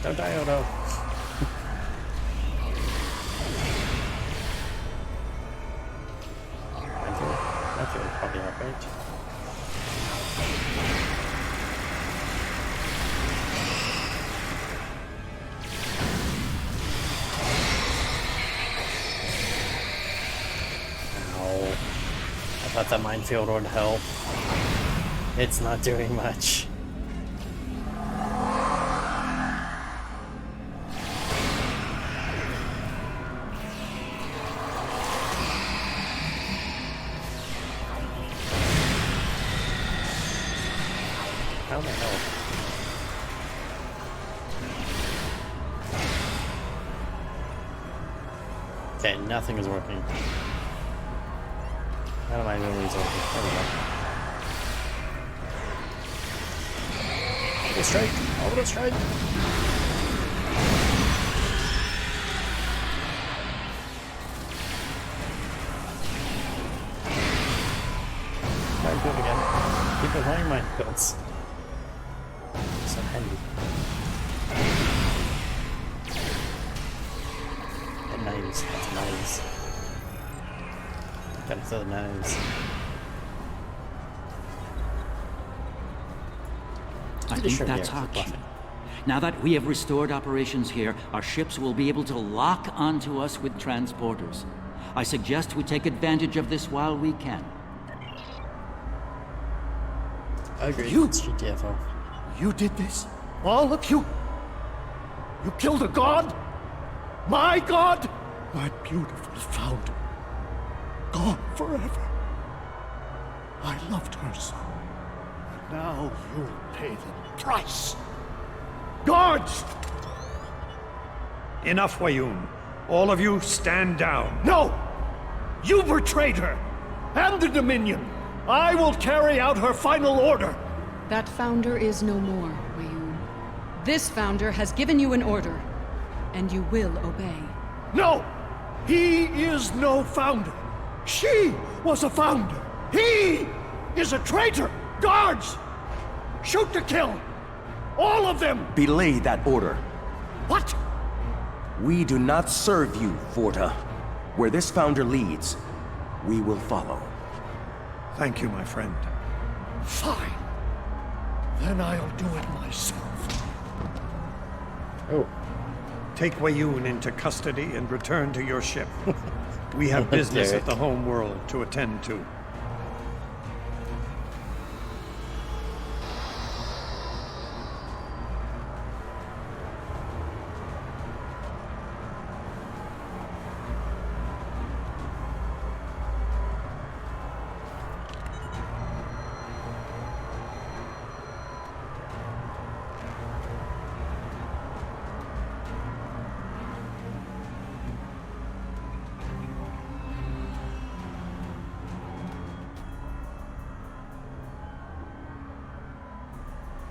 A: Don't die, Odo. I feel probably not right. Ow. I thought that minefield would help. It's not doing much. How the hell? Okay, nothing is working. None of my abilities are working. There we go. Orbital strike! Orbital strike! Minefield again. Keep playing minefields. So handy. And knives. Lots of knives. Gotta throw the knives.
N: I think that's our cue. Now that we have restored operations here, our ships will be able to lock onto us with transporters. I suggest we take advantage of this while we can.
A: I agree. It's GTFO.
U: You did this? All of you? You killed a god? My god? My beautiful founder. Gone forever. I loved her so. And now you'll pay the price. Guards!
C: Enough, Wayun. All of you, stand down.
U: No! You betrayed her! And the Dominion! I will carry out her final order!
V: That founder is no more, Wayun. This founder has given you an order, and you will obey.
U: No! He is no founder! She was a founder! He is a traitor! Guards! Shoot to kill! All of them!
W: Belay that order.
U: What?
W: We do not serve you, Forta. Where this founder leads, we will follow.
C: Thank you, my friend.
U: Fine. Then I'll do it myself.
C: Oh. Take Wayun into custody and return to your ship.
B: We have business
A: Derek.
B: at the home world to attend to.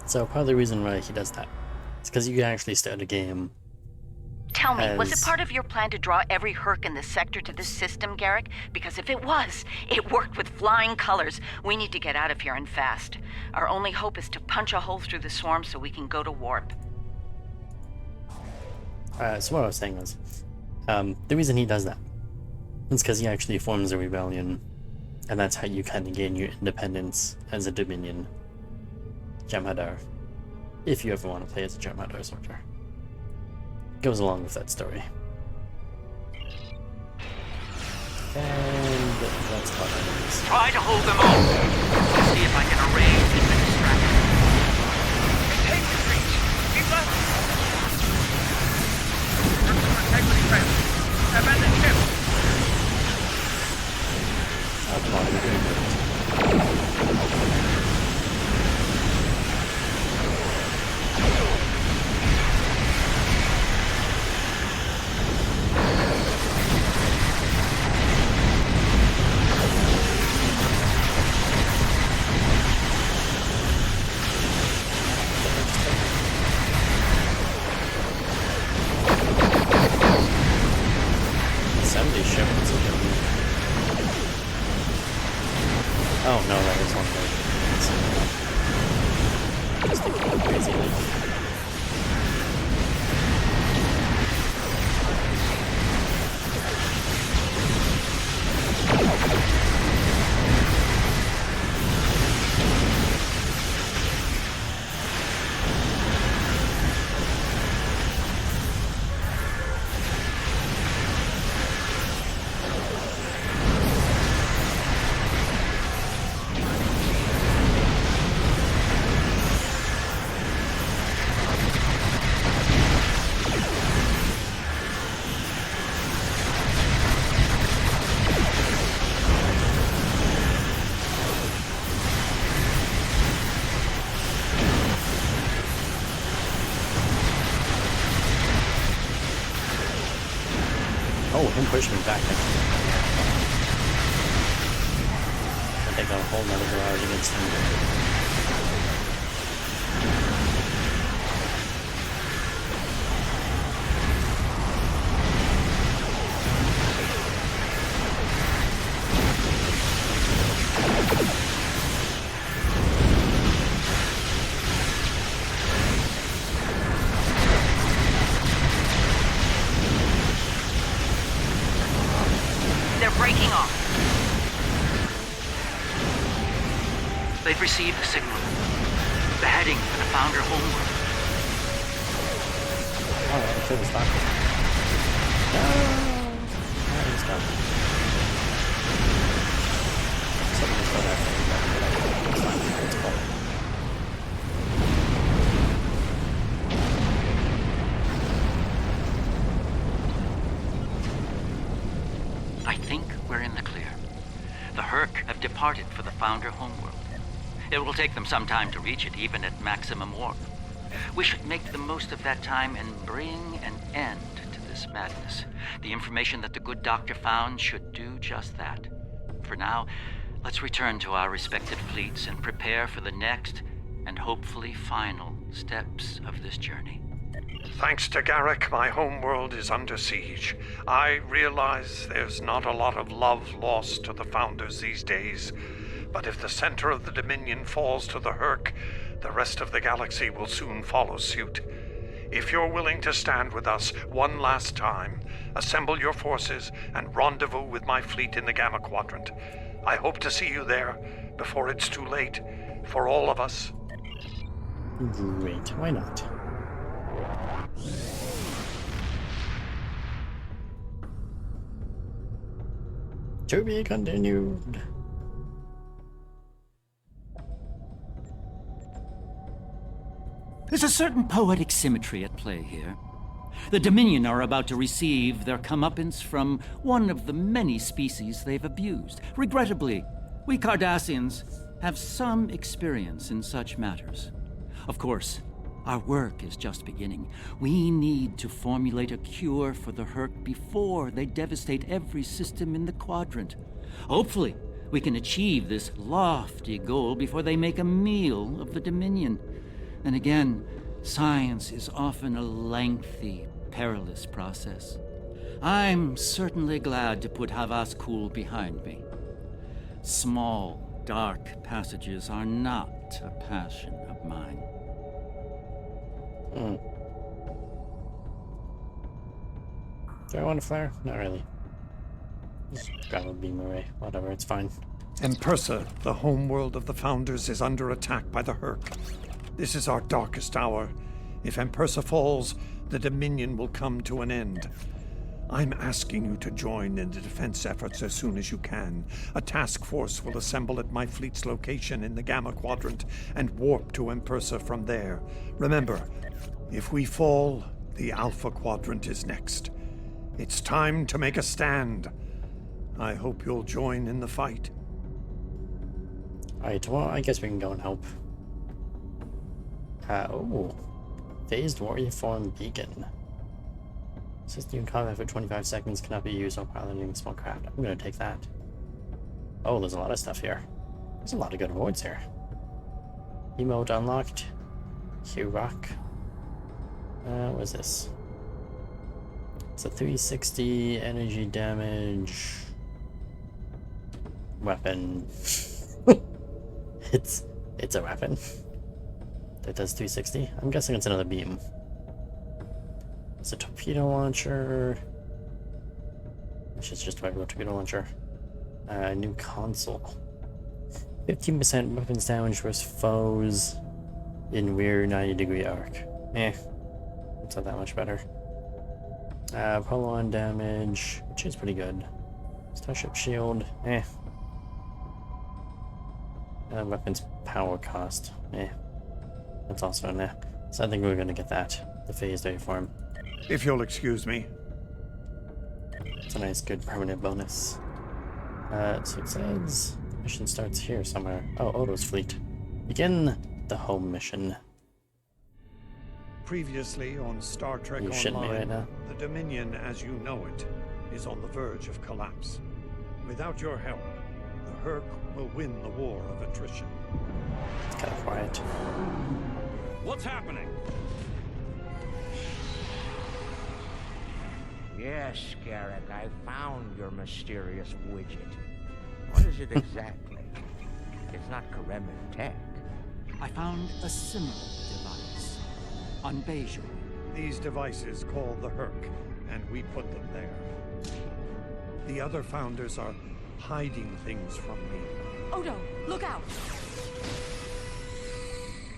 A: So part of the reason why he does that is because you can actually start a game.
O: Tell me, was it
A: as-
O: part of your plan to draw every Herc in the sector to this system, Garrick? Because if it was, it worked with flying colors. We need to get out of here and fast. Our only hope is to punch a hole through the swarm so we can go to warp.
A: So what I was saying was, the reason he does that is because he actually forms a rebellion, and that's how you kind of gain your independence as a Dominion Jem'Hadar, if you ever want to play as a Jem'Hadar soldier. Goes along with that story. And that's about it.
J: Try to hold them off. I'll see if I can arrange the distraction.
C: Take the breach. Keep left. Integrity failed. Abandon ship.
A: Oh, come on, we're doing great. Assembly ship is a good. Oh no, that is one thing. Just thinking crazy like. Oh, him pushing me back. I think on a whole nother barrage against him.
J: They're breaking off. They've received the signal. They're heading for the Founder homeworld.
A: Alright, I should have stopped it. No! I just stopped it. Something just got after me. It's fine. It's cool.
J: I think we're in the clear. The Herc have departed for the Founder homeworld. It will take them some time to reach it, even at maximum warp. We should make the most of that time and bring an end to this madness. The information that the good doctor found should do just that. For now, let's return to our respected fleets and prepare for the next and hopefully final steps of this journey.
C: Thanks to Garrick, my homeworld is under siege. I realize there's not a lot of love lost to the Founders these days, but if the center of the Dominion falls to the Herc, the rest of the galaxy will soon follow suit. If you're willing to stand with us one last time, assemble your forces and rendezvous with my fleet in the Gamma Quadrant. I hope to see you there before it's too late for all of us.
A: Great, why not? To be continued.
N: There's a certain poetic symmetry at play here. The Dominion are about to receive their comeuppance from one of the many species they've abused. Regrettably, we Cardassians have some experience in such matters. Of course, our work is just beginning. We need to formulate a cure for the Herc before they devastate every system in the Quadrant. Hopefully, we can achieve this lofty goal before they make a meal of the Dominion. And again, science is often a lengthy, perilous process. I'm certainly glad to put Havas Kul behind me. Small, dark passages are not a passion of mine.
A: Do I want a flare? Not really. Just grab a beam array. Whatever, it's fine.
B: Empersa, the homeworld of the Founders, is under attack by the Herc. This is our darkest hour. If Empersa falls, the Dominion will come to an end. I'm asking you to join in the defense efforts as soon as you can. A task force will assemble at my fleet's location in the Gamma Quadrant and warp to Empersa from there. Remember, if we fall, the Alpha Quadrant is next. It's time to make a stand. I hope you'll join in the fight.
A: Alright, well, I guess we can go and help. Phased warrior form beacon. Assisting in combat for 25 seconds, cannot be used while piloting small craft. I'm gonna take that. Oh, there's a lot of stuff here. There's a lot of good awards here. Emote unlocked. Q-Rock. What is this? It's a 360 energy damage weapon. It's a weapon that does 360. I'm guessing it's another beam. It's a torpedo launcher, which is just a regular torpedo launcher. New console. 15% weapons damage versus foes in rear 90-degree arc. It's not that much better. Polo-on damage, which is pretty good. Starship shield, weapons power cost, That's also an So I think we're gonna get that. The phased form.
B: If you'll excuse me.
A: It's a nice, good permanent bonus. So it says mission starts here somewhere. Oh, Odo's fleet. Begin the home mission.
B: Previously on Star Trek
A: You shitting me
B: Online,
A: right now?
B: the Dominion as you know it is on the verge of collapse. Without your help, the Herc will win the war of attrition.
A: It's kind of quiet.
L: What's happening?
E: Yes, Garrick, I found your mysterious widget. What is it exactly? It's not Kremen tech.
N: I found a similar device on Bejor.
B: These devices called the Herc, and we put them there. The other Founders are hiding things from me.
Q: Odo, look out!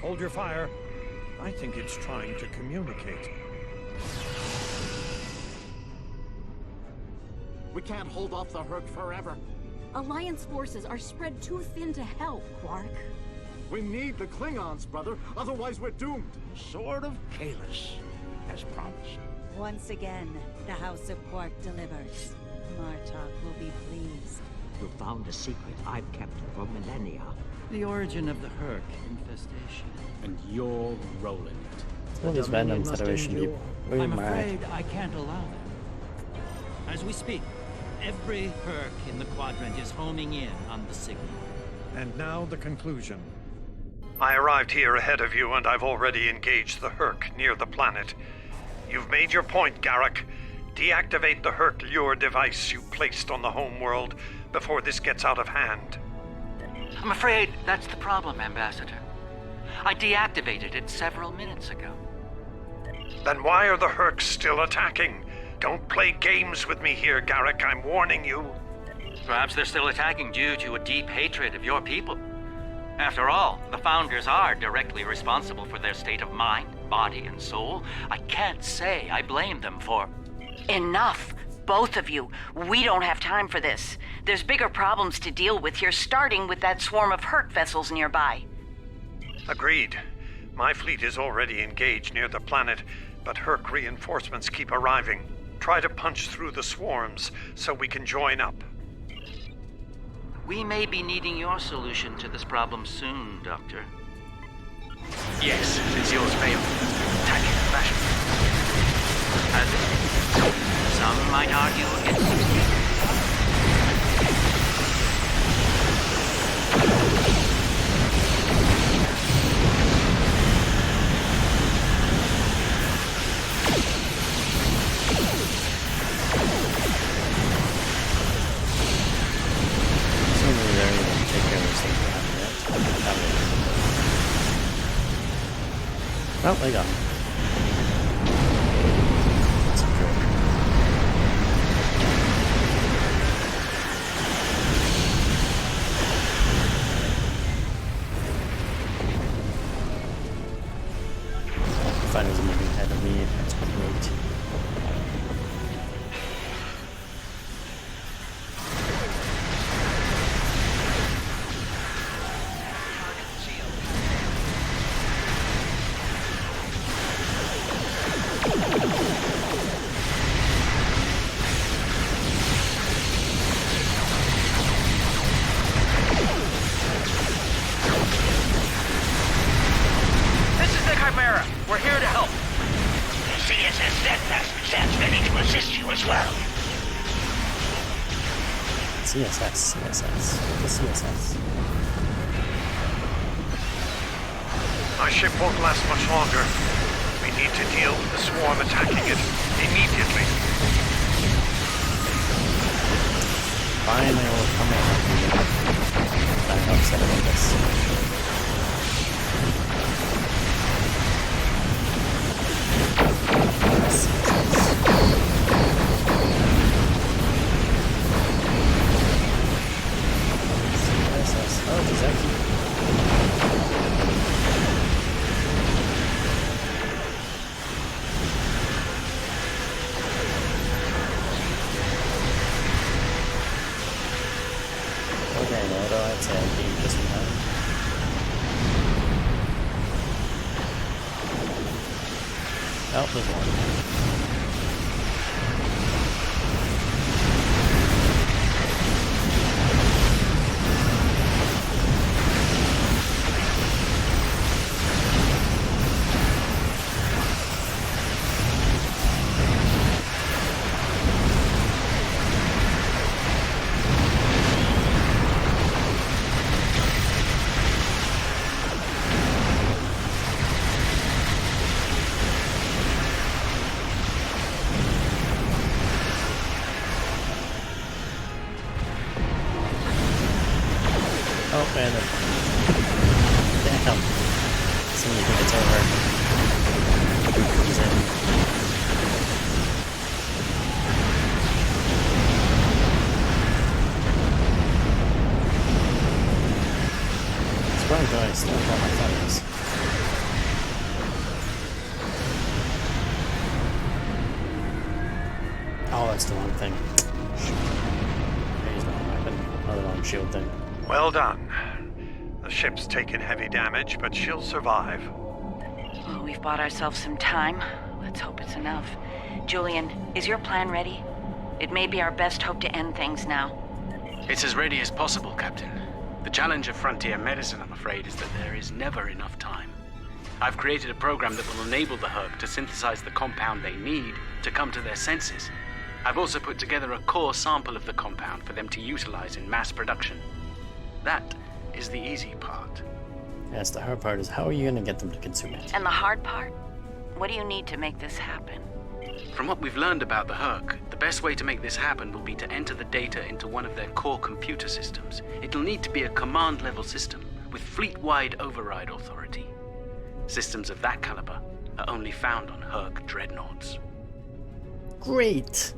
B: Hold your fire. I think it's trying to communicate.
F: We can't hold off the Herc forever.
Q: Alliance forces are spread too thin to help, Quark.
F: We need the Klingons, brother. Otherwise, we're doomed.
E: Sword of Kahless, as promised.
H: Once again, the House of Quark delivers. Martok will be pleased.
T: You found a secret I've kept for millennia.
N: The origin of the Herc infestation.
M: And you're rolling it.
A: All these random Federation people. Where
N: I'm
A: am I?
N: afraid I can't allow that. As we speak, every Herc in the Quadrant is homing in on the signal.
B: And now the conclusion. I arrived here ahead of you, and I've already engaged the Herc near the planet. You've made your point, Garrick. Deactivate the Herc lure device you placed on the homeworld before this gets out of hand.
N: I'm afraid that's the problem, Ambassador. I deactivated it several minutes ago.
B: Then why are the Hercs still attacking? Don't play games with me here, Garrick. I'm warning you.
N: Perhaps they're still attacking due to a deep hatred of your people. After all, the Founders are directly responsible for their state of mind, body, and soul. I can't say I blame them for...
O: Enough! Both of you. We don't have time for this. There's bigger problems to deal with here, starting with that swarm of Herc vessels nearby.
B: Agreed. My fleet is already engaged near the planet, but Herc reinforcements keep arriving. Try to punch through the swarms so we can join up.
N: We may be needing your solution to this problem soon, Doctor.
R: Yes, since yours failed. Attack in fashion.
N: Has it? Some might argue against it.
A: Oh, they got him. That's a joke. Fighters are moving ahead of me. That's great. CSS. The CSS.
B: My ship won't last much longer. We need to deal with the swarm attacking it immediately.
A: Finally, we'll come in. I'm upset about this. Oh, does that keep... Okay, no, that's it. Just in time. Oh, there's one. Oh, man. Damn. Somebody think it's over. Comes in. Surprised I still have all my fighters. Oh, that's the wrong thing. He's not a weapon. Oh, the wrong shield thing.
B: Well done. The ship's taken heavy damage, but she'll survive.
O: Well, we've bought ourselves some time. Let's hope it's enough. Julian, is your plan ready? It may be our best hope to end things now.
M: It's as ready as possible, Captain. The challenge of frontier medicine, I'm afraid, is that there is never enough time. I've created a program that will enable the Herc to synthesize the compound they need to come to their senses. I've also put together a core sample of the compound for them to utilize in mass production. That is the easy part.
A: Yes, the hard part is how are you going to get them to consume it?
O: And the hard part? What do you need to make this happen?
M: From what we've learned about the Herc, the best way to make this happen will be to enter the data into one of their core computer systems. It'll need to be a command-level system with fleet-wide override authority. Systems of that caliber are only found on Herc dreadnoughts.
A: Great!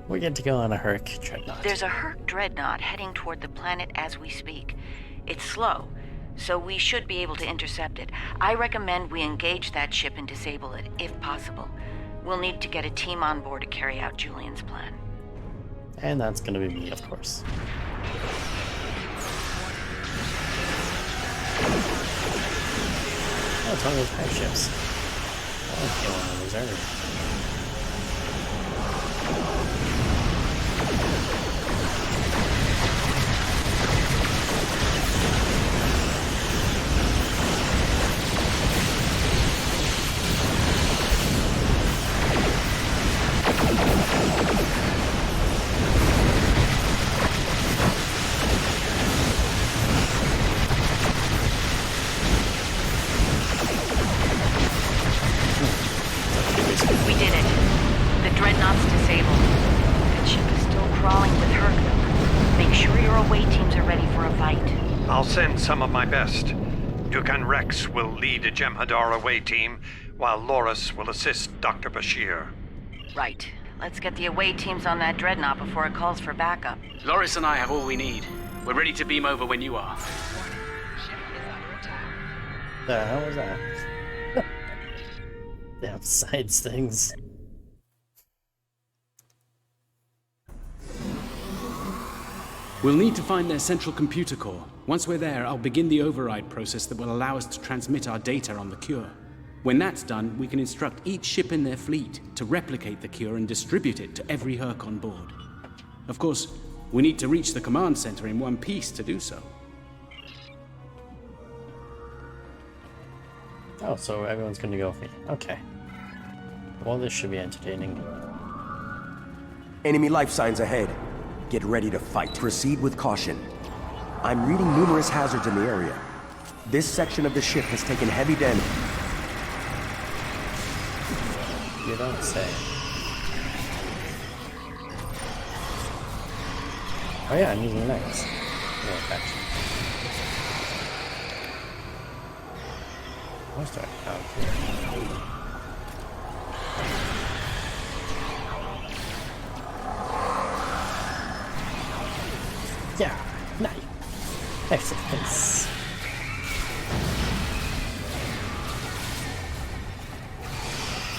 A: We get to go on a Herc dreadnought.
O: There's a Herc dreadnought heading toward the planet as we speak. It's slow, so we should be able to intercept it. I recommend we engage that ship and disable it, if possible. We'll need to get a team on board to carry out Julian's plan.
A: And that's gonna be me, of course. it's one of those high ships. I'll kill on the reserve.
O: We did it. The Dreadnought's disabled. That ship is still crawling with Herc, though. Make sure your away teams are ready for a fight.
B: I'll send some of my best. Dukan Rex will lead a Jem'Hadar away team, while Loris will assist Dr. Bashir.
O: Right. Let's get the away teams on that Dreadnought before it calls for backup.
M: Loris and I have all we need. We're ready to beam over when you are.
A: The hell was that? Damn sides things.
M: We'll need to find their central computer core. Once we're there, I'll begin the override process that will allow us to transmit our data on the cure. When that's done, we can instruct each ship in their fleet to replicate the cure and distribute it to every Herc on board. Of course, we need to reach the command center in one piece to do so.
A: Oh, so everyone's gonna go with me. Okay. Well, this should be entertaining.
W: Enemy life signs ahead. Get ready to fight. Proceed with caution. I'm reading numerous hazards in the area. This section of the ship has taken heavy damage.
A: You don't say. Oh yeah, I'm using the legs. Oh, gotcha. Where's that? Oh, yeah, nice. Excellent.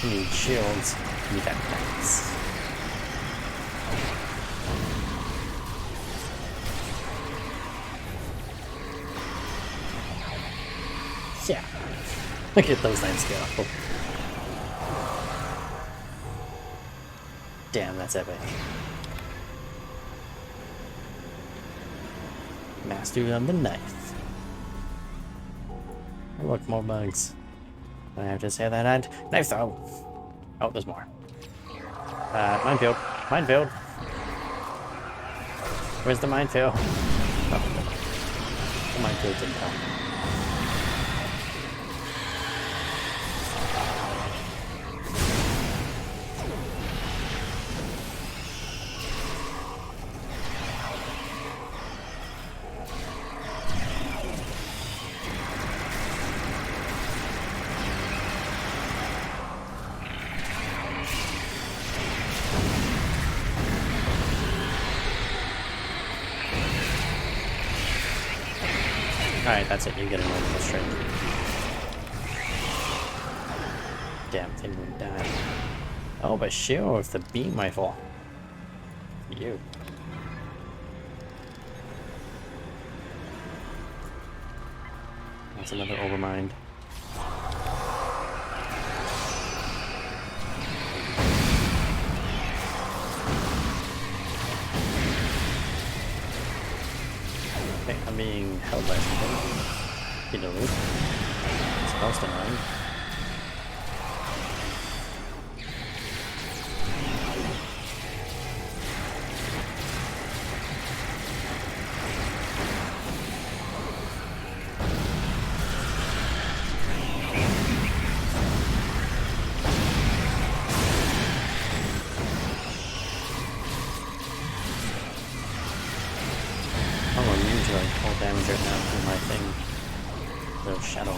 A: You need shields. You got knights. Yeah. Look at those lines go. Damn, that's epic. Mastery on the knife. Oh, look, more bugs. I have to say that and knife throw. Oh, there's more. Minefield. Minefield. Where's the minefield? Oh. The minefield didn't come. Alright, that's it. You get an orbital strike. Damn thing would die. Oh, but Bashir with the beam rifle. You. That's another overmind. Okay, I'm being held by something. Get a loop. It's most annoying. Damage right now through my thing. The shadow.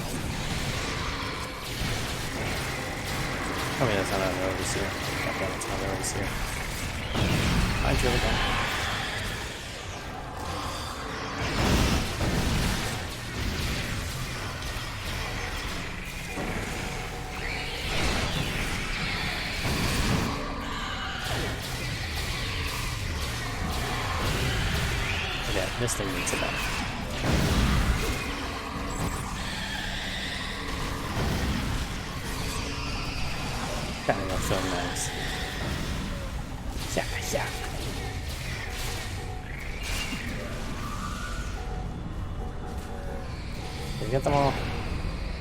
A: Oh yeah, that's not an overseer. Okay, that's not an overseer. Mine's really gone. Okay, this thing needs a back. film knives. Yeah, yeah. Did we get them all? Well,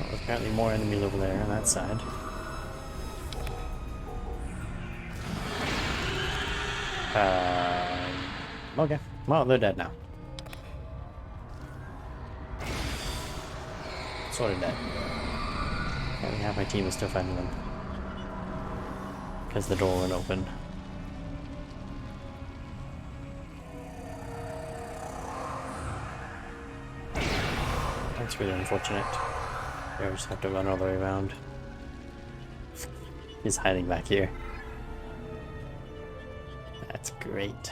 A: there's apparently more enemies over there on that side. Okay. Well, they're dead now. Sort of dead. Apparently half my team is still fighting them. Because the door went open. That's really unfortunate. I just have to run all the way around. He's hiding back here. That's great.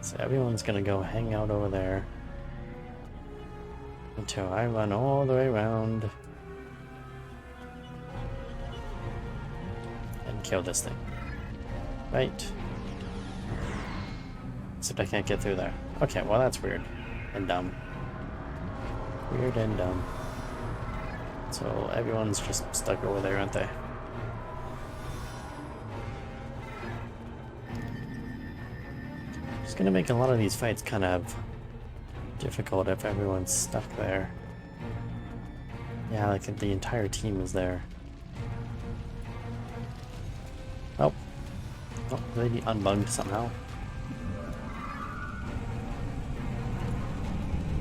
A: So everyone's gonna go hang out over there until I run all the way around and kill this thing. Right? Except I can't get through there. Okay, well that's weird and dumb. Weird and dumb. So everyone's just stuck over there, aren't they? It's gonna make a lot of these fights kind of difficult if everyone's stuck there. Yeah, like if the entire team is there. Oh. Oh, they be unbugged somehow.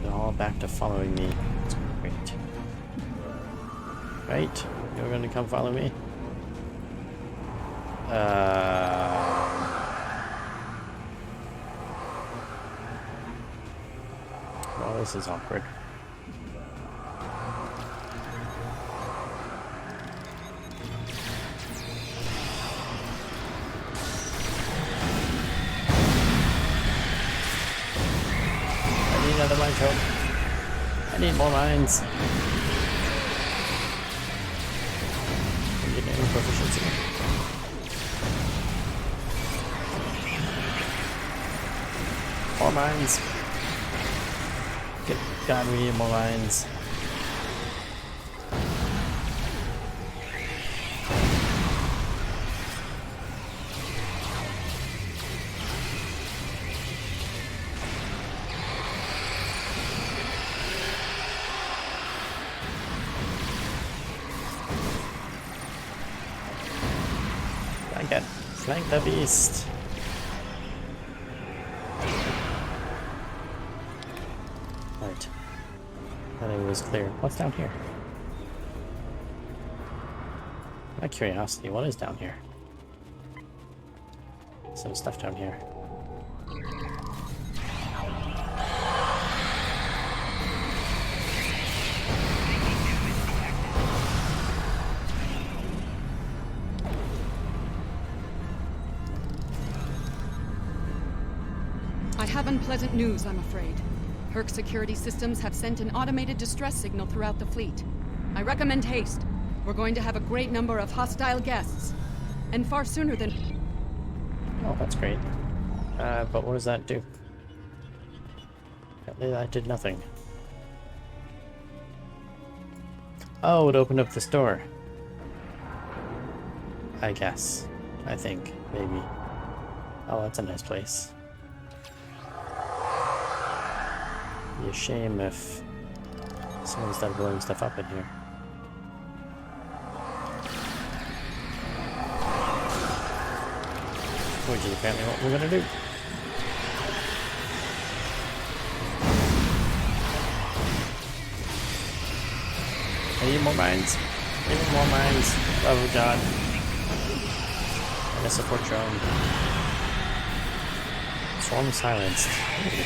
A: They're all back to following me. That's great. Right? You're gonna come follow me? Well, this is awkward. I need another mine choke. I need more mines. I'm getting any proficiency. More mines. God, we need more mines. Flank it. Flank the beast. Right. That it was clear. What's down here? My curiosity, what is down here? Some stuff down here.
V: I have unpleasant news, I'm afraid. Herc security systems have sent an automated distress signal throughout the fleet. I recommend haste. We're going to have a great number of hostile guests. And far sooner than...
A: Oh, that's great. But what does that do? Apparently that did nothing. Oh, it opened up this door. I guess. I think. Maybe. Oh, that's a nice place. Be a shame if someone started blowing stuff up in here. Which is apparently what we're gonna do. I need more mines. I need more mines. Oh god. And a support drone. Swarm silenced. Ooh.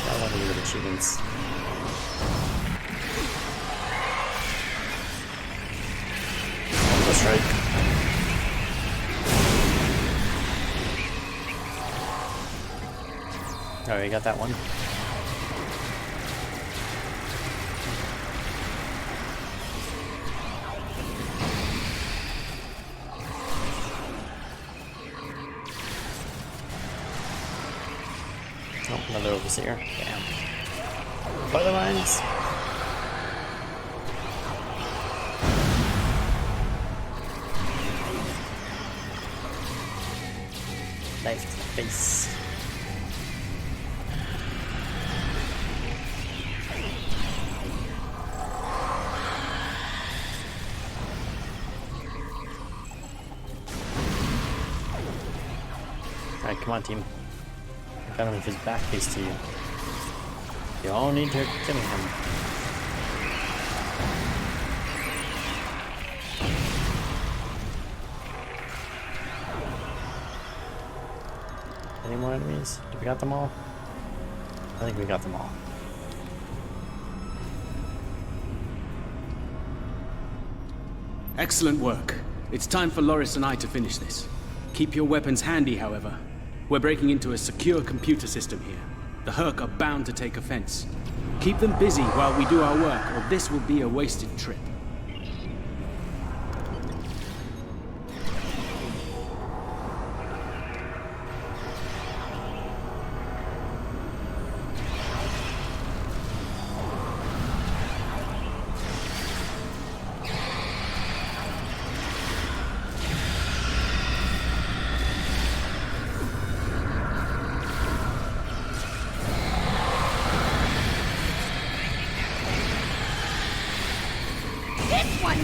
A: I want to do the achievements. That's right. Oh, you got that one. Oh, another overseer. Damn. Blow the mines. face. Alright, come on, team. I got him with his back face to you. You all need to kill him. Any more enemies? Did we got them all? I think we got them all.
M: Excellent work. It's time for Loris and I to finish this. Keep your weapons handy, however. We're breaking into a secure computer system here. The Herc are bound to take offense. Keep them busy while we do our work, or this will be a wasted trip.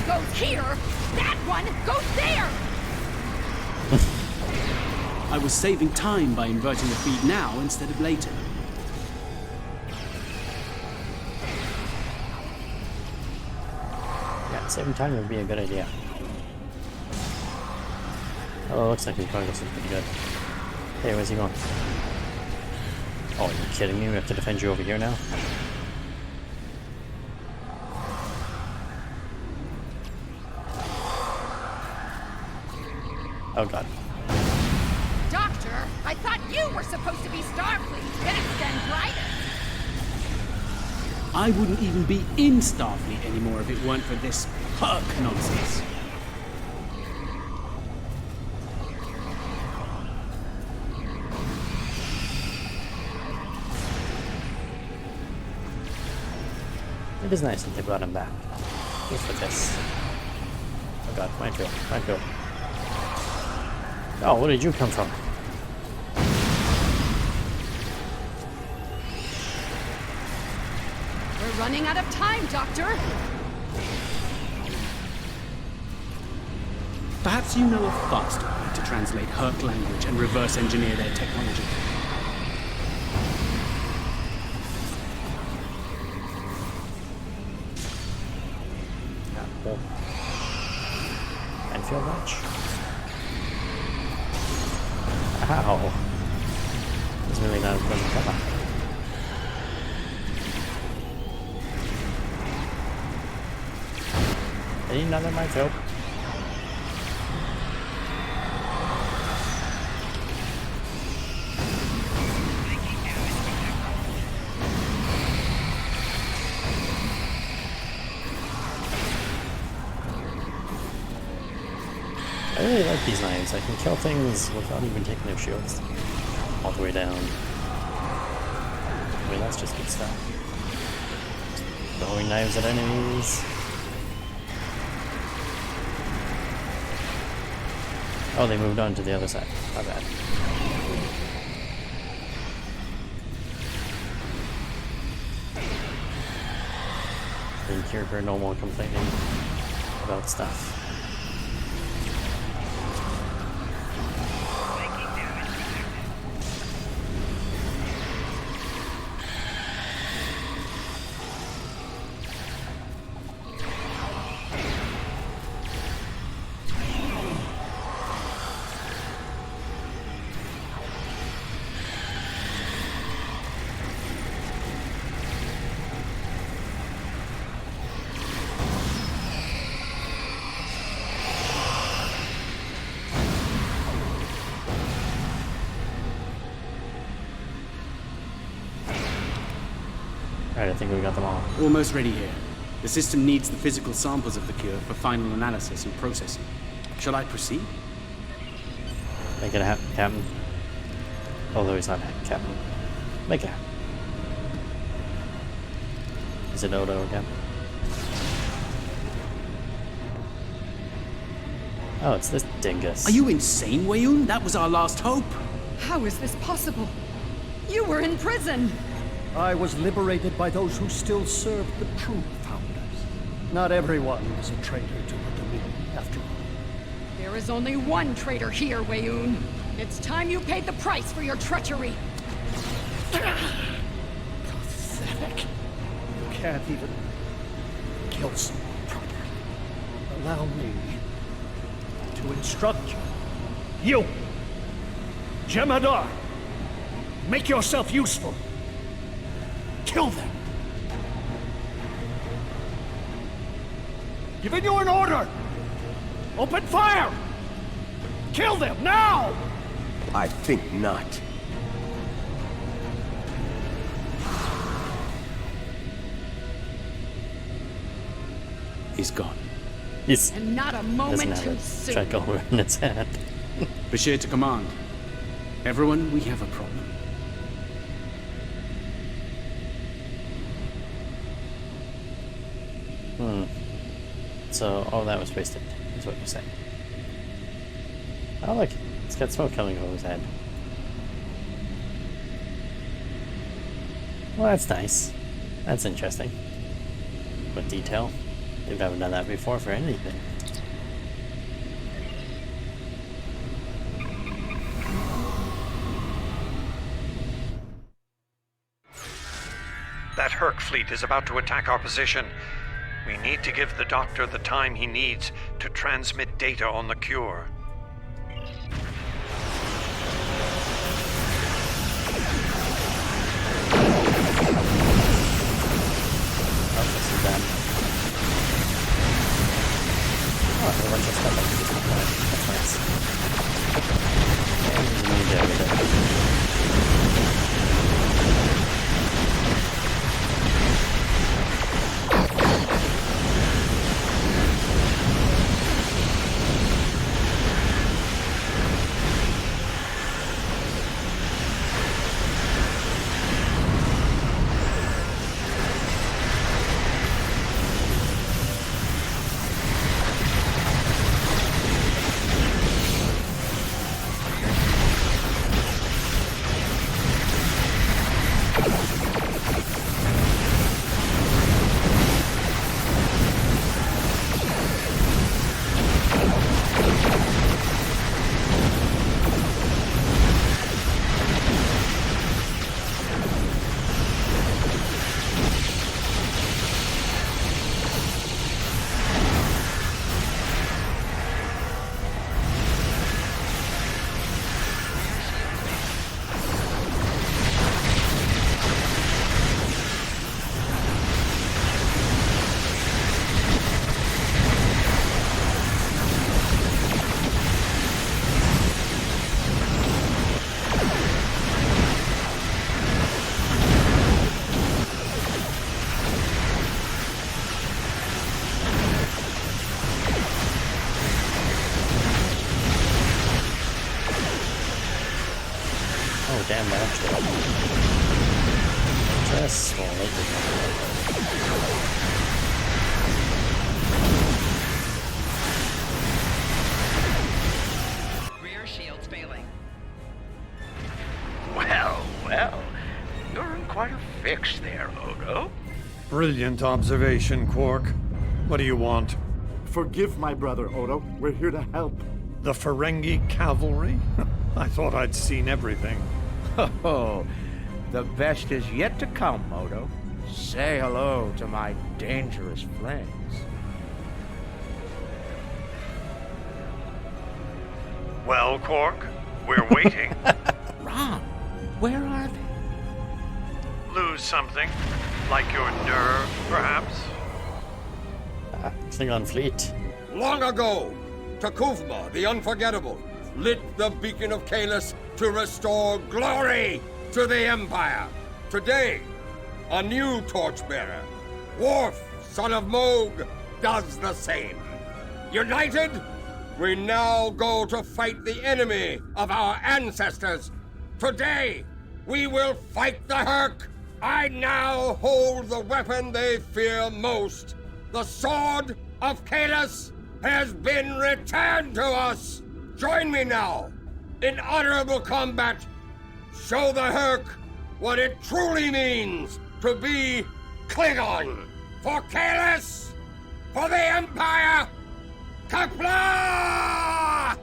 Q: Goes here, that one goes there!
M: I was saving time by inverting the feed now instead of later.
A: Yeah, saving time would be a good idea. Oh, it looks like his progress is pretty good. Hey, where's he going? Oh, are you kidding me? We have to defend you over here now? Oh god.
Q: Doctor, I thought you were supposed to be Starfleet's best and brightest.
M: I wouldn't even be in Starfleet anymore if it weren't for this Herc nonsense.
A: It is nice that they brought him back. Just for this. Oh god, minefield, minefield. Oh, where did you come from?
V: We're running out of time, Doctor!
M: Perhaps you know a faster way to translate Herc language and reverse engineer their technology.
A: Cool. Minefield launch? Ow. It's really not a pleasant cover. I need another minefield. I really like these knives. I can kill things without even taking their shields all the way down. I mean, that's just good stuff. Throwing knives at enemies. Oh, they moved on to the other side. Not bad. Didn't hear her no more complaining about stuff. Alright, I think we got them all.
M: Almost ready here. The system needs the physical samples of the cure for final analysis and processing. Shall I proceed?
A: Make it happen, Captain. Although he's not Captain. Make it happen. Is it Odo again? Oh, it's this dingus.
M: Are you insane, Wayun? That was our last hope.
V: How is this possible? You were in prison!
U: I was liberated by those who still served the true Founders. Not everyone is a traitor to the Dominion, after all.
V: There is only one traitor here, Weyoun. It's time you paid the price for your treachery.
U: Pathetic. You can't even kill someone properly. Allow me to instruct you. You! Jemadar! Make yourself useful. Kill them. Giving you an order! Open fire! Kill them, now!
W: I think not.
M: He's gone.
A: He's
V: And not a moment too soon.
A: Tricolor in its hand.
M: Bashir to command. Everyone, we have a problem.
A: So all that was wasted, is what you're saying. Oh look, it's got smoke coming over his head. Well, that's nice. That's interesting. With detail. They've never done that before for anything.
B: That Herc fleet is about to attack our position. We need to give the Doctor the time he needs to transmit data on the cure.
A: Oh, this is bad. Oh, everyone just got like that's nice. And we need to with it. Damn, that actually just slightly.
G: Rear shields failing.
E: Well, you're in quite a fix there, Odo.
B: Brilliant observation, Quark. What do you want?
F: Forgive my brother, Odo. We're here to help.
B: The Ferengi cavalry? I thought I'd seen everything.
E: Oh, the best is yet to come, Odo. Say hello to my dangerous friends.
B: Well, Quark, we're waiting.
E: Rom, where are they?
B: Lose something? Like your nerve, perhaps?
A: Klingon fleet.
I: Long ago, Takuvma, the Unforgettable, lit the beacon of Kahless to restore glory to the Empire. Today, a new torchbearer, Worf, son of Moog, does the same. United, we now go to fight the enemy of our ancestors. Today, we will fight the Herc. I now hold the weapon they fear most. The sword of Kahless has been returned to us. Join me now in honorable combat, show the Herc what it truly means to be Klingon. For Kahless, for the Empire, Kapla!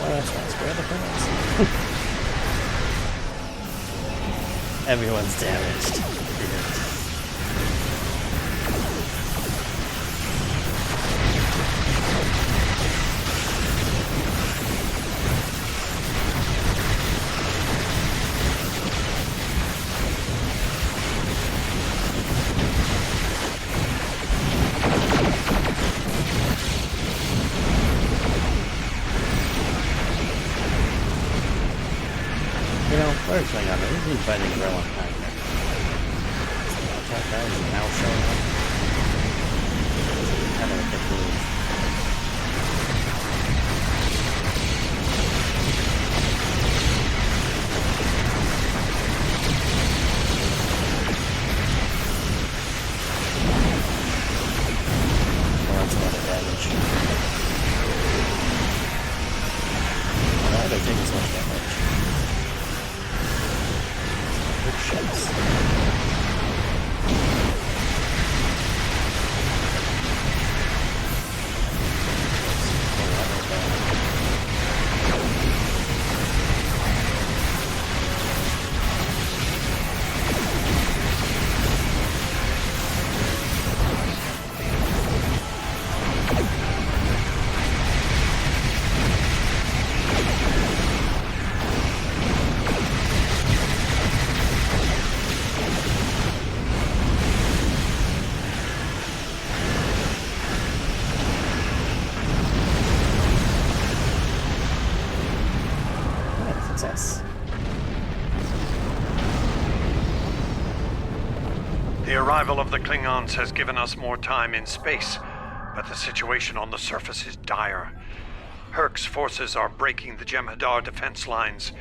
A: Well, that's nice. Where are the planets? Everyone's damaged. You know, what is going on? We've been fighting for a long time. That guy is now showing up. Kind of a dick move. Well, that's a lot of damage. Why are they taking so much damage? Good ships. Success.
B: The arrival of the Klingons has given us more time in space, but the situation on the surface is dire. Herc's forces are breaking the Jem'Hadar defense lines.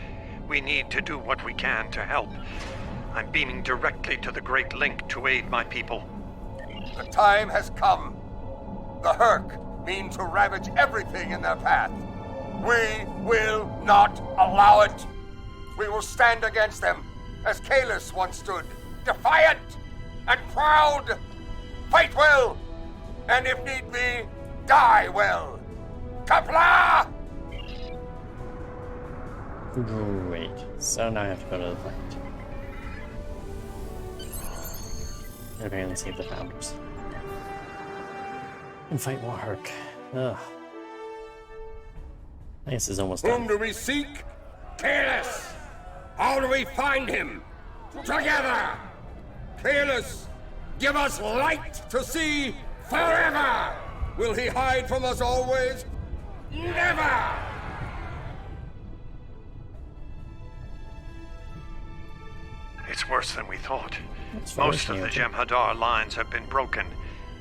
B: We need to do what we can to help. I'm beaming directly to the Great Link to aid my people.
C: The time has come. The Herc mean to ravage everything in their path. We will not allow it. We will stand against them, as Kahless once stood, defiant and proud. Fight well, and if need be, die well. Kapla!
A: Great. So now I have to go to the planet. Apparently save the founders. And fight more Herc. Ugh. I guess it's almost done.
I: Whom do we seek? Kahless! How do we find him? Together! Kahless, give us light to see forever! Will he hide from us always? Never!
B: It's worse than we thought. Most of the Jem'Hadar lines have been broken.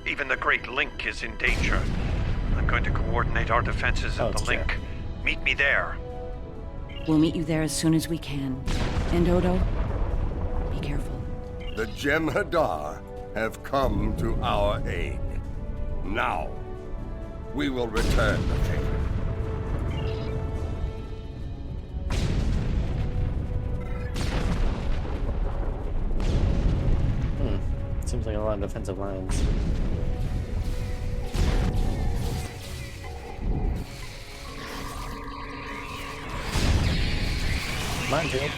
B: Even the Great Link is in danger. I'm going to coordinate our defenses at the Link. Meet me there.
O: We'll meet you there as soon as we can. And Odo, be careful.
I: The Jem'Hadar have come to our aid. Now, we will return the favor.
A: Seems like a lot of defensive lines. Minefield.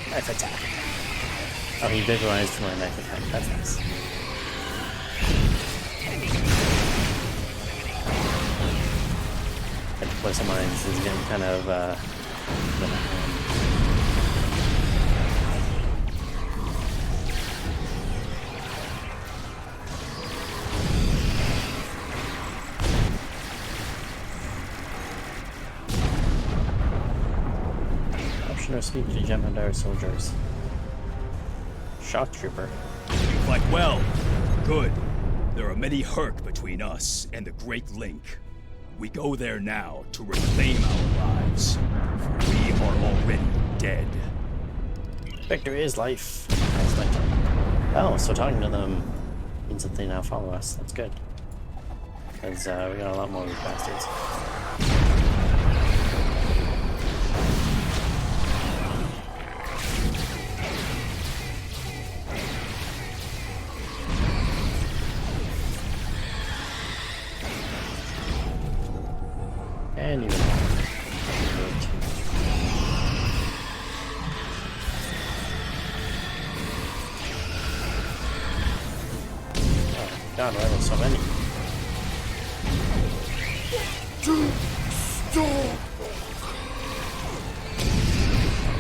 A: Knife attack. Oh, he visualized my knife attack. That's nice. And plus of mines is getting kind of option or speak to Jem'Hadar soldiers. Shock trooper.
G: You fight well. Good. There are many Herc between us and the Great Link. We go there now to reclaim our lives. For we are already dead.
A: Victory is life. Oh, so talking to them means that they now follow us. That's good. Because we got a lot more of these bastards. And even God, why are there so many?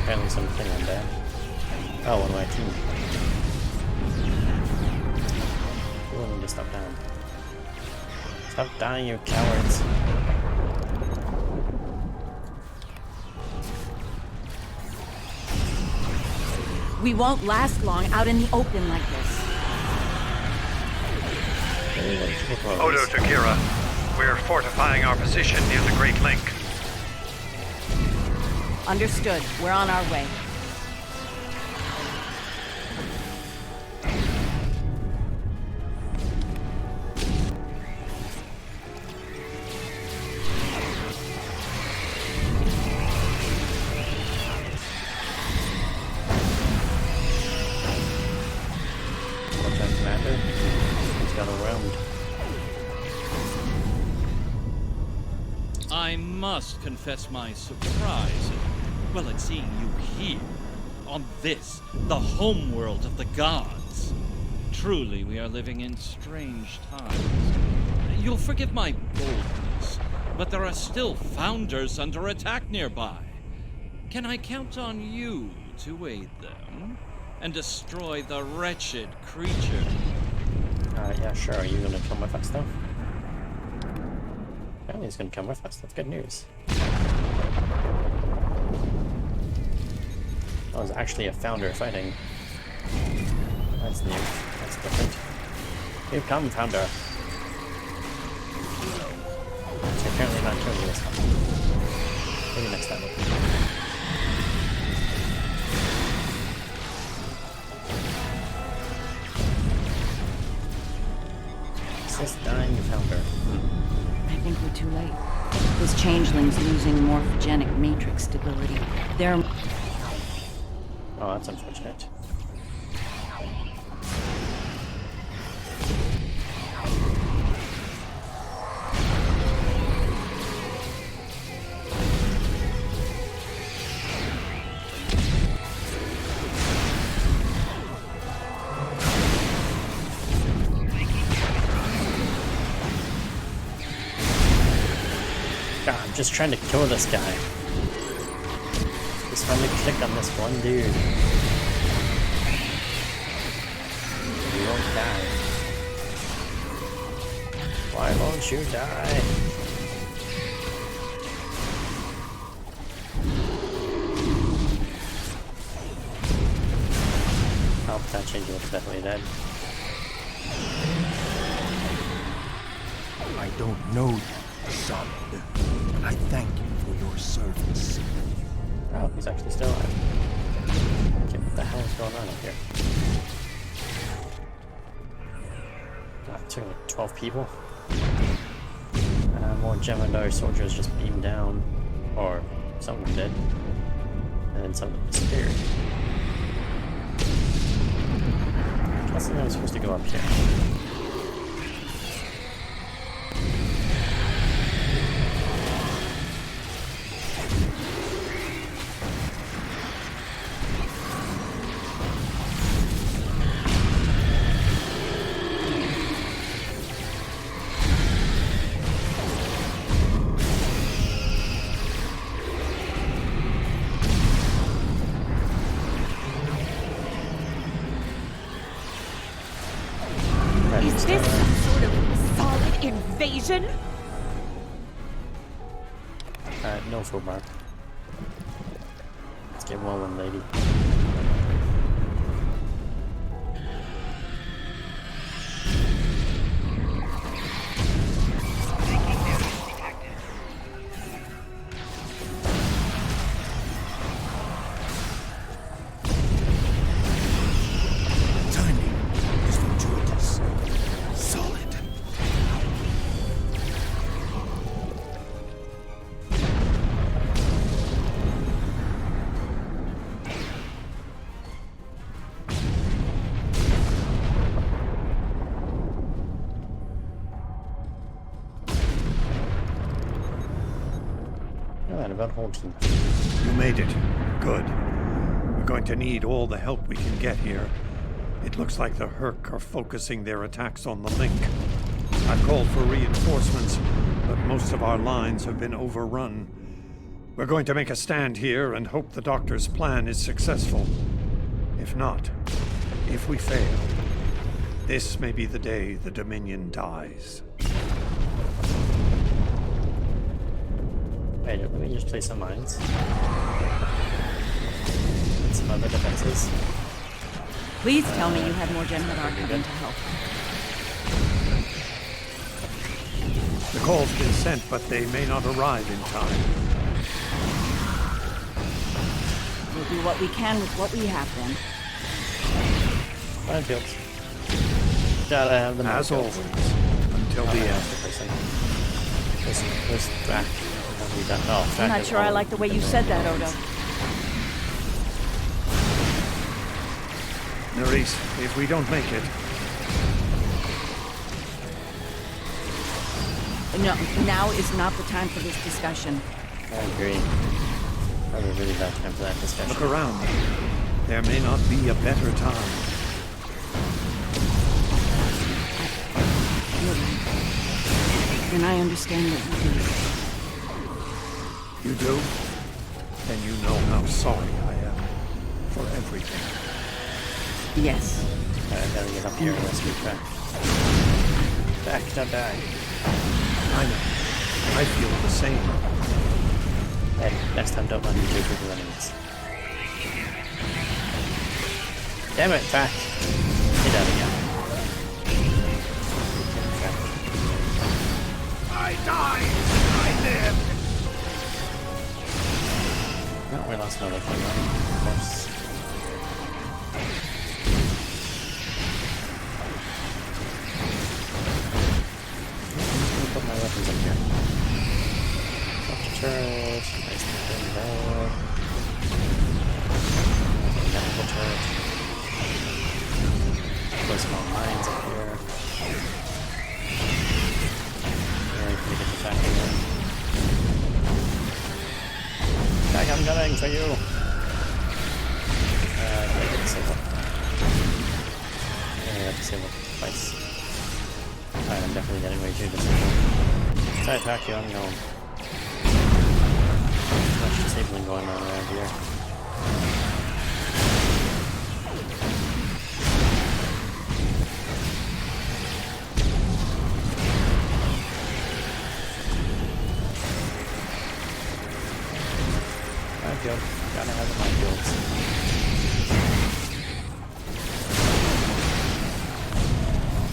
A: Apparently something on that. Oh, one of my team. You want me to stop dying. Stop dying, you cowards.
O: We won't last long out in the open like this.
K: Odo to Kira. We're fortifying our position near the Great Link.
O: Understood. We're on our way.
L: I must confess my surprise, at seeing you here, on this, the homeworld of the gods. Truly, we are living in strange times. You'll forgive my boldness, but there are still founders under attack nearby. Can I count on you to aid them and destroy the wretched creature?
A: Yeah, sure. Are you gonna come with us, though? Apparently he's gonna come with us. That's good news. Oh, there's actually a founder fighting. That's new. That's different. We've come, founder. So apparently not killing you this time. Maybe next time. Assist dying founder.
O: I think we're too late. This changeling's losing morphogenic matrix stability. They're...
A: Oh, that's unfortunate. God, I'm just trying to kill this guy. Just trying to click on this one dude. You won't die. Why won't you die? Oh, that change looks definitely dead.
G: I don't know you, son, but I thank you for your service.
A: Oh, he's actually still alive. Okay, what the hell is going on up here? God, it took like 12 people. More Jem'Hadar soldiers just beamed down. Or some of them did. And then some of them disappeared. I guess I was supposed to go up here.
S: Is this some sort of solid invasion?
A: No full mark. Let's get one, lady. Van Holten.
B: You made it. Good. We're going to need all the help we can get here. It looks like the Herc are focusing their attacks on the link. I've called for reinforcements, but most of our lines have been overrun. We're going to make a stand here and hope the Doctor's plan is successful. If not, if we fail, this may be the day the Dominion dies.
A: Wait, let me just place some mines. And some other defenses.
H: Please tell me you have more Jem'Hadar coming to help.
B: The call's been sent, but they may not arrive in time.
H: We'll do what we can with what we have then.
A: Minefields. Gotta have them.
B: As always, until the end.
A: This track. Oh,
H: I'm not sure I like the way you said that, Odo.
B: Nerys, if we don't make it...
H: No, now is not the time for this discussion.
A: I agree. Probably really bad time for that discussion.
B: Look around. There may not be a better time.
H: And I understand what you do.
B: You do? Then you know how sorry I am for everything.
H: Yes.
A: Alright, I gotta get up here and rescue Track. Track, don't die.
B: I know. I feel the same.
A: Hey, next time don't let me do with enemies. Damn it, Track. Get out again.
C: I died! I lived!
A: No, we lost another Klingon, of course. Put my weapons up here. Up the turret, nice and thing there. Medical turret. Put some more mines up here. Really gonna get the factory in. Back, I'm coming for you! Did I get disabled? Yeah, I got disabled twice. Alright, I'm definitely getting way too disabled. Try to attack you, I'm going. Too much disabling going on around here. Minefield. Gotta have the minefields.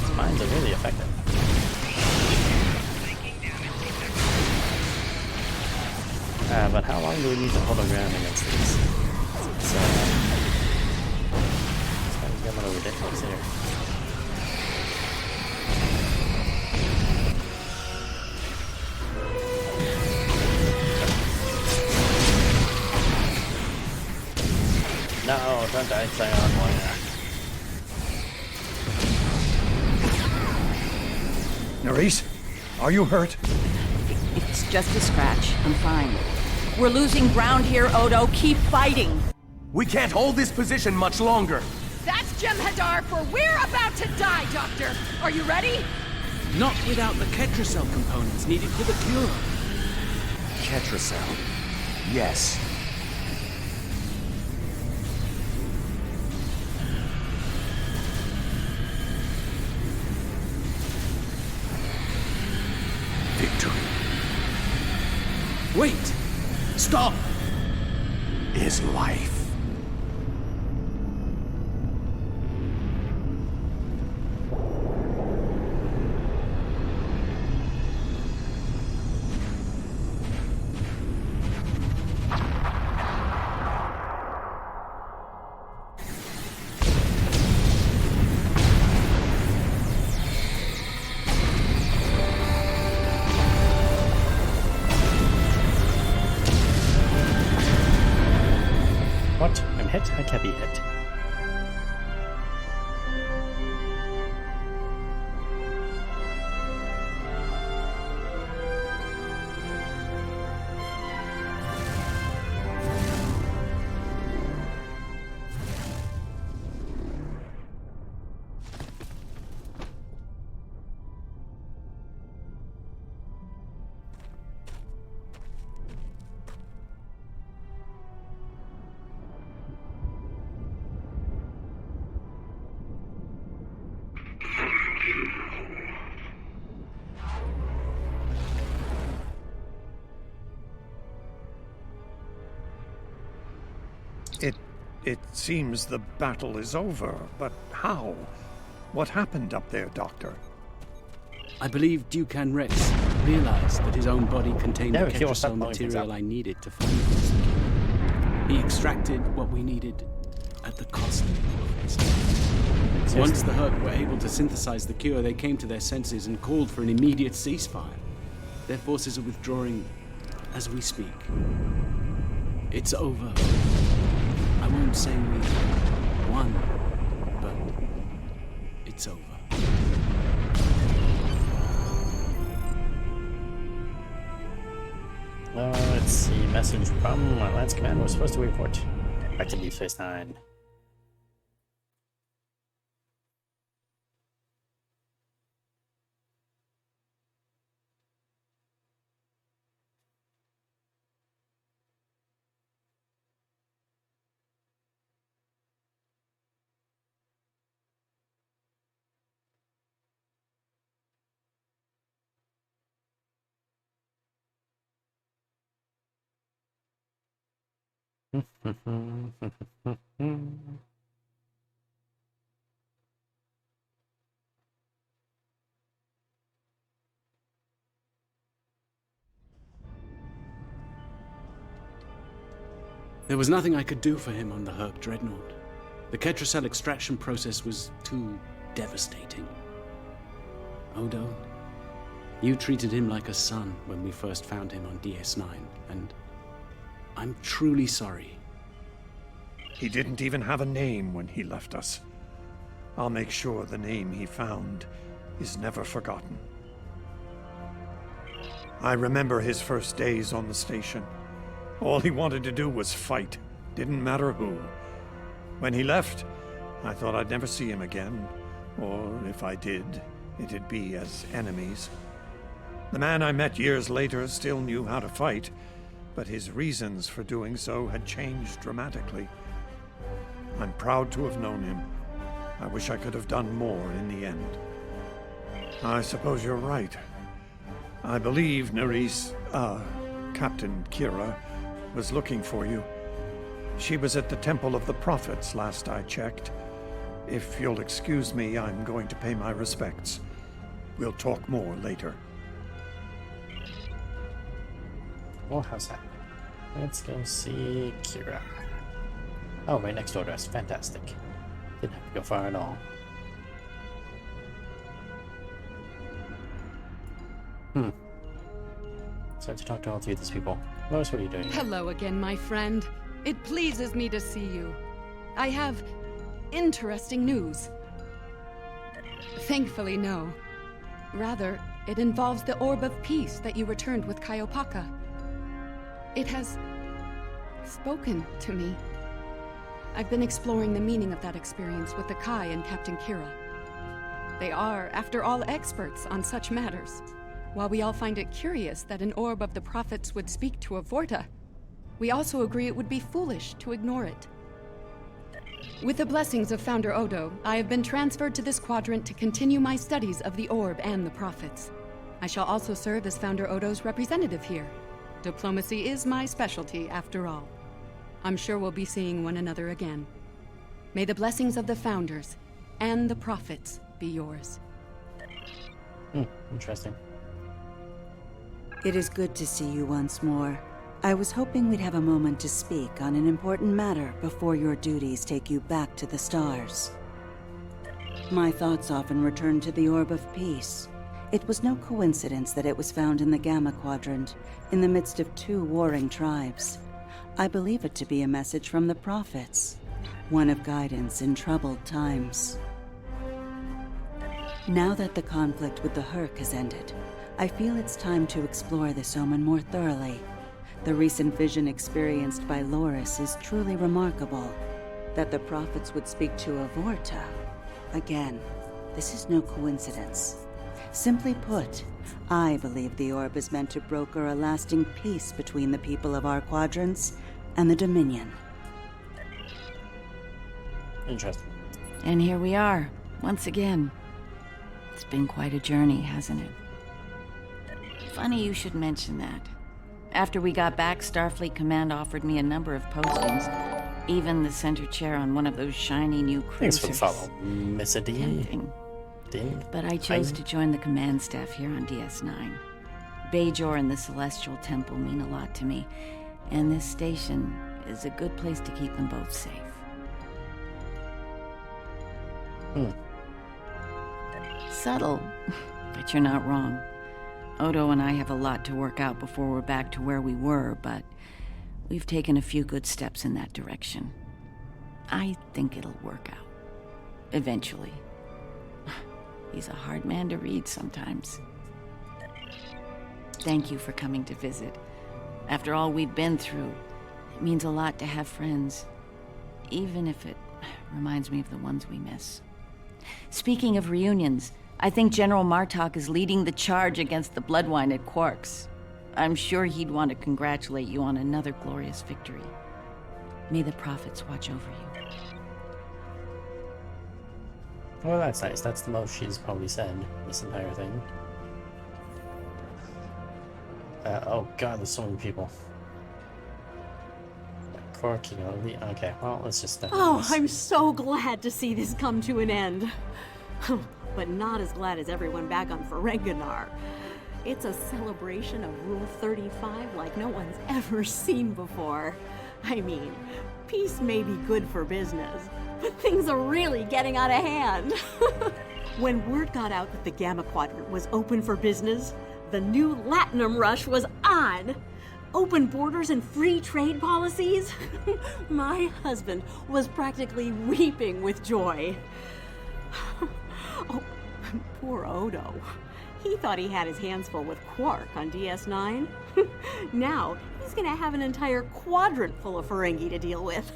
A: These mines are really effective. But how long do we need to hold our ground against these? It's starting to get a little ridiculous here. No, don't die, Zion Warrior.
B: Nerys, are you hurt?
H: It's just a scratch. I'm fine. We're losing ground here, Odo. Keep fighting.
W: We can't hold this position much longer.
S: That's Jem'Hadar, for we're about to die, Doctor. Are you ready?
M: Not without the Ketracell components needed for the cure.
W: Ketracell. Yes. Victory.
M: Wait! Stop!
W: Is life.
B: It seems the battle is over, but how? What happened up there, Doctor?
M: I believe Dukan Rex realized that his own body contained
A: Yeah,
M: the
A: if you want
M: Ketracel
A: that,
M: material I needed to find us. He extracted what we needed at the cost of his life. Once the Herc were able to synthesize the cure, they came to their senses and called for an immediate ceasefire. Their forces are withdrawing as we speak. It's over. I won't say we won, but it's over.
A: Let's see. Message from Lance Command. We're supposed to report back to Deep Space Nine.
M: There was nothing I could do for him on the Herc Dreadnought. The Ketracel extraction process was too devastating. Odo, you treated him like a son when we first found him on DS9, and I'm truly sorry.
B: He didn't even have a name when he left us. I'll make sure the name he found is never forgotten. I remember his first days on the station. All he wanted to do was fight. Didn't matter who. When he left, I thought I'd never see him again. Or if I did, it'd be as enemies. The man I met years later still knew how to fight, but his reasons for doing so had changed dramatically. I'm proud to have known him. I wish I could have done more in the end. I suppose you're right. I believe Captain Kira was looking for you. She was at the Temple of the Prophets last I checked. If you'll excuse me, I'm going to pay my respects. We'll talk more later.
A: Oh, how's that? Let's go see Kira. Oh, right next door to us. Fantastic. Didn't have to go far at all. So I have to talk to all three of these people. Lois, what are you doing?
V: Hello again, my friend. It pleases me to see you. I have interesting news. Thankfully, no. Rather, it involves the Orb of Peace that you returned with Kaiopaka. It has spoken to me. I've been exploring the meaning of that experience with the Kai and Captain Kira. They are, after all, experts on such matters. While we all find it curious that an Orb of the Prophets would speak to a Vorta, we also agree it would be foolish to ignore it. With the blessings of Founder Odo, I have been transferred to this quadrant to continue my studies of the Orb and the Prophets. I shall also serve as Founder Odo's representative here. Diplomacy is my specialty, after all. I'm sure we'll be seeing one another again. May the blessings of the Founders and the Prophets be yours.
A: Interesting.
H: It is good to see you once more. I was hoping we'd have a moment to speak on an important matter before your duties take you back to the stars. My thoughts often return to the Orb of Peace. It was no coincidence that it was found in the Gamma Quadrant, in the midst of two warring tribes. I believe it to be a message from the Prophets, one of guidance in troubled times. Now that the conflict with the Herc has ended, I feel it's time to explore this omen more thoroughly. The recent vision experienced by Loris is truly remarkable. That the Prophets would speak to a Vorta. Again, this is no coincidence. Simply put, I believe the Orb is meant to broker a lasting peace between the people of our quadrants and the Dominion.
A: Interesting.
D: And here we are, once again.
O: It's been quite a journey, hasn't it? Funny you should mention that. After we got back, Starfleet Command offered me a number of postings. Even the center chair on one of those shiny new cruisers.
A: Thanks for the follow, Miss D.
O: Tempting. But I chose to join the command staff here on DS9. Bajor and the Celestial Temple mean a lot to me, and this station is a good place to keep them both safe. Subtle, but you're not wrong. Odo and I have a lot to work out before we're back to where we were, but we've taken a few good steps in that direction. I think it'll work out. Eventually. He's a hard man to read sometimes. Thank you for coming to visit. After all we've been through, it means a lot to have friends, even if it reminds me of the ones we miss. Speaking of reunions, I think General Martok is leading the charge against the Bloodwine at Quark's. I'm sure he'd want to congratulate you on another glorious victory. May the prophets watch over you.
A: Well, that's nice. That's the most she's probably said this entire thing. Oh god, there's so many people. Quark, you know, okay, well, let's just...
D: Oh, I'm so glad to see this come to an end. But not as glad as everyone back on Ferenginar. It's a celebration of Rule 35 like no one's ever seen before. I mean, peace may be good for business, but things are really getting out of hand. When word got out that the Gamma Quadrant was open for business, the new Latinum rush was on. Open borders and free trade policies. My husband was practically weeping with joy. Oh, poor Odo. He thought he had his hands full with Quark on DS9. Now, he's gonna have an entire quadrant full of Ferengi to deal with.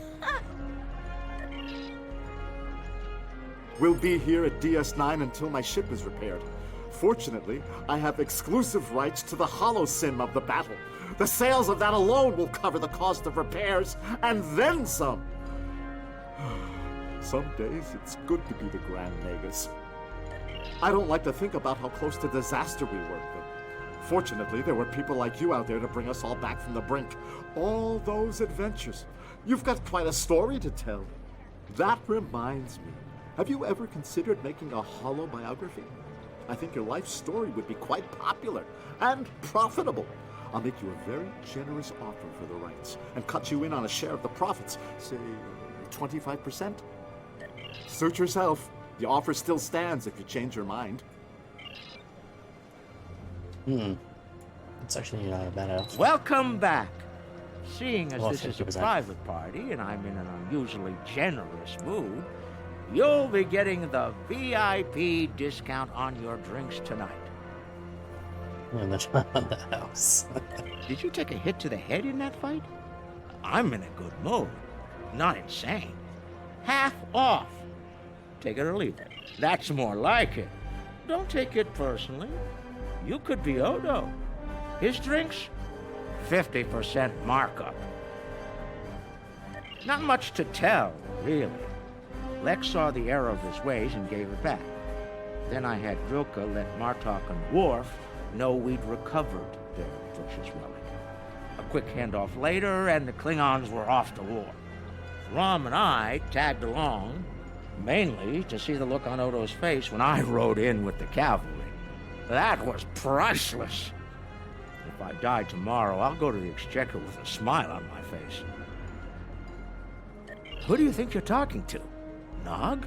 F: We'll be here at DS9 until my ship is repaired. Fortunately, I have exclusive rights to the holosim of the battle. The sales of that alone will cover the cost of repairs, and then some. Some days, it's good to be the Grand Nagus. I don't like to think about how close to disaster we were, but fortunately, there were people like you out there to bring us all back from the brink. All those adventures. You've got quite a story to tell. That reminds me. Have you ever considered making a holobiography? I think your life story would be quite popular and profitable. I'll make you a very generous offer for the rights and cut you in on a share of the profits, say 25%. Suit yourself. The offer still stands if you change your mind.
A: It's actually not a bad offer.
E: Welcome back. Seeing as
A: Well,
E: this is a
A: 50%.
E: private party and I'm in an unusually generous mood, you'll be getting the VIP discount on your drinks tonight.
A: And the house.
E: Did you take a hit to the head in that fight? I'm in a good mood. Not insane. Half off. Take it or leave it. That's more like it. Don't take it personally. You could be Odo. His drinks, 50% markup. Not much to tell, really. Lex saw the error of his ways and gave it back. Then I had Drilka let Martok and Worf know we'd recovered their precious relic. A quick handoff later, and the Klingons were off to war. Rom and I tagged along, mainly to see the look on Odo's face when I rode in with the cavalry. That was priceless. If I die tomorrow, I'll go to the Exchequer with a smile on my face. Who do you think you're talking to? Nog?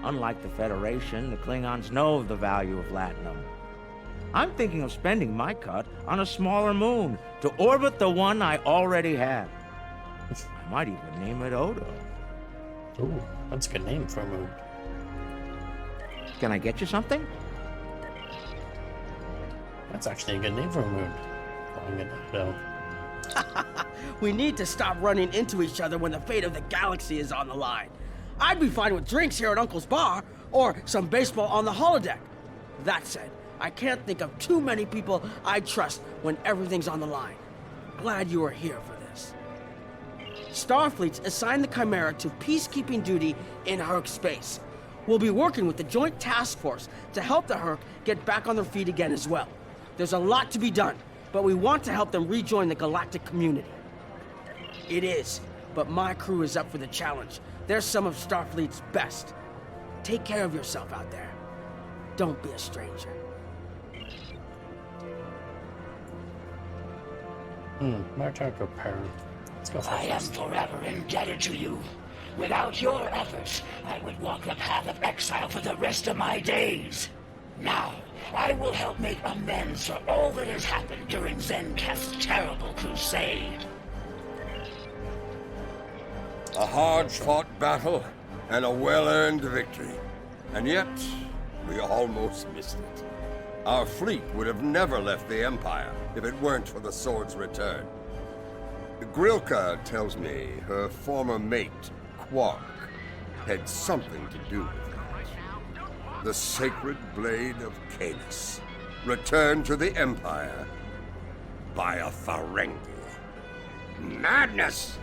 E: Unlike the Federation, the Klingons know the value of Latinum. I'm thinking of spending my cut on a smaller moon to orbit the one I already have. I might even name it Odo.
A: Ooh, that's a good name for a moon.
E: Can I get you something?
A: That's actually a good name for a moon. Calling it Odo.
J: We need to stop running into each other when the fate of the galaxy is on the line. I'd be fine with drinks here at Uncle's bar, or some baseball on the holodeck. That said, I can't think of too many people I trust when everything's on the line. Glad you are here for this. Starfleet's assigned the Chimera to peacekeeping duty in Herc space. We'll be working with the Joint Task Force to help the Herc get back on their feet again as well. There's a lot to be done, but we want to help them rejoin the galactic community. It is, but my crew is up for the challenge. They're some of Starfleet's best. Take care of yourself out there. Don't be a stranger.
A: Martarko Pearl. Let's go for
P: I am
A: first.
P: forever indebted to you. Without your efforts, I would walk the path of exile for the rest of my days. Now, I will help make amends for all that has happened during Zenketh's terrible crusade.
I: A hard-fought battle and a well-earned victory. And yet, we almost missed it. Our fleet would have never left the Empire if it weren't for the sword's return. Grilka tells me her former mate, Quark, had something to do with it. The sacred blade of Kalis, returned to the Empire by a Ferengi. Madness!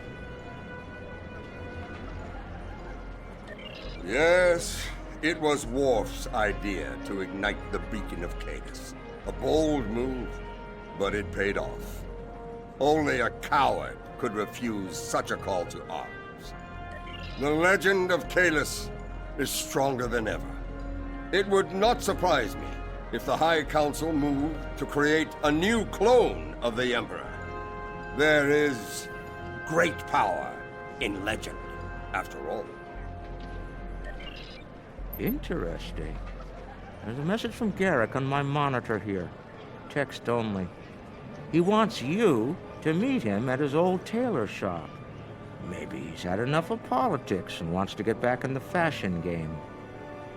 I: Yes, it was Worf's idea to ignite the beacon of Kalis. A bold move, but it paid off. Only a coward could refuse such a call to arms. The legend of Kalis is stronger than ever. It would not surprise me if the High Council moved to create a new clone of the Emperor. There is great power in legend, after all.
E: Interesting. There's a message from Garrick on my monitor here. Text only. He wants you to meet him at his old tailor shop. Maybe he's had enough of politics and wants to get back in the fashion game.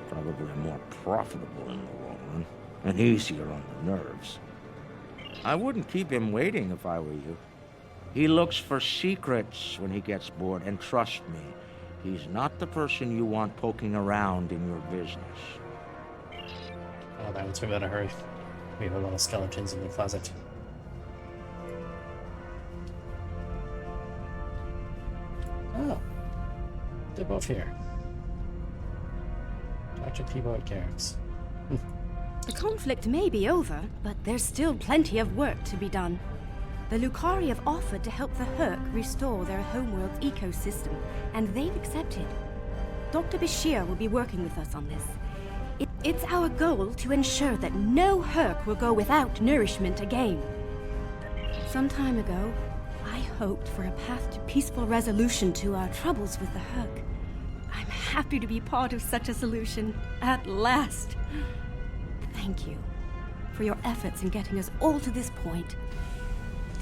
E: Probably more profitable in the long run, and easier on the nerves. I wouldn't keep him waiting if I were you. He looks for secrets when he gets bored, and trust me, he's not the person you want poking around in your business.
A: Oh, that one's maybe in a hurry. We have a lot of skeletons in the closet. Oh, they're both here. Dr. Keyboard Garrix.
R: The conflict may be over, but there's still plenty of work to be done. The Lucari have offered to help the Herc restore their homeworld's ecosystem, and they've accepted. Dr. Bashir will be working with us on this. It's our goal to ensure that no Herc will go without nourishment again. Some time ago, I hoped for a path to peaceful resolution to our troubles with the Herc. I'm happy to be part of such a solution, at last. Thank you for your efforts in getting us all to this point.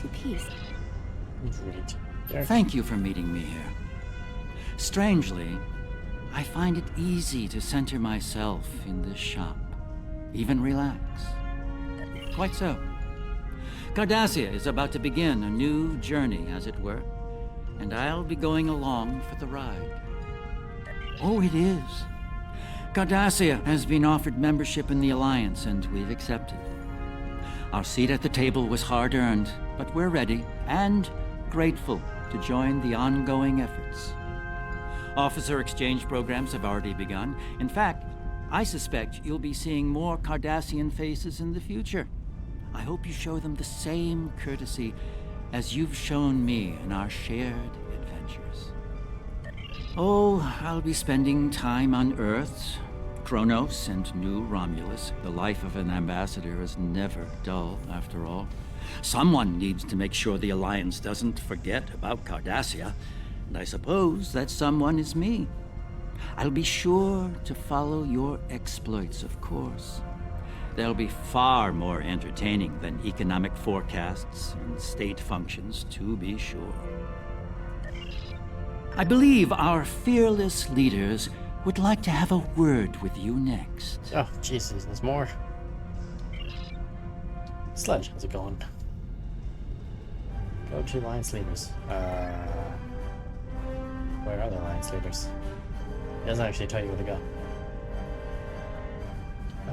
R: To peace.
A: Great.
N: Thank you for meeting me here. Strangely, I find it easy to center myself in this shop, even relax. Quite so. Cardassia is about to begin a new journey, as it were, and I'll be going along for the ride. Oh, it is. Cardassia has been offered membership in the Alliance, and we've accepted. Our seat at the table was hard-earned, but we're ready and grateful to join the ongoing efforts. Officer exchange programs have already begun. In fact, I suspect you'll be seeing more Cardassian faces in the future. I hope you show them the same courtesy as you've shown me in our shared adventures. Oh, I'll be spending time on Earth, Kronos, and New Romulus. The life of an ambassador is never dull, after all. Someone needs to make sure the Alliance doesn't forget about Cardassia, and I suppose that someone is me. I'll be sure to follow your exploits, of course. They'll be far more entertaining than economic forecasts and state functions, to be sure. I believe our fearless leaders would like to have a word with you next.
A: Oh, Jesus, there's more. Sledge, how's it going? Go to Alliance leaders. Where are the Alliance leaders? It doesn't actually tell you where to go.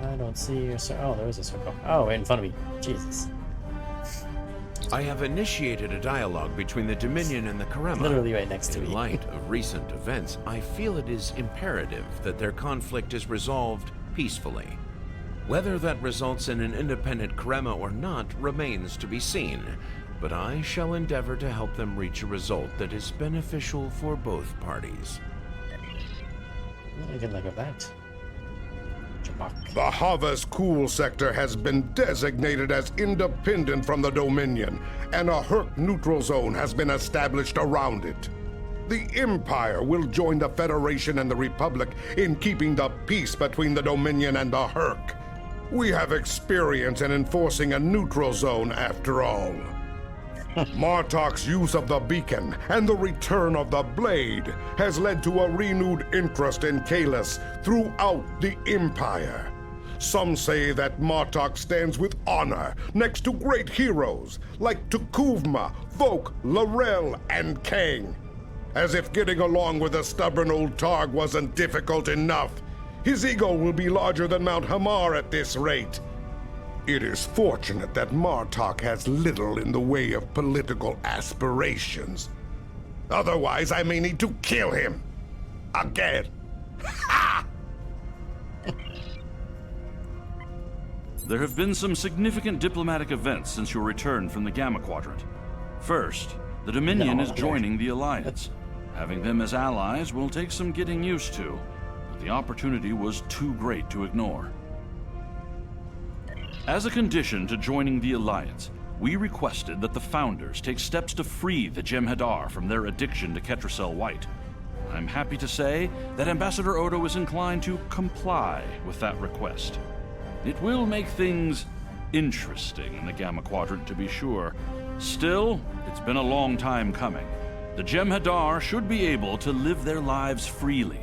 A: I don't see your circle. Oh, there is a circle. Oh, right in front of me. Jesus.
Q: I have initiated a dialogue between the Dominion and the Karema.
A: Literally right next to me.
Q: In light of recent events, I feel it is imperative that their conflict is resolved peacefully. Whether that results in an independent Karema or not remains to be seen, but I shall endeavor to help them reach a result that is beneficial for both parties.
A: I can look at that.
T: The Havas Cool sector has been designated as independent from the Dominion, and a Herc neutral zone has been established around it. The Empire will join the Federation and the Republic in keeping the peace between the Dominion and the Herc. We have experience in enforcing a neutral zone after all. Martok's use of the beacon and the return of the blade has led to a renewed interest in Kahless throughout the Empire. Some say that Martok stands with honor next to great heroes like Tukuvma, Vok, Lorel, and Kang. As if getting along with the stubborn old Targ wasn't difficult enough, his ego will be larger than Mount Hamar at this rate. It is fortunate that Martok has little in the way of political aspirations. Otherwise, I may need to kill him. Again. Ha!
U: There have been some significant diplomatic events since your return from the Gamma Quadrant. First, the Dominion is joining the Alliance. Having them as allies will take some getting used to, but the opportunity was too great to ignore. As a condition to joining the Alliance, we requested that the Founders take steps to free the Jem'Hadar from their addiction to Ketracel White. I'm happy to say that Ambassador Odo is inclined to comply with that request. It will make things interesting in the Gamma Quadrant, to be sure. Still, it's been a long time coming. The Jem'Hadar should be able to live their lives freely.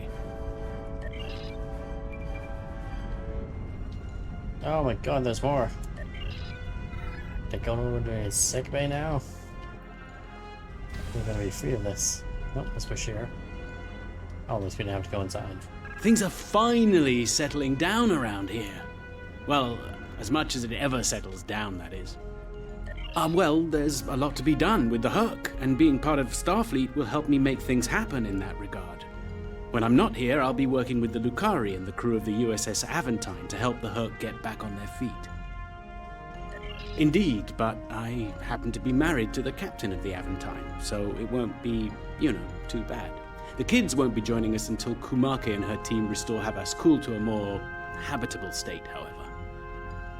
A: Oh my god, there's more. They're going over to his sick bay now. We're gonna be free of this. Nope, that's for sure. Oh, at least we didn't have to go inside.
M: Things are finally settling down around here. Well, as much as it ever settles down, that is. Well, there's a lot to be done with the Herc, and being part of Starfleet will help me make things happen in that regard. When I'm not here, I'll be working with the Lucari and the crew of the USS Aventine to help the Herc get back on their feet. Indeed, but I happen to be married to the captain of the Aventine, so it won't be, too bad. The kids won't be joining us until Kumake and her team restore Havas Cool to a more habitable state, however.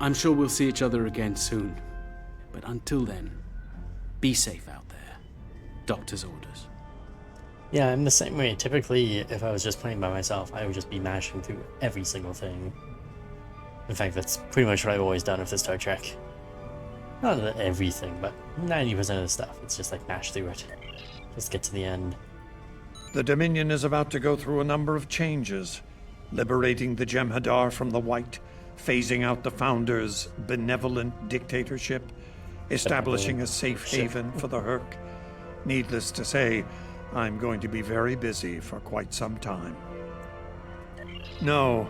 M: I'm sure we'll see each other again soon. But until then, be safe out there. Doctor's orders.
A: Yeah, I'm the same way. Typically, if I was just playing by myself, I would just be mashing through every single thing. In fact, that's pretty much what I've always done with the Star Trek. Not everything, but 90% of the stuff. It's just like mash through it. Just get to the end.
B: The Dominion is about to go through a number of changes, liberating the Jem'Hadar from the White, phasing out the Founders' benevolent dictatorship, establishing a safe haven for the Herc. Needless to say, I'm going to be very busy for quite some time. No,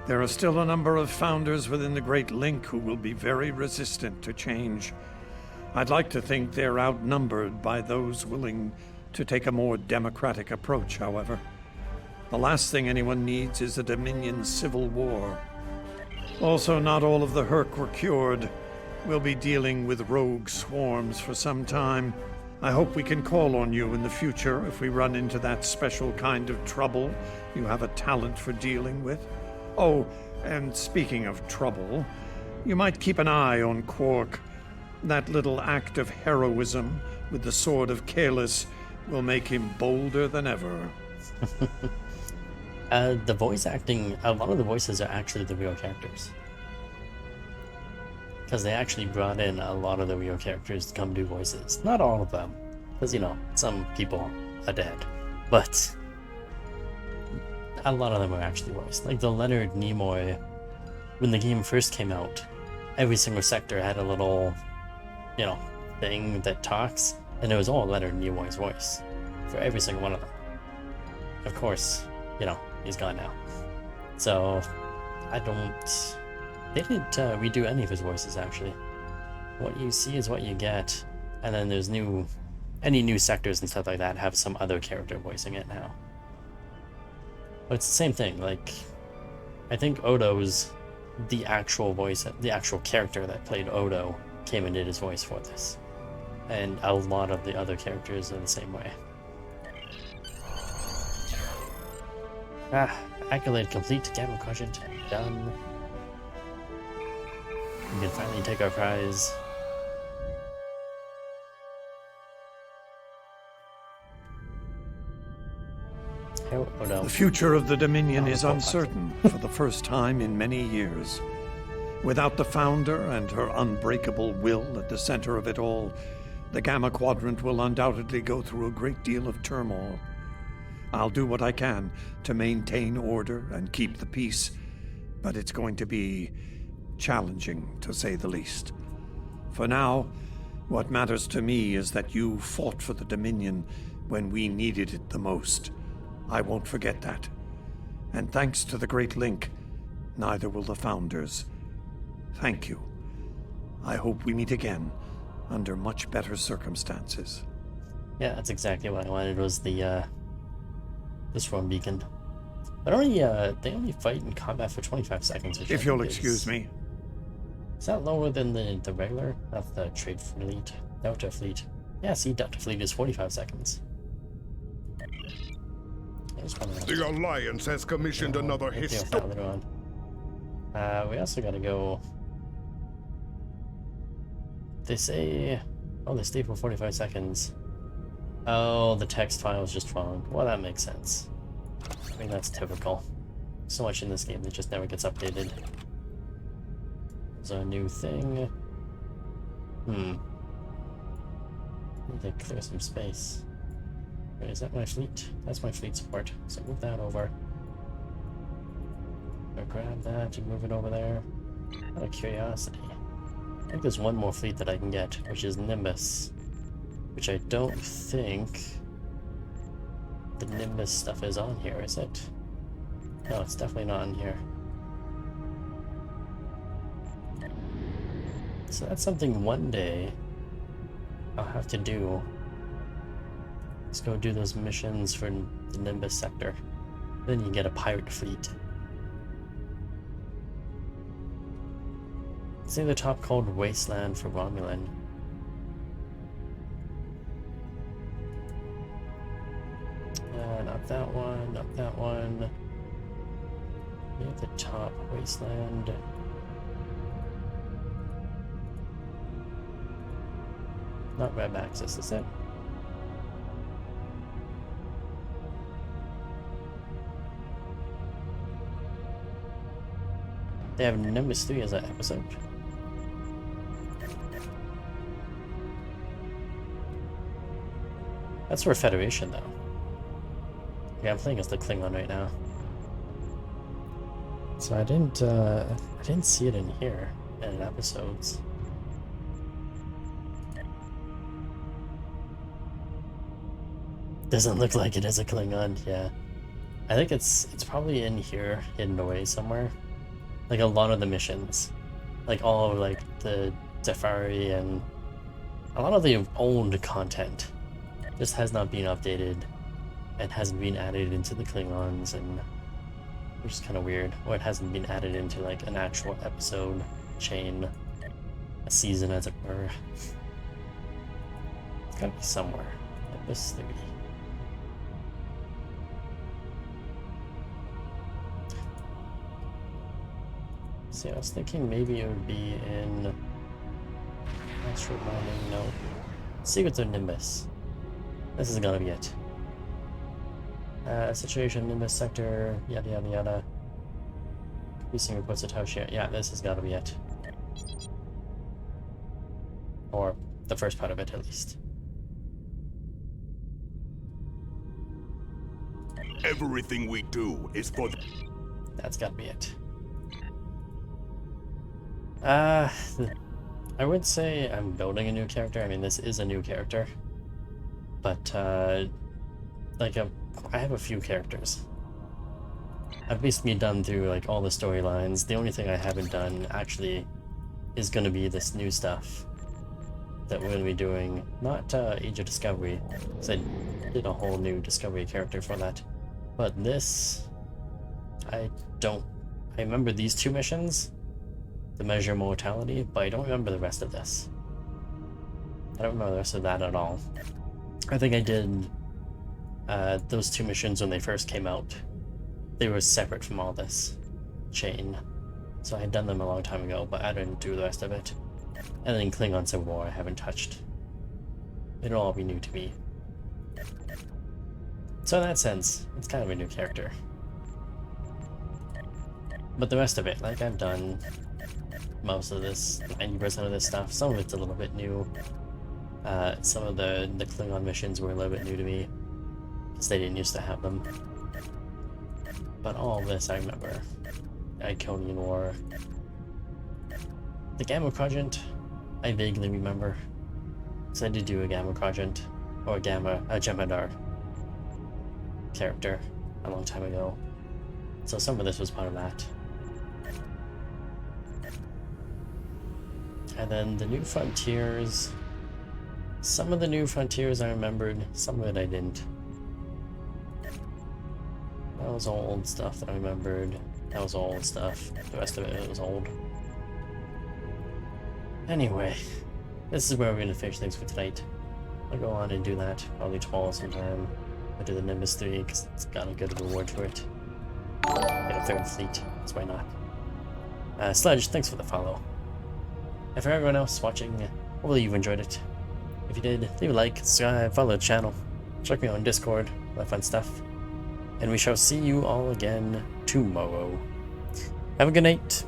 B: there are still a number of Founders within the Great Link who will be very resistant to change. I'd like to think they're outnumbered by those willing to take a more democratic approach, however. The last thing anyone needs is a Dominion civil war. Also, not all of the Herc were cured. We'll be dealing with rogue swarms for some time. I hope we can call on you in the future if we run into that special kind of trouble you have a talent for dealing with. Oh, and speaking of trouble, you might keep an eye on Quark. That little act of heroism with the Sword of Kahless will make him bolder than ever.
A: The voice acting, a lot of the voices are actually the real characters. Because they actually brought in a lot of the real characters to come do voices. Not all of them, because, some people are dead. But a lot of them are actually voiced. Like the Leonard Nimoy, when the game first came out, every single sector had a little, thing that talks, and it was all Leonard Nimoy's voice for every single one of them. Of course, he's gone now. So, they didn't redo any of his voices, actually. what you see is what you get. And then there's any new sectors and stuff like that have some other character voicing it now. But it's the same thing, like, I think Odo's the actual voice, the actual character that played Odo came and did his voice for this. And a lot of the other characters are the same way. Accolade complete, Gamma Quadrant done. We can finally take our prize.
B: The future of the Dominion is uncertain for the first time in many years. Without the Founder and her unbreakable will at the center of it all, the Gamma Quadrant will undoubtedly go through a great deal of turmoil. I'll do what I can to maintain order and keep the peace, but it's going to be challenging, to say the least. For now, what matters to me is that you fought for the Dominion when we needed it the most. I won't forget that. And thanks to the Great Link, neither will the Founders. Thank you. I hope we meet again under much better circumstances.
A: Yeah, that's exactly what I wanted, was the this one beacon. But they only fight in combat for 25 seconds. Which
B: if you'll excuse me.
A: Is that lower than the regular? Not the trade fleet. Delta fleet. Yeah, see, Delta fleet is 45 seconds.
T: The Alliance has commissioned another historic.
A: We also gotta go. They say, oh, they stay for 45 seconds. Oh, the text file is just wrong. Well, that makes sense. I mean, that's typical. So much in this game that just never gets updated. There's a new thing. Need to clear some space. Wait, is that my fleet? That's my fleet support. So move that over. Or grab that and move it over there. Out of curiosity. I think there's one more fleet that I can get, which is Nimbus. Which I don't think the Nimbus stuff is on here, is it? No, it's definitely not on here. So that's something one day I'll have to do. Let's go do those missions for the Nimbus sector. Then you get a pirate fleet. See the top called Wasteland for Romulan. Not that one, not that one. Near the top, Wasteland. Not Red Axis, is it? They have Nimbus 3 as an episode. That's for Federation, though. Yeah, I'm playing as the Klingon right now. So I didn't see it in here in episodes. Doesn't look like it is a Klingon, yeah. I think it's probably in here, hidden away somewhere. Like a lot of the missions. Like all of like the Safari and a lot of the old content just has not been updated and hasn't been added into the Klingons, and which is kind of weird. Or it hasn't been added into like an actual episode chain, a season as it were. It's gotta be somewhere. Nimbus 3. See, I was thinking maybe it would be in Astral Mining, no. Secrets of Nimbus. This is gonna be it. Situation, Nimbus sector, yada yada yada. Producing reports of Taushia. Yeah, this has gotta be it. Or the first part of it, at least.
T: Everything we do is for the...
A: That's gotta be it. I would say I'm building a new character. I mean, this is a new character. But, like, I have a few characters. I've basically done through, like, all the storylines. The only thing I haven't done, actually, is gonna be this new stuff. that we're going to be doing, not Age of Discovery, because I did a whole new Discovery character for that, but this, I remember these two missions, the Measure Mortality, but I don't remember the rest of this. I don't remember the rest of that at all. I think I did those two missions when they first came out. They were separate from all this chain, so I had done them a long time ago, but I didn't do the rest of it. And then Klingon Civil War I haven't touched. It'll all be new to me. So in that sense, it's kind of a new character. But the rest of it, like, I've done most of this, 90% of this stuff. Some of it's a little bit new. Some of the Klingon missions were a little bit new to me, because they didn't used to have them. But all of this I remember. Iconian War. The Gamma Quadrant, I vaguely remember. Because I did do a Gamma Quadrant, or a Jem'Hadar character a long time ago. So some of this was part of that. And then the New Frontiers. Some of the New Frontiers I remembered, some of it I didn't. That was all old stuff that I remembered. That was all old stuff. The rest of it was old. Anyway, this is where we're going to finish things for tonight. I'll go on and do that probably tomorrow sometime. I'll do the Nimbus 3 because it's got a good reward for it. Get a third fleet, so why not? Sledge, thanks for the follow. And for everyone else watching, hopefully you've enjoyed it. If you did, leave a like, subscribe, follow the channel, check me out on Discord, all that fun stuff. And we shall see you all again tomorrow. Have a good night.